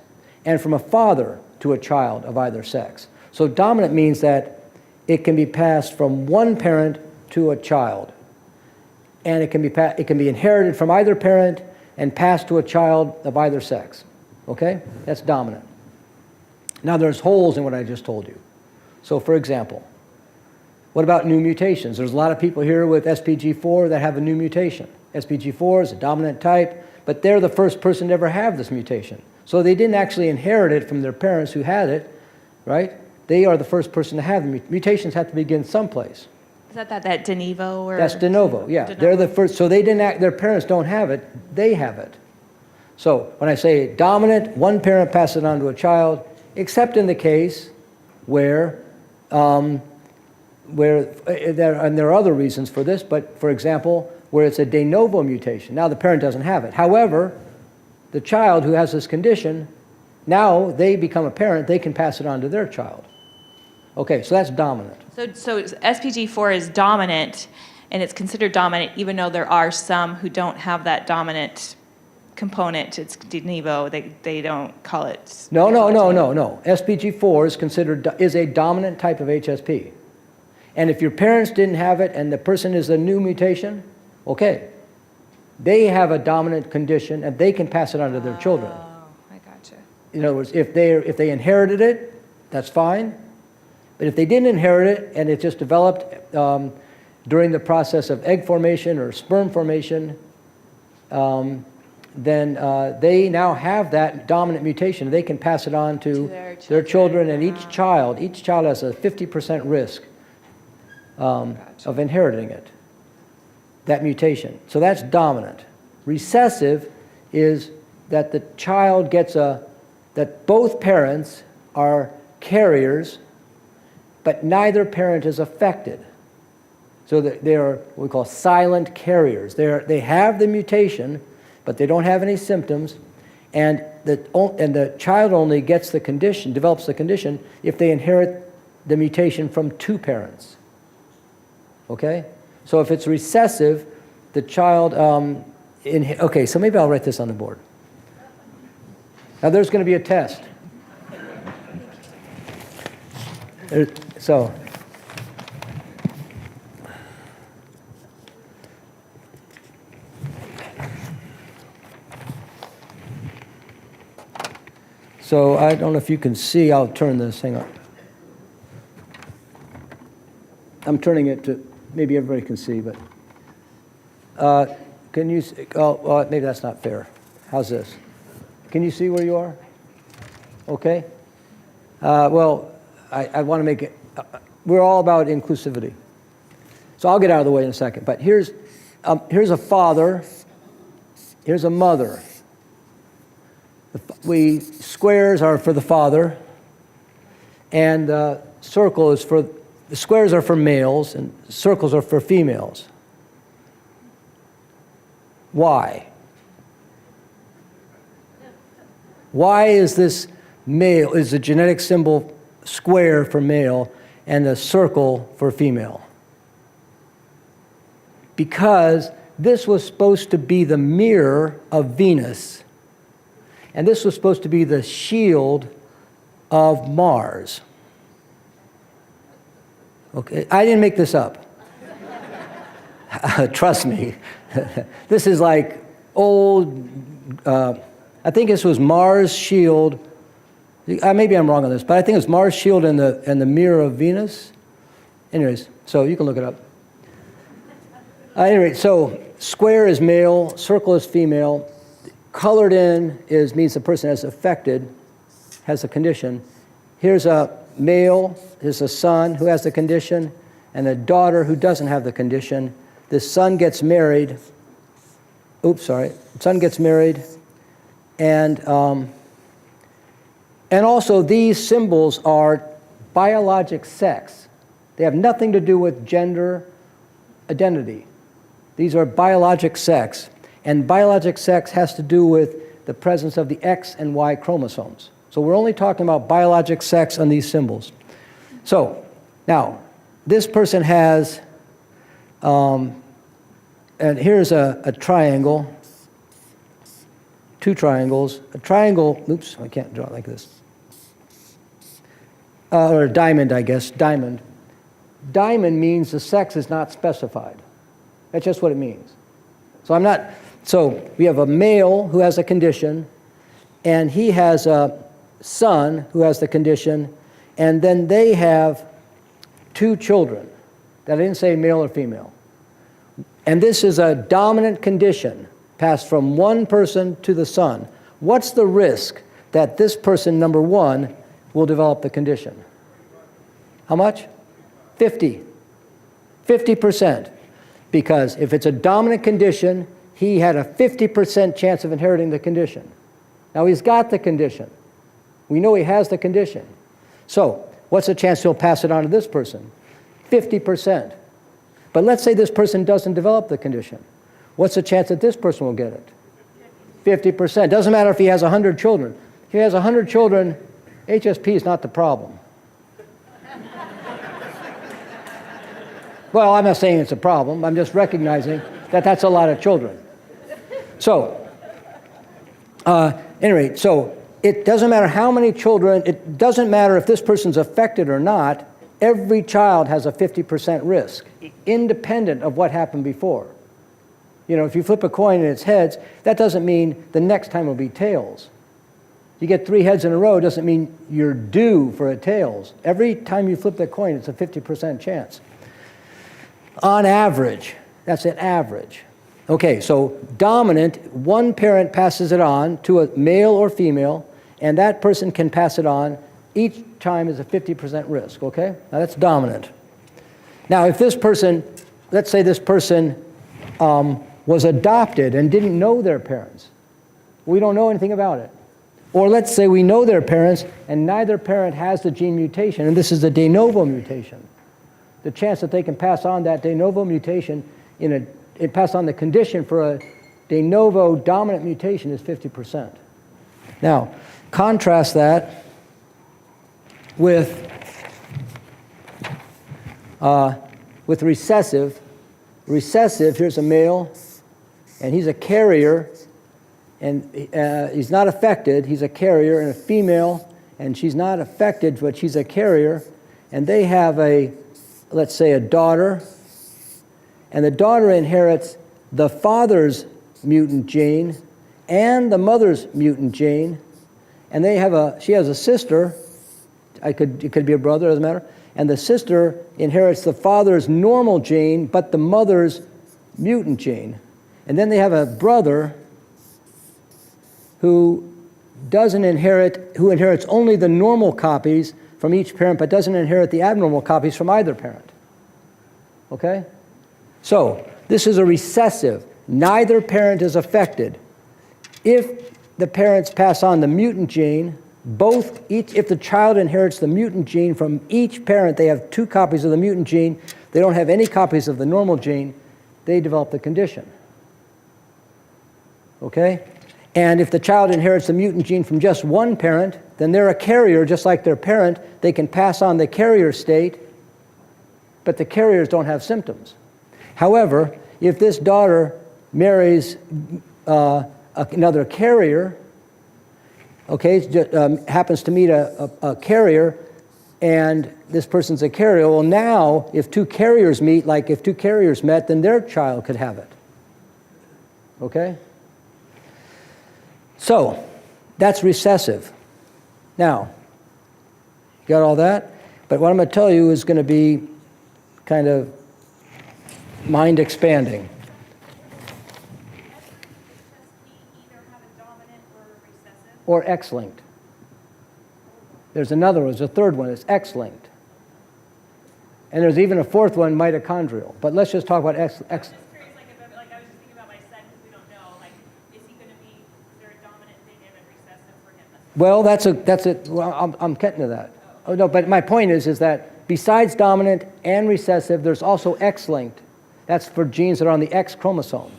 and from a father to a child of either sex. So dominant means that it can be passed from one parent to a child. And it can be inherited from either parent and passed to a child of either sex. Okay? That's dominant. Now there's holes in what I just told you. So for example, what about new mutations? There's a lot of people here with SPG4 that have a new mutation. SPG4 is a dominant type, but they're the first person to ever have this mutation. So they didn't actually inherit it from their parents who had it, right? They are the first person to have the mutations have to begin someplace. Is that de novo? Or That's de novo, yeah. They're the first, so they didn't their parents don't have it, they have it. So when I say dominant, one parent passes it on to a child, except in the case where and there are other reasons for this, but for example, where it's a de novo mutation. Now the parent doesn't have it. However, the child who has this condition, now they become a parent, they can pass it on to their child. Okay, so that's dominant. So SPG4 is dominant, and it's considered dominant even though there are some who don't have that dominant component. It's de novo. They don't call it. No. SPG4 is a dominant type of HSP. And if your parents didn't have it and the person is a new mutation, okay, they have a dominant condition and they can pass it on to their children. I gotcha. In other words, if they inherited it, that's fine. But if they didn't inherit it and it just developed during the process of egg formation or sperm formation, then they now have that dominant mutation. They can pass it on to their children, and each child has a 50% risk of inheriting it, that mutation. So that's dominant. Recessive is that the child gets that both parents are carriers, but neither parent is affected. So that they are what we call silent carriers. They have the mutation, but they don't have any symptoms, and the child only gets the condition, develops the condition, if they inherit the mutation from two parents. Okay? So if it's recessive, the child, okay, so maybe I'll write this on the board. Now there's going to be a test. So I don't know if you can see, I'll turn this, hang on. I'm turning it to, maybe everybody can see, but can you, maybe that's not fair. How's this? Can you see where you are? okay? Well, I want to make it, we're all about inclusivity. So I'll get out of the way in a second. But here's a father, here's a mother. Squares are for the father, and the squares are for males, and circles are for females. Why? Why is this male, is the genetic symbol square for male and the circle for female? Because this was supposed to be the mirror of Venus, and this was supposed to be the shield of Mars. Okay, I didn't make this up. Trust me. This is like old, I think this was Mars shield. Maybe I'm wrong on this, but I think it was Mars shield and the mirror of Venus. Anyways, so you can look it up. Anyway, so square is male, circle is female. Colored in means the person is affected, has a condition. Here's a male, here's a son who has the condition, and a daughter who doesn't have the condition. The son gets married. Son gets married, and also these symbols are biologic sex. They have nothing to do with gender identity. These are biologic sex, and biologic sex has to do with the presence of the X and Y chromosomes. So we're only talking about biologic sex on these symbols. So now, this person has, and here's a triangle, two triangles. A triangle, oops, I can't draw it like this. Or a diamond, I guess, diamond. Diamond means the sex is not specified. That's just what it means. So we have a male who has a condition, and he has a son who has the condition, and then they have two children. That I didn't say male or female. And this is a dominant condition passed from one person to the son. What's the risk that this person, number one, will develop the condition? How much? 50%. Because if it's a dominant condition, he had a 50% chance of inheriting the condition. Now he's got the condition. We know he has the condition. So what's the chance he'll pass it on to this person? 50%. But let's say this person doesn't develop the condition. What's the chance that this person will get it? 50%. Doesn't matter if he has 100 children. If he has 100 children, HSP is not the problem. Well, I'm not saying it's a problem. I'm just recognizing that that's a lot of children. So, anyway, so it doesn't matter how many children, it doesn't matter if this person's affected or not, every child has a 50% risk, independent of what happened before. You know, if you flip a coin and it's heads, that doesn't mean the next time will be tails. You get 3 heads in a row doesn't mean you're due for a tails. Every time you flip that coin, it's a 50% chance. On average, that's an average. Okay, so dominant, one parent passes it on to a male or female, and that person can pass it on. Each time is a 50% risk, okay? Now that's dominant. Now if this person, let's say this person was adopted and didn't know their parents. We don't know anything about it. Or let's say we know their parents and neither parent has the gene mutation, and this is a de novo mutation. The chance that they can pass on that de novo mutation pass on the condition for a de novo dominant mutation is 50%. Now, contrast that with recessive. Recessive, here's a male, and he's a carrier, and he's not affected, he's a carrier, and a female, and she's not affected, but she's a carrier, and they have let's say a daughter, and the daughter inherits the father's mutant gene and the mother's mutant gene, and she has a sister, it could be a brother, doesn't matter, and the sister inherits the father's normal gene, but the mother's mutant gene. And then they have a brother who who inherits only the normal copies from each parent, but doesn't inherit the abnormal copies from either parent. Okay? So, this is a recessive. Neither parent is affected. If the parents pass on the mutant gene, if the child inherits the mutant gene from each parent, they have 2 copies of the mutant gene, they don't have any copies of the normal gene, they develop the condition. Okay? And if the child inherits the mutant gene from just one parent, then they're a carrier just like their parent. They can pass on the carrier state, but the carriers don't have symptoms. However, if this daughter marries another carrier, okay, happens to meet a carrier, and this person's a carrier, well now, if 2 carriers meet, like if 2 carriers met, then their child could have it. Okay? So, that's recessive. Now, you got all that? But what I'm going to tell you is going to be kind of mind expanding. Or X-linked. There's another one, there's a third one, it's X-linked. And there's even a fourth one, mitochondrial. But let's just talk about X. I was just curious, I was just thinking about my son, because we don't know, is he going to be, is there a dominant thing and a recessive for him? Well, I'm getting to that. Oh, no, but my point is that besides dominant and recessive, there's also X-linked. That's for genes that are on the X chromosome.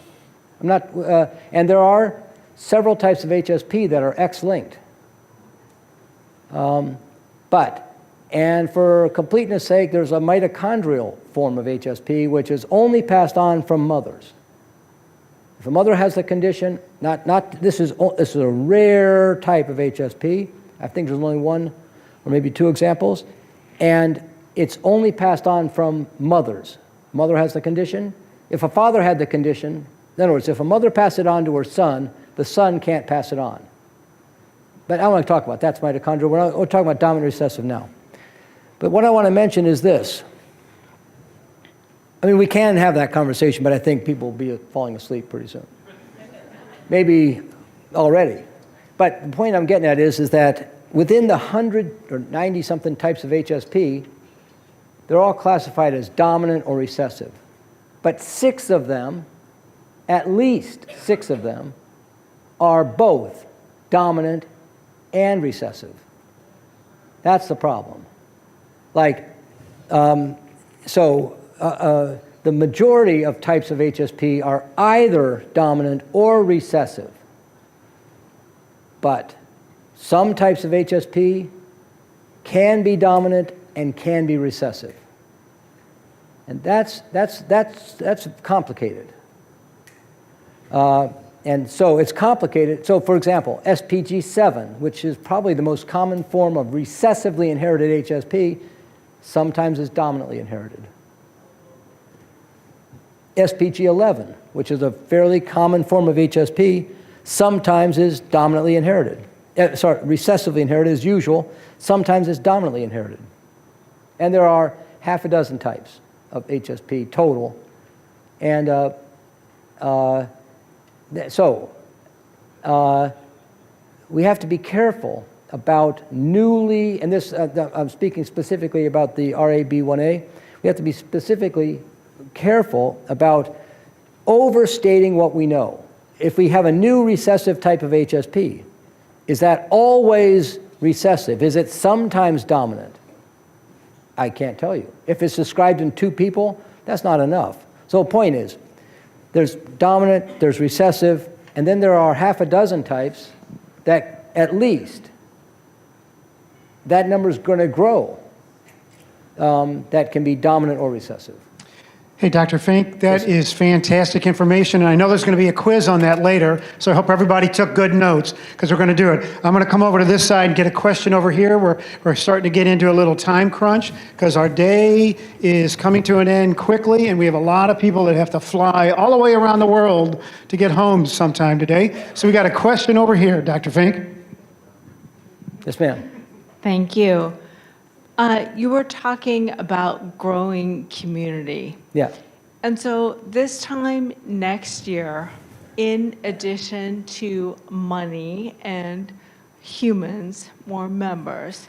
And there are several types of HSP that are X-linked. And for completeness sake, there's a mitochondrial form of HSP, which is only passed on from mothers. If a mother has the condition, this is a rare type of HSP. I think there's only 1 or maybe 2 examples. And it's only passed on from mothers. Mother has the condition. If a father had the condition, in other words, if a mother passed it on to her son, the son can't pass it on. But I want to talk about that's mitochondrial. We're talking about dominant recessive now. But what I want to mention is this. I mean, we can have that conversation, but I think people will be falling asleep pretty soon. Maybe already. But the point I'm getting at is that within the 100 or 90-something types of HSP, they're all classified as dominant or recessive. But 6 of them, at least 6 of them, are both dominant and recessive. That's the problem. The majority of types of HSP are either dominant or recessive. But some types of HSP can be dominant and can be recessive. And that's complicated. And so it's complicated. So for example, SPG7, which is probably the most common form of recessively inherited HSP, sometimes is dominantly inherited. SPG11, which is a fairly common form of HSP, sometimes is dominantly inherited. Recessively inherited as usual, sometimes is dominantly inherited. And there are half a dozen types of HSP total. And we have to be careful about newly, and this I'm speaking specifically about the RAB1A, we have to be specifically careful about overstating what we know. If we have a new recessive type of HSP, is that always recessive? Is it sometimes dominant? I can't tell you. If it's described in 2 people, that's not enough. So the point is, there's dominant, there's recessive, and then there are half a dozen types that at least that number is going to grow that can be dominant or recessive. Hey, Dr. Fink, that is fantastic information, and I know there's going to be a quiz on that later, so I hope everybody took good notes, because we're going to do it. I'm going to come over to this side and get a question over here. We're starting to get into a little time crunch, because our day is coming to an end quickly, and we have a lot of people that have to fly all the way around the world to get home sometime today. So we got a question over here, Dr. Fink. Yes, ma'am. Thank you. You were talking about growing community. Yeah. And so this time next year, in addition to money and humans, more members,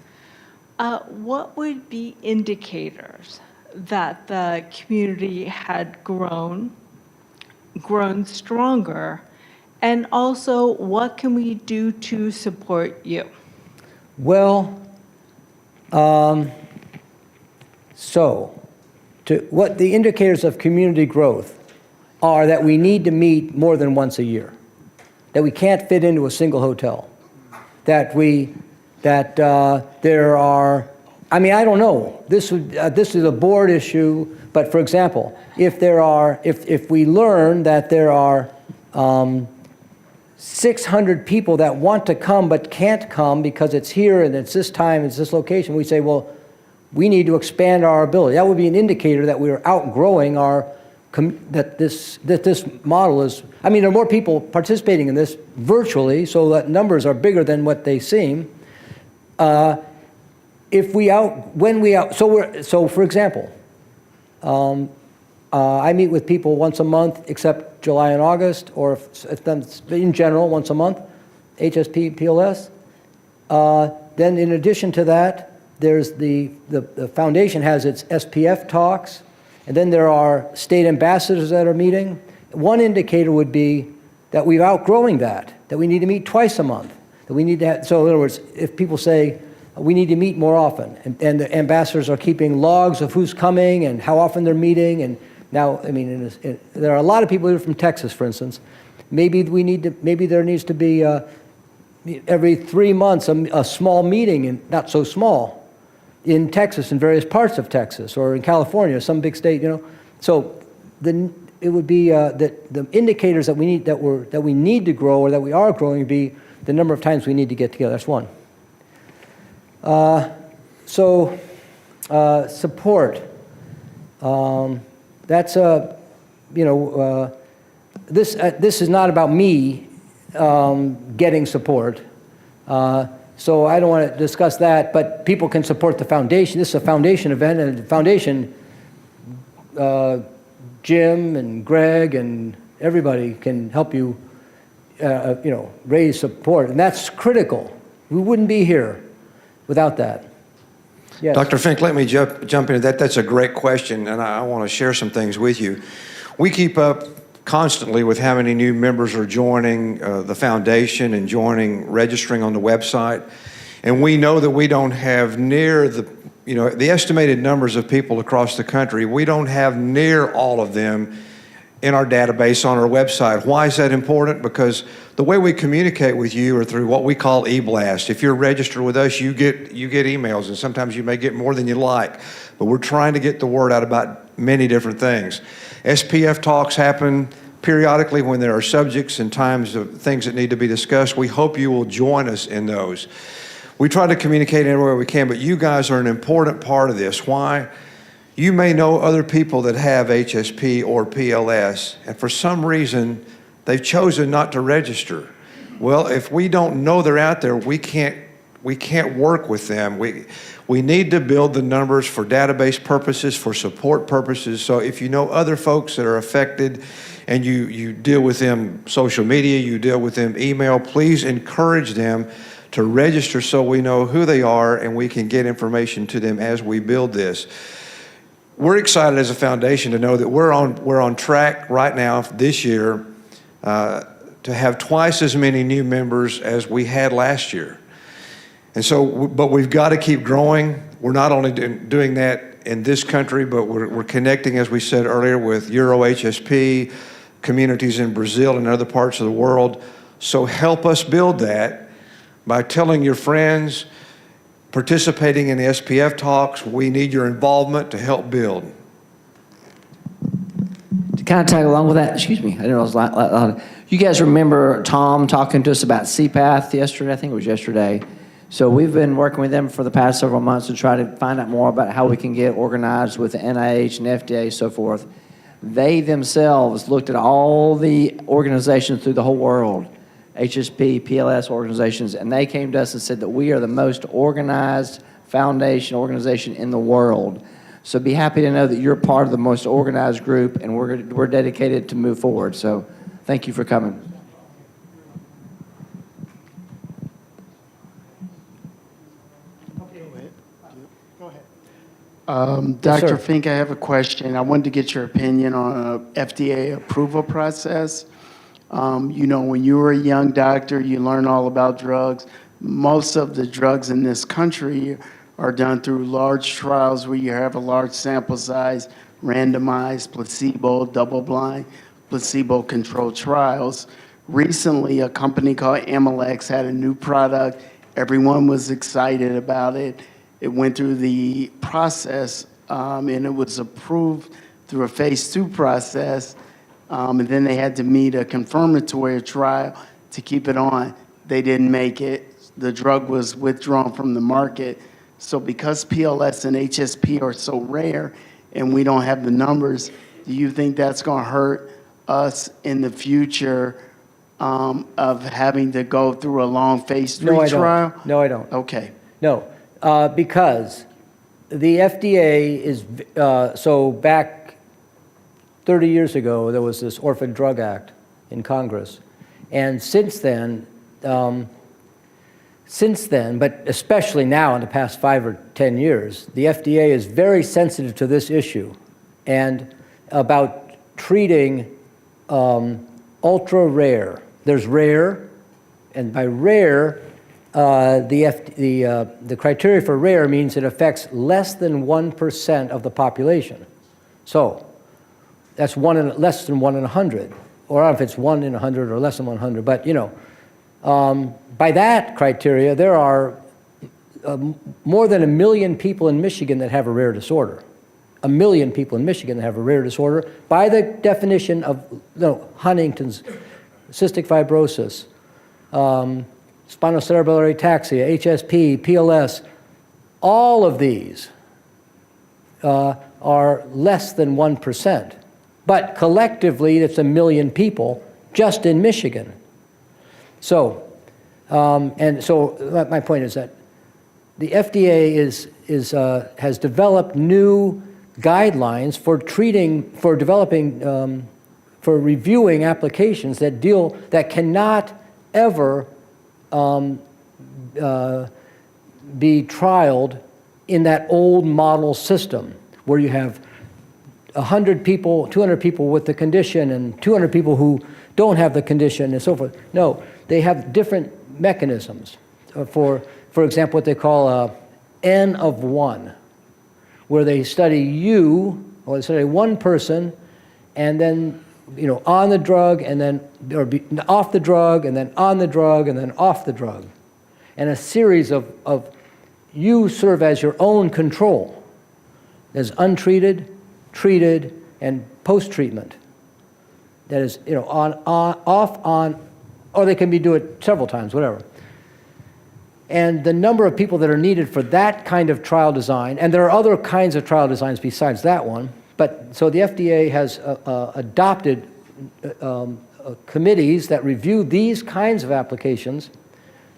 what would be indicators that the community had grown stronger? And also, what can we do to support you? Well, what the indicators of community growth are that we need to meet more than once a year, that we can't fit into a single hotel, that there are, I mean, I don't know, this is a board issue, but for example, if we learn that there are 600 people that want to come but can't come because it's here and it's this time, it's this location, we say, well, we need to expand our ability. That would be an indicator that we are outgrowing that this model is, I mean, there are more people participating in this virtually, so that numbers are bigger than what they seem. So for example, I meet with people once a month, except July and August, or in general, once a month, HSP, PLS. Then in addition to that, there's the foundation has its SPF talks, and then there are state ambassadors that are meeting. One indicator would be that we're outgrowing that we need to meet twice a month, that we need to have, so in other words, if people say, we need to meet more often, and the ambassadors are keeping logs of who's coming and how often they're meeting, and now, I mean, there are a lot of people here from Texas, for instance. Maybe there needs to be every 3 months a small meeting, and not so small, in Texas, in various parts of Texas, or in California, some big state, you know. So it would be that the indicators that we need that we need to grow or that we are growing would be the number of times we need to get together. That's one. Support. That's this is not about me getting support. So I don't want to discuss that, but people can support the foundation. This is a foundation event, and the foundation, Jim and Greg and everybody can help you, raise support, and that's critical. We wouldn't be here without that. Yes. Dr. Fink, let me jump into that. That's a great question, and I want to share some things with you. We keep up constantly with how many new members are joining the foundation and registering on the website. And we know that we don't have near the estimated numbers of people across the country, we don't have near all of them in our database on our website. Why is that important? Because the way we communicate with you are through what we call e-blast. If you're registered with us, you get emails, and sometimes you may get more than you like, but we're trying to get the word out about many different things. SPF talks happen periodically when there are subjects and times of things that need to be discussed. We hope you will join us in those. We try to communicate everywhere we can, but you guys are an important part of this. Why? You may know other people that have HSP or PLS, and for some reason, they've chosen not to register. Well, if we don't know they're out there, we can't work with them. We need to build the numbers for database purposes, for support purposes. So if you know other folks that are affected and you deal with them social media, you deal with them email, please encourage them to register so we know who they are and we can get information to them as we build this. We're excited as a foundation to know that we're on track right now this year to have twice as many new members as we had last year. And so, but we've got to keep growing. We're not only doing that in this country, but we're connecting, as we said earlier, with Euro HSP, communities in Brazil and other parts of the world. So help us build that by telling your friends, participating in the SPF talks. We need your involvement to help build. To kind of tag along with that, excuse me, I didn't know I was loud. You guys remember Tom talking to us about CPATH yesterday? I think it was yesterday. So we've been working with them for the past several months to try to find out more about how we can get organized with the NIH and FDA and so forth. They themselves looked at all the organizations through the whole world, HSP, PLS organizations, and they came to us and said that we are the most organized foundation organization in the world. So be happy to know that you're part of the most organized group, and we're dedicated to move forward. So thank you for coming. Dr. sir. Fink, I have a question. I wanted to get your opinion on a FDA approval process. When you were a young doctor, you learn all about drugs. Most of the drugs in this country are done through large trials where you have a large sample size, randomized, placebo, double-blind, placebo-controlled trials. Recently, a company called Amylyx had a new product. Everyone was excited about it. It went through the process, and it was approved through a phase 2 process. And then they had to meet a confirmatory trial to keep it on. They didn't make it. The drug was withdrawn from the market. So because PLS and HSP are so rare and we don't have the numbers, do you think that's going to hurt us in the future of having to go through a long phase 3 trial? No, I don't. Okay. No, because the FDA is, so back 30 years ago, there was this Orphan Drug Act in Congress. And since then, but especially now in the past 5 or 10 years, the FDA is very sensitive to this issue and about treating ultra rare. There's rare, and by rare, the criteria for rare means it affects less than 1% of the population. So that's less than 1 in 100, or I don't know if it's 1 in 100 or less than 100, but by that criteria, there are more than 1 million people in Michigan that have a rare disorder. 1 million people in Michigan that have a rare disorder by the definition of Huntington's, cystic fibrosis, spinocerebellar ataxia, HSP, PLS. All of these are less than 1%. But collectively, it's 1 million people just in Michigan. So, my point is that the FDA has developed new guidelines for reviewing applications that cannot ever be trialed in that old model system where you have 100 people, 200 people with the condition and 200 people who don't have the condition and so forth. No, they have different mechanisms for example, what they call N of 1, where they study they study one person and then, on the drug and then, off the drug and then on the drug and then off the drug. And a series of you serve as your own control. There's untreated, treated, and post-treatment. That is, off, on, or they can do it several times, whatever. And the number of people that are needed for that kind of trial design, and there are other kinds of trial designs besides that one, but so the FDA has adopted committees that review these kinds of applications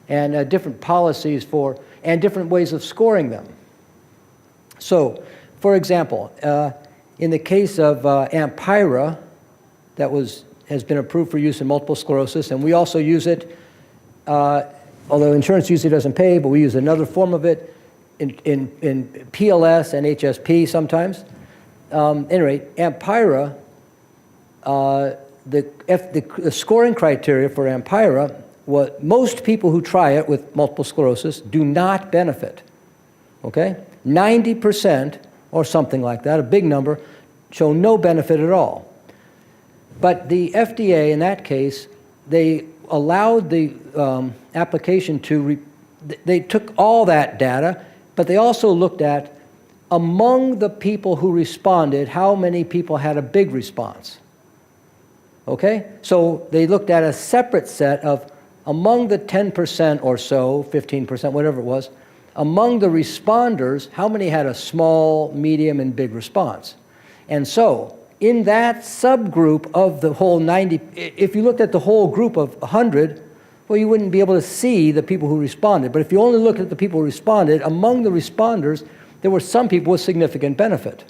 and different policies and different ways of scoring them. So, for example, in the case of Ampyra, that has been approved for use in multiple sclerosis, and we also use it, although insurance usually doesn't pay, but we use another form of it in PLS and HSP sometimes. Anyway, Ampyra, the scoring criteria for Ampyra, most people who try it with multiple sclerosis do not benefit. Okay? 90% or something like that, a big number, show no benefit at all. But the FDA, in that case, they allowed the application they took all that data, but they also looked at, among the people who responded, how many people had a big response. Okay? So they looked at a separate set of, among the 10% or so, 15%, whatever it was, among the responders, how many had a small, medium, and big response. And so, in that subgroup of the whole 90, if you looked at the whole group of 100, well, you wouldn't be able to see the people who responded. But if you only looked at the people who responded, among the responders, there were some people with significant benefit.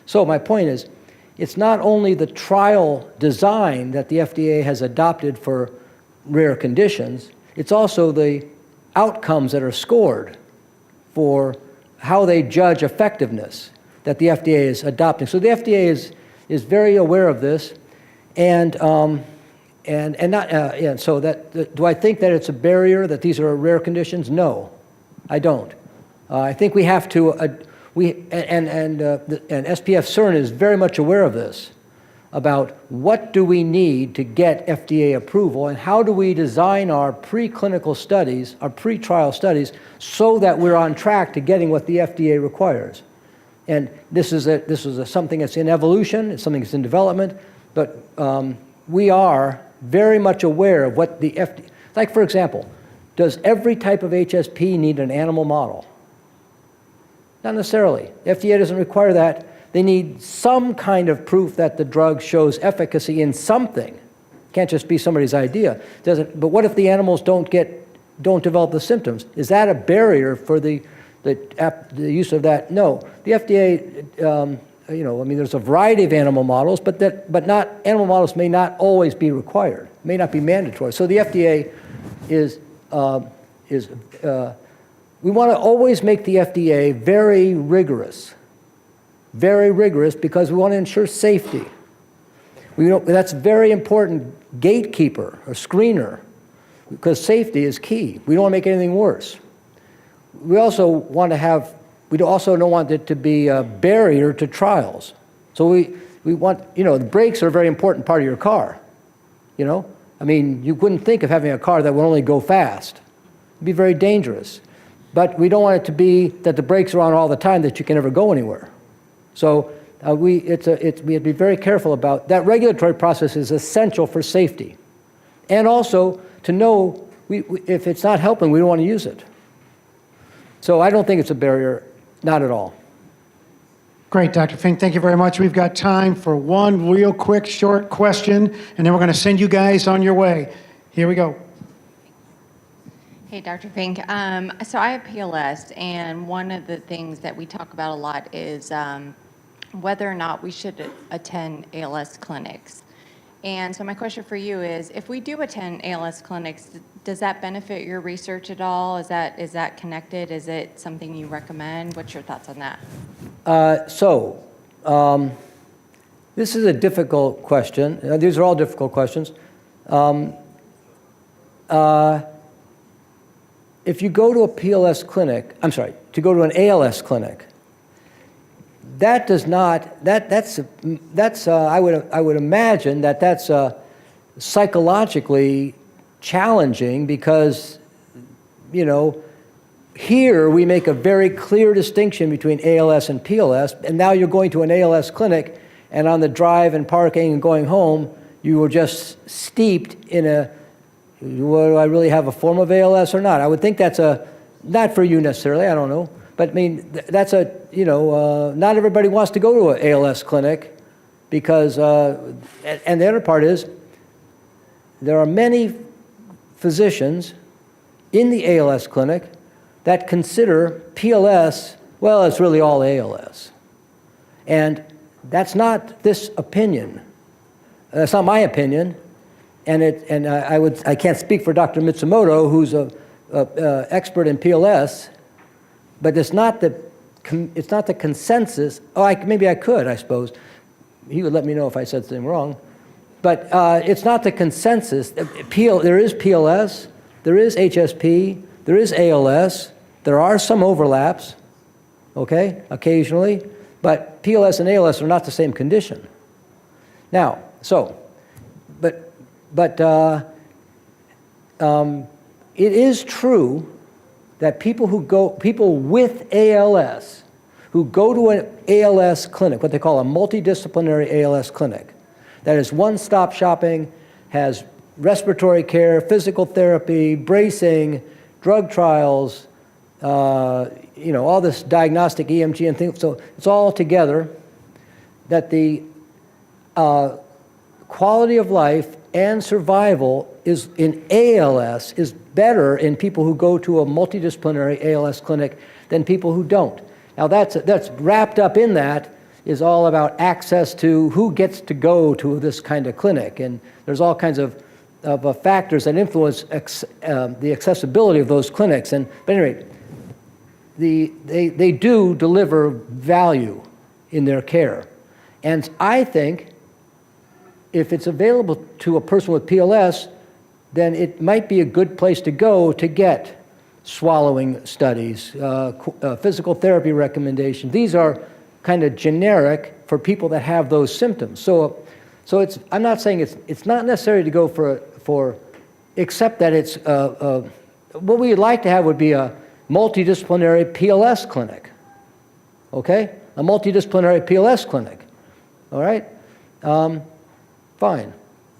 So my point is, it's not only the trial design that the FDA has adopted for rare conditions, it's also the outcomes that are scored for how they judge effectiveness that the FDA is adopting. So the FDA is very aware of this, and so that do I think that it's a barrier that these are rare conditions? No, I don't. I think we have to. And SPF CERN is very much aware of this, about what do we need to get FDA approval and how do we design our preclinical studies, our pre-trial studies, so that we're on track to getting what the FDA requires. And this is something that's in evolution, it's something that's in development, but we are very much aware of what the FDA, like for example, does every type of HSP need an animal model? Not necessarily. The FDA doesn't require that. They need some kind of proof that the drug shows efficacy in something. It can't just be somebody's idea. But what if the animals don't develop the symptoms? Is that a barrier for the use of that? No. The FDA, there's a variety of animal models, but animal models may not always be required, may not be mandatory. So the FDA we want to always make the FDA very rigorous because we want to ensure safety. That's a very important gatekeeper or screener because safety is key. We don't want to make anything worse. We also don't want it to be a barrier to trials. So we want, the brakes are a very important part of your car. You wouldn't think of having a car that would only go fast. It'd be very dangerous. But we don't want it to be that the brakes are on all the time that you can never go anywhere. So we have to be very careful about that. Regulatory process is essential for safety. And also to know if it's not helping, we don't want to use it. So I don't think it's a barrier, not at all. Great, Dr. Fink. Thank you very much. We've got time for one real quick, short question, and then we're going to send you guys on your way. Here we go. Hey, Dr. Fink. So I have PLS, and one of the things that we talk about a lot is whether or not we should attend ALS clinics. And so my question for you is, if we do attend ALS clinics, does that benefit your research at all? Is that connected? Is it something you recommend? What's your thoughts on that? This is a difficult question. These are all difficult questions. If you go to a PLS clinic, to go to an ALS clinic, that does not, I would imagine that's psychologically challenging because, here we make a very clear distinction between ALS and PLS, and now you're going to an ALS clinic, and on the drive and parking and going home, you were just steeped in do I really have a form of ALS or not? I would think that's not for you necessarily, I don't know. But that's not everybody wants to go to an ALS clinic because, and the other part is, there are many physicians in the ALS clinic that consider PLS, well, it's really all ALS. And that's not this opinion. That's not my opinion. I can't speak for Dr. Mitsumoto, who's an expert in PLS, but it's not the consensus. Maybe I could, I suppose. He would let me know if I said something wrong. But it's not the consensus. There is PLS, there is HSP, there is ALS. There are some overlaps, okay, occasionally, but PLS and ALS are not the same condition. Now, but it is true that people with ALS who go to an ALS clinic, what they call a multidisciplinary ALS clinic, that is one-stop shopping, has respiratory care, physical therapy, bracing, drug trials, all this diagnostic EMG and things. So it's all together that the quality of life and survival is in ALS is better in people who go to a multidisciplinary ALS clinic than people who don't. Now that's wrapped up in that is all about access to who gets to go to this kind of clinic, and there's all kinds of factors that influence the accessibility of those clinics. But anyway, they do deliver value in their care. And I think if it's available to a person with PLS, then it might be a good place to go to get swallowing studies, physical therapy recommendations. These are kind of generic for people that have those symptoms. So it's, I'm not saying it's not necessary to go for except that it's, what we'd like to have would be a multidisciplinary PLS clinic, okay? A multidisciplinary PLS clinic, all right? Fine.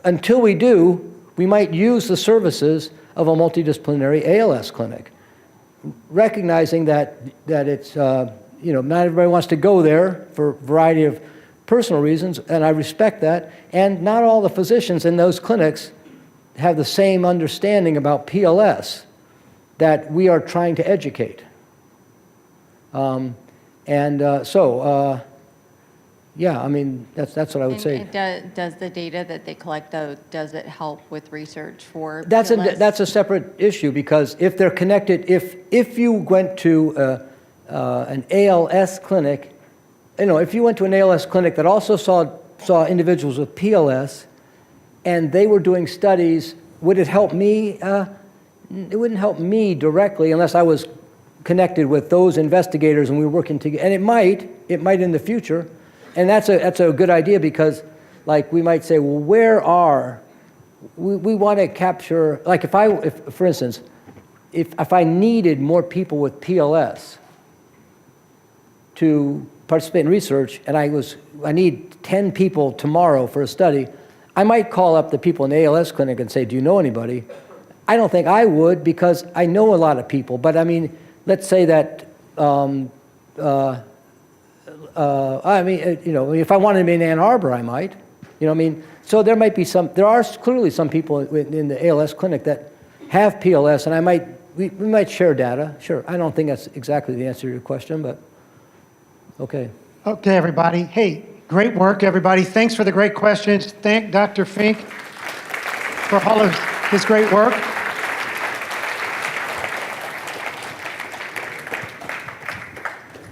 Until we do, we might use the services of a multidisciplinary ALS clinic, recognizing that it's, you know, not everybody wants to go there for a variety of personal reasons, and I respect that, and not all the physicians in those clinics have the same understanding about PLS that we are trying to educate. Yeah, I mean, that's what I would say. And does the data that they collect, though, does it help with research for That's PLS? that's a separate issue, because if they're connected, if you went to an ALS clinic, you know, if you went to an ALS clinic that also saw individuals with PLS, and they were doing studies, would it help me? It wouldn't help me directly unless I was connected with those investigators and we were working together. And it might in the future. And that's a good idea, because, like, we might say, well, where are we want to capture, like, if for instance, if I needed more people with PLS to participate in research, and I need 10 people tomorrow for a study, I might call up the people in the ALS clinic and say, do you know anybody? I don't think I would, because I know a lot of people. But I mean, let's say that, I mean, you know, if I wanted to be in Ann Arbor, I might. You know what I mean? So there are clearly some people in the ALS clinic that have PLS, and we might share data. Sure. I don't think that's exactly the answer to your question, but okay. Okay, everybody. Hey, great work, everybody. Thanks for the great questions. Thank Dr. Fink for all of his great work.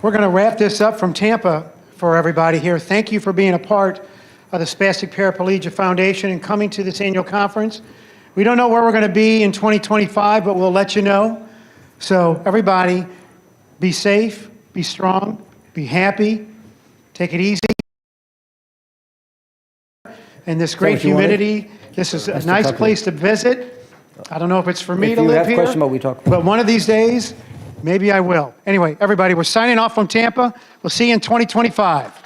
We're going to wrap this up from Tampa for everybody here. Thank you for being a part of the Spastic Paraplegia Foundation and coming to this annual conference. We don't know where we're going to be in 2025, but we'll let you know. So everybody, be safe, be strong, be happy, take it easy. And this great humidity, this is a nice place to visit. I don't know if it's for me to live here, but one of these days, maybe I will. Anyway, everybody, we're signing off from Tampa. We'll see you in 2025.